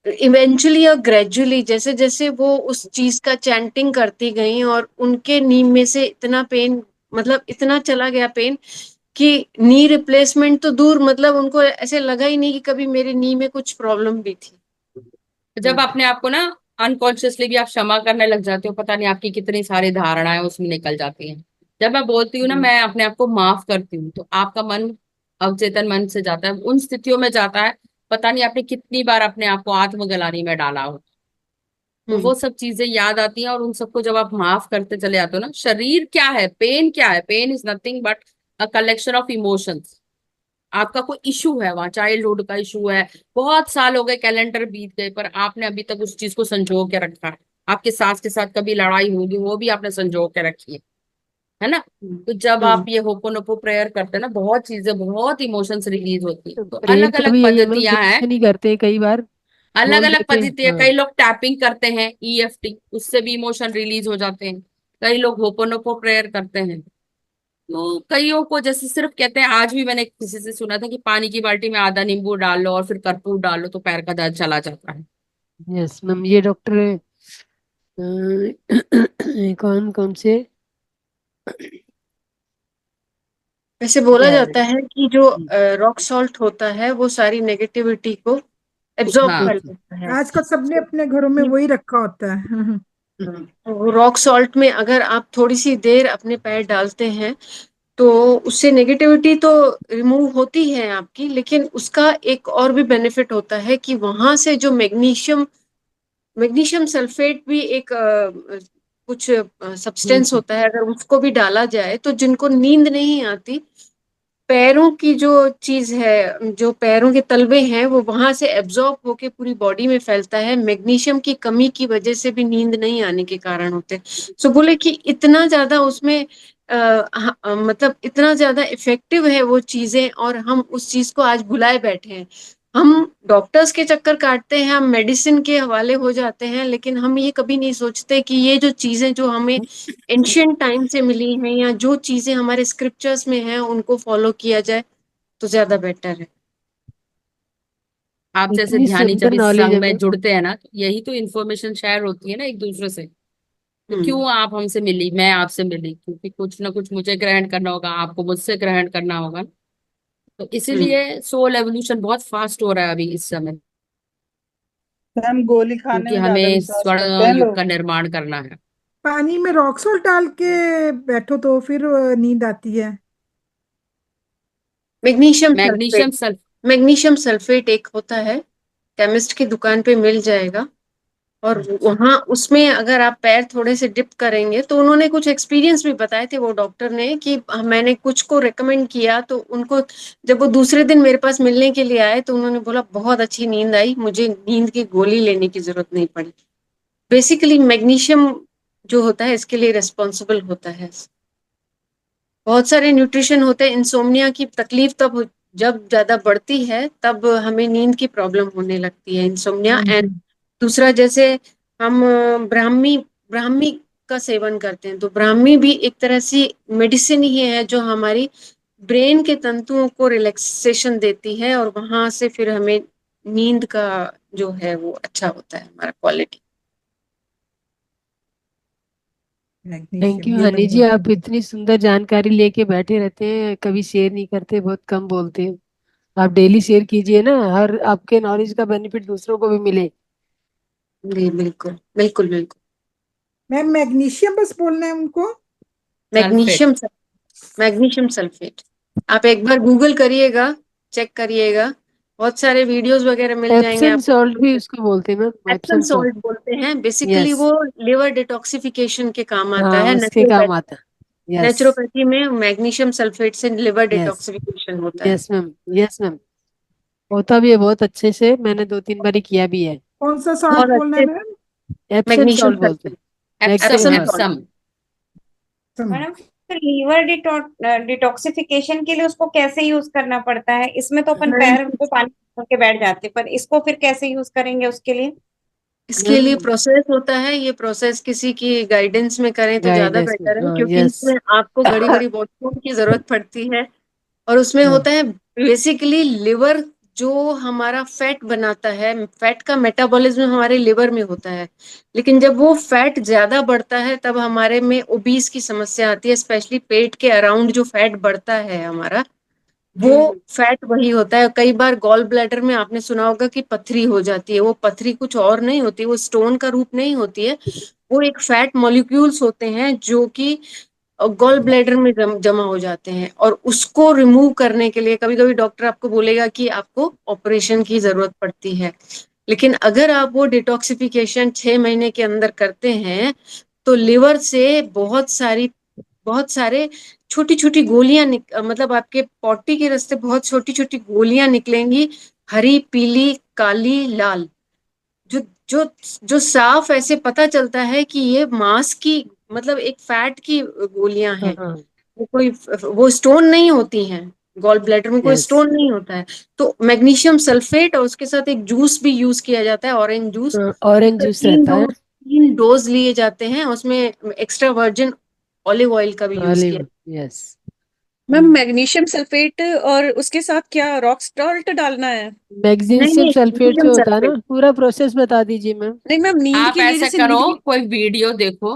eventually और ग्रेजुअली जैसे जैसे वो उस चीज का चैंटिंग करती गई और उनके नी में से इतना पेन, मतलब इतना चला गया पेन कि नी रिप्लेसमेंट तो दूर, मतलब उनको ऐसे लगा ही नहीं कि कभी मेरे नी में कुछ प्रॉब्लम भी थी। जब अपने आप को ना अनकॉन्शियसली भी आप क्षमा करने लग जाते हो, पता नहीं आपकी कितनी सारी धारणाएं उसमें निकल जाती हैं। जब मैं बोलती हूँ ना मैं अपने आप को माफ करती हूँ, तो आपका मन अवचेतन मन से जाता है उन स्थितियों में जाता है, पता नहीं आपने कितनी बार अपने आप को आत्मग्लानि में डाला हो। तो वो सब चीजें याद आती हैं, और उन सबको जब आप माफ करते चले जाते हो ना, शरीर क्या है, पेन क्या है, pain is nothing but a collection of emotions. आपका कोई इशू है वहां, चाइल्डहुड का इशू है, बहुत साल हो गए, कैलेंडर बीत गए, पर आपने अभी तक उस चीज को संजो के रखा है। आपके सास के साथ कभी लड़ाई होगी, वो भी आपने संजो के रखी है ना। तो जब आप ये होपोनोपो प्रेयर करते हैं ना, बहुत चीजें, बहुत इमोशंस रिलीज होती है। तो प्रेयर अलग का अलग भी यही है मैम, पद्धतियां हैं, मेंशन ही करते हैं कई बार, अलग बोल अलग देते हैं। पद्धतियां। हाँ, कई लोग टैपिंग करते हैं, ईएफटी, उससे भी इमोशन रिलीज हो जाते हैं। कई लोग होपोनोपो प्रेयर करते हैं। तो कईयों को जैसे सिर्फ कहते हैं, आज भी मैंने किसी से सुना था कि पानी की बाल्टी में आधा नींबू डाल लो और फिर कर्पूर डाल लो तो पैर का दर्द चला जाता है। यस मैम, ये डॉक्टर कौन कौन से वैसे बोला याद जाता है। है कि जो रॉक सॉल्ट होता है वो सारी नेगेटिविटी को एब्जॉर्ब हाँ। कर खींच लेता है। आजकल सबने अपने घरों में वही रखा होता है। तो रॉक सॉल्ट में अगर आप थोड़ी सी देर अपने पैर डालते हैं तो उससे नेगेटिविटी तो रिमूव होती है आपकी, लेकिन उसका एक और भी बेनिफिट होता है कि वहां से जो मैग्नीशियम मैग्नीशियम सल्फेट भी एक कुछ सब्सटेंस होता है, अगर उसको भी डाला जाए तो जिनको नींद नहीं आती, पैरों की जो चीज है, जो पैरों के तलवे हैं, वो वहां से एब्जॉर्ब होके पूरी बॉडी में फैलता है। मैग्नीशियम की कमी की वजह से भी नींद नहीं आने के कारण होते हैं। सो बोले कि इतना ज्यादा उसमें मतलब इतना ज्यादा इफेक्टिव है वो चीजें, और हम उस चीज को आज भुलाए बैठे हैं। हम डॉक्टर्स के चक्कर काटते हैं, हम मेडिसिन के हवाले हो जाते हैं, लेकिन हम ये कभी नहीं सोचते कि ये जो चीजें जो हमें एंशियंट टाइम से मिली हैं या जो चीजें हमारे स्क्रिप्चर्स में हैं उनको फॉलो किया जाए तो ज्यादा बेटर है। आप जैसे इतनी ध्यानी सुंदर जब इस नॉलेज संघ है में मैम। जुड़ते हैं ना, तो यही तो इन्फॉर्मेशन शेयर होती है ना एक दूसरे से। तो हम्म। क्यों आप हमसे मिली, मैं आपसे मिली, क्योंकि कुछ ना कुछ मुझे ग्रहण करना होगा, आपको मुझसे ग्रहण करना होगा। तो हम्म। इसीलिए सोल एवोल्यूशन बहुत फास्ट हो रहा है अभी इस समय, मैम गोली खाने क्योंकि में ज्यादा हमें विश्वास करते स्वर्ण हैं युग लोग। का निर्माण करना है। पानी में रॉक सॉल्ट डाल के बैठो तो फिर नींद आती है। Magnesium magnesium sulphate. Sulph magnesium sulphate एक होता है, केमिस्ट की दुकान पे मिल जाएगा। और वहाँ उसमें अगर आप पैर थोड़े से डिप करेंगे, तो उन्होंने कुछ एक्सपीरियंस भी बताए थे वो डॉक्टर ने, कि मैंने कुछ को रेकमेंड किया तो उनको, जब वो दूसरे दिन मेरे पास मिलने के लिए आए तो उन्होंने बोला बहुत अच्छी नींद आई, मुझे नींद की गोली लेने की जरूरत नहीं पड़ी। बेसिकली मैग्नीशियम जो होता है इसके लिए रिस्पॉन्सिबल होता है। बहुत सारे न्यूट्रिशन होते हैं। इंसोम्निया की तकलीफ तब जब ज्यादा बढ़ती है तब हमें नींद की प्रॉब्लम होने लगती है, इंसोम्निया। एंड दूसरा, जैसे हम ब्राह्मी ब्राह्मी का सेवन करते हैं, तो ब्राह्मी भी एक तरह से मेडिसिन ही है जो हमारी ब्रेन के तंतुओं को रिलैक्सेशन देती है, और वहां से फिर हमें नींद का जो है वो अच्छा होता है, हमारा क्वालिटी। थैंक मैग्नीशियम यू ये हनी जी, बढ़िया। आप इतनी सुंदर जानकारी लेके बैठे रहते हैं, कभी शेयर नहीं करते, बहुत कम बोलते हैं। आप डेली शेयर कीजिए ना, हर आपके नॉलेज का बेनिफिट दूसरों को भी मिले। जी बिल्कुल बिल्कुल बिल्कुल। मैम मैग्नीशियम बस बोलना है उनको? सल्फेट। मैग्नीशियम मैग्नीशियम सल्फेट आप एक बार गूगल करिएगा, चेक करिएगा, बहुत सारे वीडियोस वगैरह मिल जाएंगे एप्सम सॉल्ट भी आपको। उसको बोलते हैं ma'am, Epsom Epsom salt. Salt बोलते हैं, बेसिकली यस। वो लिवर डिटॉक्सिफिकेशन के काम आता हाँ, है। उसके काम आता है। यस। नेचुरोपैथी में मैग्नीशियम सल्फेट से लिवर यस। डिटॉक्सिफिकेशन होता है। Yes ma'am. Yes ma'am. होता भी है बहुत अच्छे से, मैंने 2-3 बार किया भी है। कौन सा साल्ट बहुत बोलना है अच्छे। मैम? एप्सम मैग्नीशियम सॉल्ट बोलते सल्फेट, हैं। एप्सम, एप्सम एप्सम हाँ। सॉल्ट। एप्सम। सम। मैडम, तो लीवर डिटॉक्सिफिकेशन के लिए उसको कैसे यूज करना पड़ता है? इसमें तो अपन पैर को पानी भर के बैठ जाते हैं, पर इसको फिर कैसे यूज करेंगे उसके लिए? इसके लिए मैम प्रोसेस होता है, ये प्रोसेस किसी की गाइडेंस में करें तो ज्यादा गाइडेंस में, बेटर है, हाँ। क्योंकि यस। इसमें आपको घड़ी घड़ी वॉशरूम की जरूरत पड़ती है। और उसमें हाँ। होता है बेसिकली लिवर, जो हमारा फैट बनाता है, फैट का मेटाबॉलिज्म हमारे लिवर में होता है। लेकिन जब वो फैट ज्यादा बढ़ता है तब हमारे में ओबीस की समस्या आती है, स्पेशली पेट के अराउंड जो फैट बढ़ता है हमारा, वो फैट वही होता है। कई बार गॉल ब्लैडर में आपने सुना होगा कि पथरी हो जाती है, वो पथरी कुछ और नहीं होती, वो स्टोन का रूप नहीं होती है, वो एक फैट मॉलिक्यूल्स होते हैं जो कि गॉल ब्लैडर में जमा हो जाते हैं। और उसको रिमूव करने के लिए कभी कभी डॉक्टर आपको बोलेगा कि आपको ऑपरेशन की जरूरत पड़ती है। लेकिन अगर आप वो डिटॉक्सिफिकेशन 6 महीने के अंदर करते हैं, तो लिवर से बहुत सारे छोटी छोटी गोलियां मतलब आपके पॉटी के रास्ते बहुत छोटी छोटी गोलियां निकलेंगी, हरी पीली काली लाल, जो जो जो साफ ऐसे पता चलता है कि ये मांस की, मतलब एक फैट की गोलियां हैं। हाँ। वो कोई, वो स्टोन नहीं होती हैं, गॉल ब्लैडर में कोई यस। स्टोन नहीं होता है। तो मैग्नीशियम सल्फेट और उसके साथ एक जूस भी यूज किया जाता है, ऑरेंज जूस। ऑरेंज उसका जूस रहता है। 3 डोज लिए जाते हैं, उसमें एक्स्ट्रा वर्जिन ऑलिव ऑयल का भी यूज किया। Olive. Yes. Ma'am magnesium sulphate और उसके साथ क्या रॉक सॉल्ट डालना है? नहीं मैग्नीशियम नहीं, सल्फेट मैग्नीशियम जो होता है ना, सल्फेट। पूरा प्रोसेस बता दीजिए मैम। नहीं मैम, नींद आप के लिए, ऐसा जैसे करो, नींद की। कोई वीडियो देखो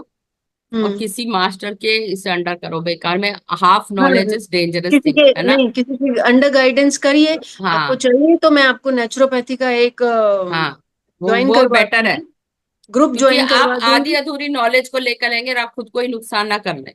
और हम्म। किसी मास्टर के इसे अंडर करो। बेकार में हाफ हाँ, नॉलेज इज डेंजरस किसी थिंग, के है ना? नहीं, किसी के अंडर गाइडेंस करिए। आपको हाँ। चाहिए तो मैं आपको नेचुरोपैथी का एक हाँ, ज्वाइन वो करवा बेटर है। दूंगी, ग्रुप क्योंकि ज्वाइन आप करवा आधी दूंगी। अधूरी नॉलेज को लेकर लेंगे और आप खुद को ही नुकसान ना कर लें।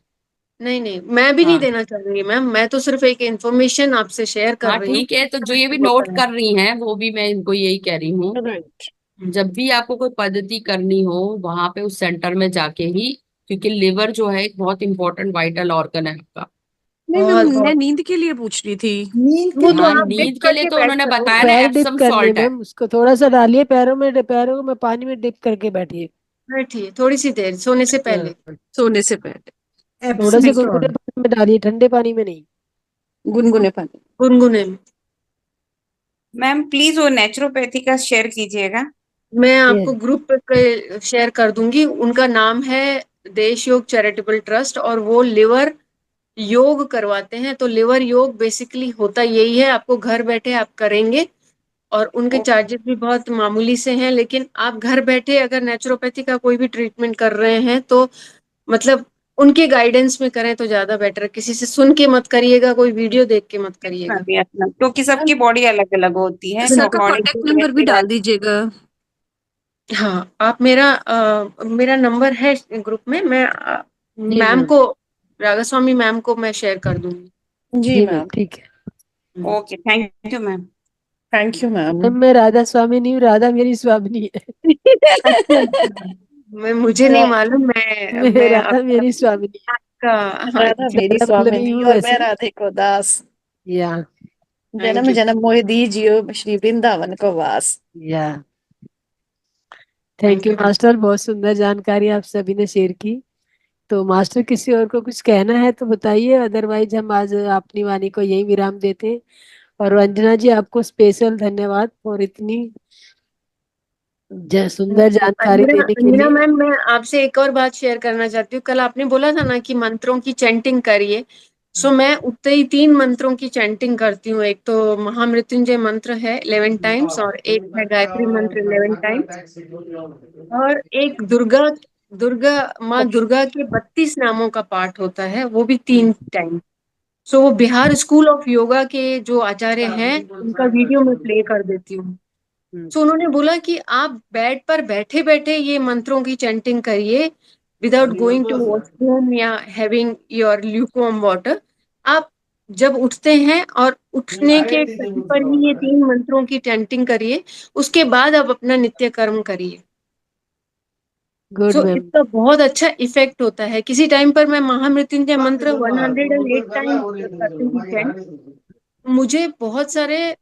नहीं नहीं, मैं भी नहीं हाँ। देना चाहूंगी मैम, मैं तो सिर्फ एक इंफॉर्मेशन आपसे शेयर कर हाँ रही हूँ ठीक है, तो जो ये भी होता नोट है। कर रही हैं वो भी मैं इनको यही कह रही हूँ, राइट। जब भी आपको कोई पद्धति करनी हो वहां पे उस सेंटर में जाके ही, क्योंकि लिवर जो है एक बहुत इंपॉर्टेंट वाइटल ऑर्गन है आपका। नहीं मैम, बहुत मैं बहुत। नींद के लिए पूछ रही थी। नींद के वो तो लिए हाँ, भी? आप डिप नींद के लिए करके तो बैठ उन्होंने सकते बताया ना, पैर डिप एप्सम करने सॉल्ट है। मैम, उसको थोड़ा सा डालिए पैरों में, पैरों में पानी में डिप करके बैठिए। बैठिए थोड़ी सी देर सोने से पहले। हाँ। सोने से पहले। थोड़े एप्सम से थैंक यू। गुनगुने सॉल्ट। पानी में डालिए, ठंडे पानी में नहीं। गुनगुने पानी। गुनगुने में। मैम प्लीज वो नेचुरोपैथी का शेयर कीजिएगा। मैं ये। आपको ग्रुप पे शेयर कर दूंगी, उनका नाम है देश योग चैरिटेबल ट्रस्ट, और वो लिवर योग करवाते हैं। तो लिवर योग बेसिकली होता यही है, आपको घर बैठे आप करेंगे, और उनके चार्जेस भी बहुत मामूली से हैं। लेकिन आप घर बैठे अगर नेचुरोपैथी का कोई भी ट्रीटमेंट कर रहे हैं तो मतलब उनके गाइडेंस में करें तो ज्यादा बेटर है। किसी से सुन के मत करिएगा, कोई वीडियो देख के मत अपना करिएगा। भी अपना, क्योंकि मैम, सबकी बॉडी अलग अलग होती है, तो सर का बिल्कुल अकॉर्डिंग कांटेक्ट टू नंबर भी वैसे डाल दीजिएगा। हाँ, आप मेरा नंबर है ग्रुप में, मैं जी मैम मैम। को, रागास्वामी मैम को मैं शेयर कर दूंगी। जी जी मैम, मैम। ठीक है। Okay, thank you ma'am. Thank you ma'am. मैं राधा स्वामी नहीं हूँ, राधा मेरी स्वामिनी है। अच्छा अच्छा, मैं मुझे नहीं मालूम, मैं मैं राधा आपका मेरी स्वामिनी है। हाँ राधा मेरी ज्यादा पल्लवी स्वामिनी हूँ और मैं वैसे। राधे को दास। या थैंक जन्म यू। जन्म मोहि दीजियो श्री वृंदावन को वास। या thank thank you you. Master, बहुत सुंदर जानकारी आप सभी ने शेयर की। तो मास्टर किसी और को कुछ कहना है तो बताइए, अदरवाइज हम आज अपनी वाणी को यही विराम देते हैं। और अंजना जी, आपको स्पेशल धन्यवाद और इतनी सुंदर जानकारी अंजना देने के अंजना लिए। मैम, मैं आपसे एक और बात शेयर करना चाहती हूँ। कल आपने बोला था ना कि मंत्रों की चैंटिंग करिए। सो मैं उतने ही 3 मंत्रों की चैंटिंग करती हूँ। एक तो महामृत्युंजय मंत्र है 11 टाइम्स, और एक है गायत्री मंत्र 11 टाइम्स, और एक दुर्गा दुर्गा माँ दुर्गा के 32 नामों का पाठ होता है, वो भी 3 टाइम। सो वो बिहार स्कूल ऑफ योगा के जो आचार्य हैं, उनका वीडियो मैं प्ले कर देती हूँ। हम्म, सो उन्होंने बोला कि आप बेड पर बैठे बैठे ये मंत्रों की चैंटिंग करिए, विदाउट गोइंग टू वॉशरूम या हैविंग योर ल्यूकवार्म वाटर। आप जब उठते हैं और उठने के टाइम पर ही ये 3 मंत्रों की चैंटिंग करिए, उसके बाद आप अपना नित्य कर्म करिए। Good so ma'am. इसका बहुत अच्छा इफेक्ट होता है। किसी टाइम पर मैं महामृत्युंजय मंत्र 108 टाइम करती थी चैंट। मुझे बहुत सारे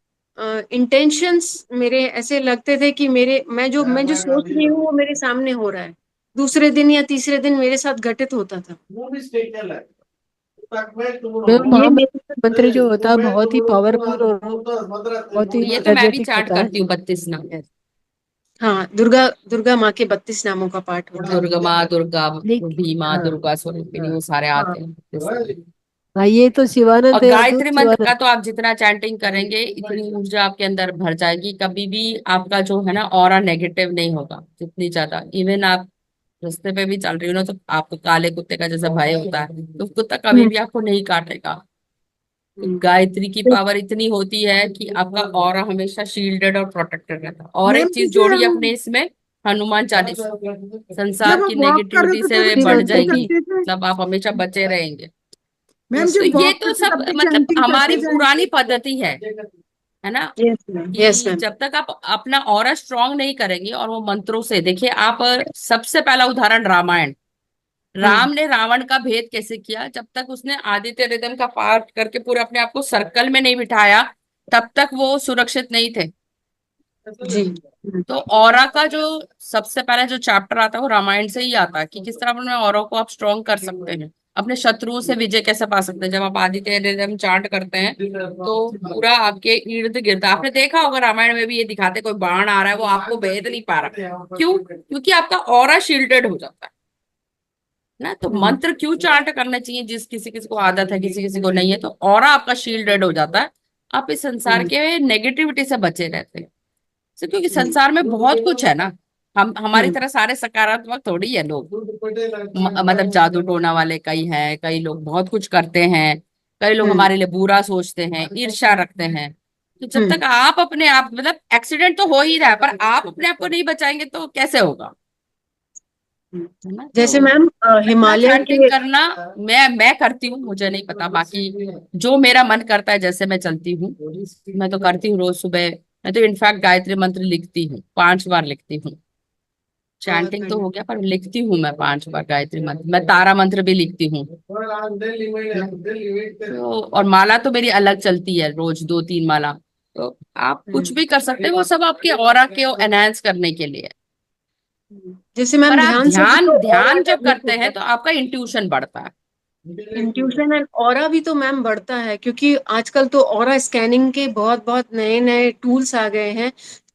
इंटेंशंस मेरे ऐसे लगते थे कि मेरे मैं जो सोच रही हूँ वो मेरे सामने हो रहा है। दूसरे दिन या तीसरे दिन मेरे साथ घटित होता था। मैम ये मेरे महामंत्र जो होता है बहुत ही पावरफुल और बहुत ही ये तो मैं भी एनर्जेटिक चार्ट होता है। करती हूँ 32 नाम। Yes. हाँ, दुर्गा दुर्गा माँ के 32 नामों का पाठ होता है। दुर्गा माँ, दुर्गा भीमा, हाँ दुर्गा स्वरूपिणी, वो सारे हाँ आते हैं। हाँ, ये तो और शिवानंद देवदूत गायत्री मंत्र का शिवानंद। तो आप जितना चैंटिंग करेंगे इतनी ऊर्जा आपके अंदर भर जाएगी, कभी भी आपका जो है ना ऑरा नेगेटिव नहीं होगा। जितनी ज्यादा, इवन आप रास्ते पे भी चल रही हो ना, तो आपको काले कुत्ते का जैसा भय होता है, तो कुत्ता कभी हम्म, भी आपको नहीं काटेगा। तो हम्म। गायत्री की पावर इतनी होती है कि आपका ऑरा हमेशा शील्डेड और प्रोटेक्टेड रहता है। और मैम एक चीज जैसे जोड़ी हम अपने इसमें, हनुमान चालीसा। जब संसार हम की वॉक कर रहे नेगेटिविटी थे तो से तब बढ़ श्रीमद चैंटिंग की। जाएंगी, करते थे। मतलब आप हमेशा बचे रहेंगे। मैम तो जब ये वॉक तो करते सब तब भी मतलब चैंटिंग हमारी कैसे जाए? पुरानी पद्धति है ना, यस मैम, यस कि मैम। जब तक आप अपना ऑरा स्ट्रांग नहीं करेंगे और वो मंत्रों से, देखिए आप, सबसे पहला उदाहरण रामायण। हम्म, राम ने रावण का भेद कैसे किया? जब तक उसने आदित्य रिदम का पाठ करके पूरे अपने आप को सर्कल में नहीं बिठाया, तब तक वो सुरक्षित नहीं थे। जी। तो ऑरा का जो सबसे पहला जो चैप्टर आता है वो रामायण से ही आता है, कि किस तरह अपने ऑरा को आप स्ट्रॉन्ग कर सकते हैं, अपने शत्रुओं से विजय कैसे पा सकते हैं। जब आप आदित्य हृदय चांट करते हैं तो पूरा आपके इर्द गिर्द, आपने देखा होगा रामायण में भी ये दिखाते, कोई बाण आ रहा है वो आपको भेद नहीं पा रहा। क्यों? क्योंकि आपका ऑरा शील्डेड हो जाता है ना। तो मंत्र क्यों चांट करना चाहिए? जिस किसी किसी को आदत है, किसी किसी को नहीं है, तो ऑरा आपका शील्डेड हो जाता है। आप इस संसार के नेगेटिविटी से बचे रहते हैं। क्योंकि संसार में बहुत कुछ है ना, हम हमारी तरह सारे सकारात्मक थोड़ी है लोग। मतलब जादू टोना वाले कई हैं, कई लोग बहुत कुछ करते हैं, कई लोग हम्म, हमारे लिए बुरा सोचते हैं, ईर्ष्या रखते हैं। तो जब हम्म। तक आप अपने आप, मतलब एक्सीडेंट तो हो ही रहा है, पर आप अपने आप को नहीं बचाएंगे तो कैसे होगा? है ना। तो जैसे मैम इतना हिमालय चैंटिंग के करना मैं करती हूँ, मुझे नहीं पता बाकी। जो मेरा मन करता है, जैसे मैं चलती हूँ, मैं तो करती हूँ रोज सुबह। मैं तो इनफैक्ट गायत्री मंत्र लिखती हूँ, 5 बार लिखती हूँ। चैंटिंग तो हो गया, पर लिखती हूँ मैं 5 बार गायत्री मंत्र। मैं तारा मंत्र भी लिखती हूँ। तो और माला तो मेरी अलग चलती है, रोज 2-3 माला। तो आप कुछ भी कर सकते हैं, वो सब आपके ऑरा के एनहांस करने के लिए। जैसे पर मैम आप ध्यान से भी ध्यान तो ऑरा ध्यान जब डेवलप करते होता हैं है। तो आपका इंट्यूशन बढ़ता है। इंट्यूशन एंड ऑरा भी तो मैम बढ़ता है, क्योंकि आजकल तो ऑरा स्कैनिंग के बहुत बहुत नए नए टूल्स आ गए हैं,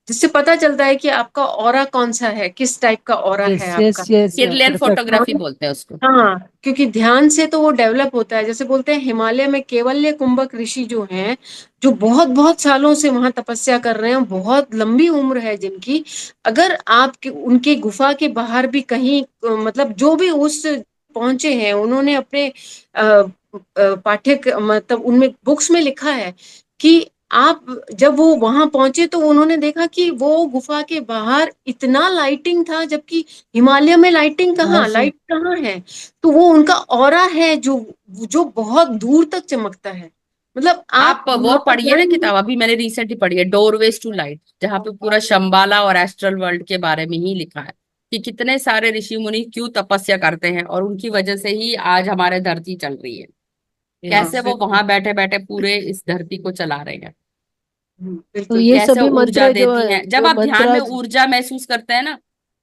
जिससे पता चलता है कि आपका ऑरा कौन सा है, किस टाइप का ऑरा यस है यस आपका। Yes Kirlian perfect. फोटोग्राफी बोलते हैं उसको। हाँ, क्योंकि ध्यान से तो वो डेवलप होता है। जैसे बोलते हैं हिमालय में केवल्य कुंभक ऋषि जो हैं, जो बहुत बहुत सालों से वहां तपस्या कर रहे हैं, बहुत लंबी उम्र है जिनकी। अगर आप उनके गुफा के बाहर भी कहीं मतलब जो भी उस पहुंचे हैं, उन्होंने अपने पाठ्य मतलब उनमें बुक्स में लिखा है कि आप जब वो वहां पहुंचे तो उन्होंने देखा कि वो गुफा के बाहर इतना लाइटिंग था, जबकि हिमालय में लाइटिंग कहाँ, यस लाइट कहाँ है। तो वो उनका ऑरा है जो जो बहुत दूर तक चमकता है। मतलब आप आप वो वहां पर पढ़िए ना जाएंगे। किताब, अभी मैंने रिसेंटली पढ़ी है, डोरवेज टू लाइट, जहाँ पे पूरा शंबाला और एस्ट्रल वर्ल्ड के बारे में ही लिखा है कि कितने सारे ऋषि मुनि क्यों तपस्या करते हैं और उनकी वजह से ही आज हमारे धरती चल रही है, हाँ कैसे वो बिल्कुल। वहां बैठे बैठे पूरे इस धरती को चला रहे हैं, तो बिल्कुल ये बिल्कुल। कैसे सभी ऊर्जा मंत्र देती हैं। जब जो आप ध्यान मंत्र में ऊर्जा महसूस करते हैं ना,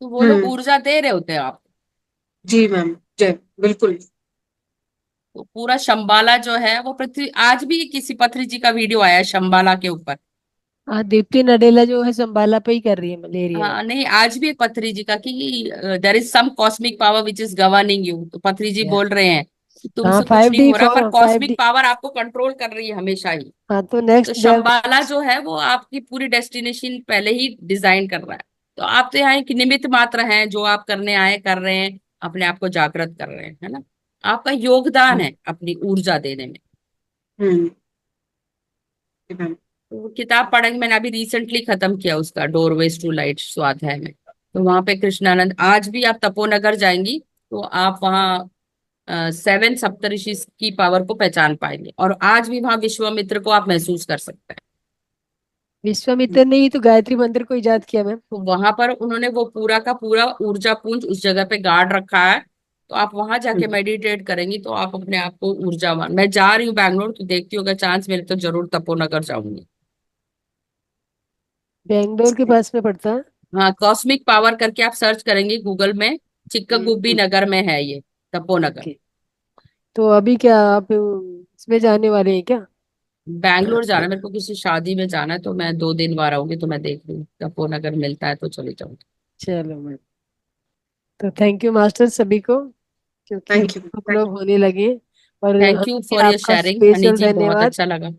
तो वो लोग हम्म। ऊर्जा दे रहे होते हैं आप। जी मैम, जय बिल्कुल। तो पूरा शंबाला जो है वो पृथ्वी, आज भी किसी पत्री जी का वीडियो आया है शंबाला के ऊपर। दीप्ति नडेला जो है संबाला पे ही कर रही है मलेरिया। हाँ नहीं, आज भी एक पत्री जी का कि there is some cosmic power which is governing you, तो पत्री जी या बोल रहे हैं कि हाँ तुमसे कुछ फाइव नहीं डी हो रहा, पर फाइव कॉस्मिक डी पावर आपको कंट्रोल कर रही है हमेशा ही। हाँ तो तो नेक्स्ट शंबाला जो है वो आपकी पूरी डेस्टिनेशन पहले ही डिजाइन कर रहा है। तो आप तो यहाँ एक निमित्त मात्र हैं, जो आप करने आए कर रहे हैं, अपने आप को जागृत कर रहे हैं, है ना। आपका योगदान है अपनी ऊर्जा देने में। हम्म। जी मैम। तो वो किताब पढ़ेंगे, मैंने अभी रिसेंटली खत्म किया उसका, डोरवेज टू लाइट स्वाध्याय में। तो वहां पे कृष्णानंद, आज भी आप तपोनगर जाएंगी तो आप वहाँ 7 सप्तऋषि की पावर को पहचान पाएंगे, और आज भी वहां विश्वामित्र को आप महसूस कर सकते हैं। विश्वामित्र ने ही तो गायत्री मंत्र को इजाद किया मैम। तो वहां पर उन्होंने वो पूरा का पूरा ऊर्जा पुंज उस जगह पे गाड़ रखा है। तो आप वहां जाके हम्म। मेडिटेट करेंगी तो आप अपने आप को ऊर्जावान, मैं जा रही हूँ बैंगलोर, तो देखती हूँ अगर चांस मिले तो जरूर तपोनगर जाऊंगी। बेंगलोर के पास में पड़ता है। हाँ, कॉस्मिक पावर करके आप सर्च करेंगे गूगल में, चिक्कगुब्बी हम्म। नगर में है ये, तपोनगर। ओके। तो अभी क्या आप इसमें जाने वाले हैं क्या? बैंगलोर जाना है मेरे को, किसी शादी में जाना है, तो मैं 2 दिन बाद आऊंगी, तो मैं देख लूँ तपोनगर मिलता है तो चली जाऊंगी। चलो मैम, तो थैंक यू मास्टर सभी को, क्योंकि थैंक यू। हम लोग होने लगे। और थैंक यू फॉर योर आपका शेयरिंग हनी स्पेशल जी, बहुत धन्यवाद। अच्छा लगा।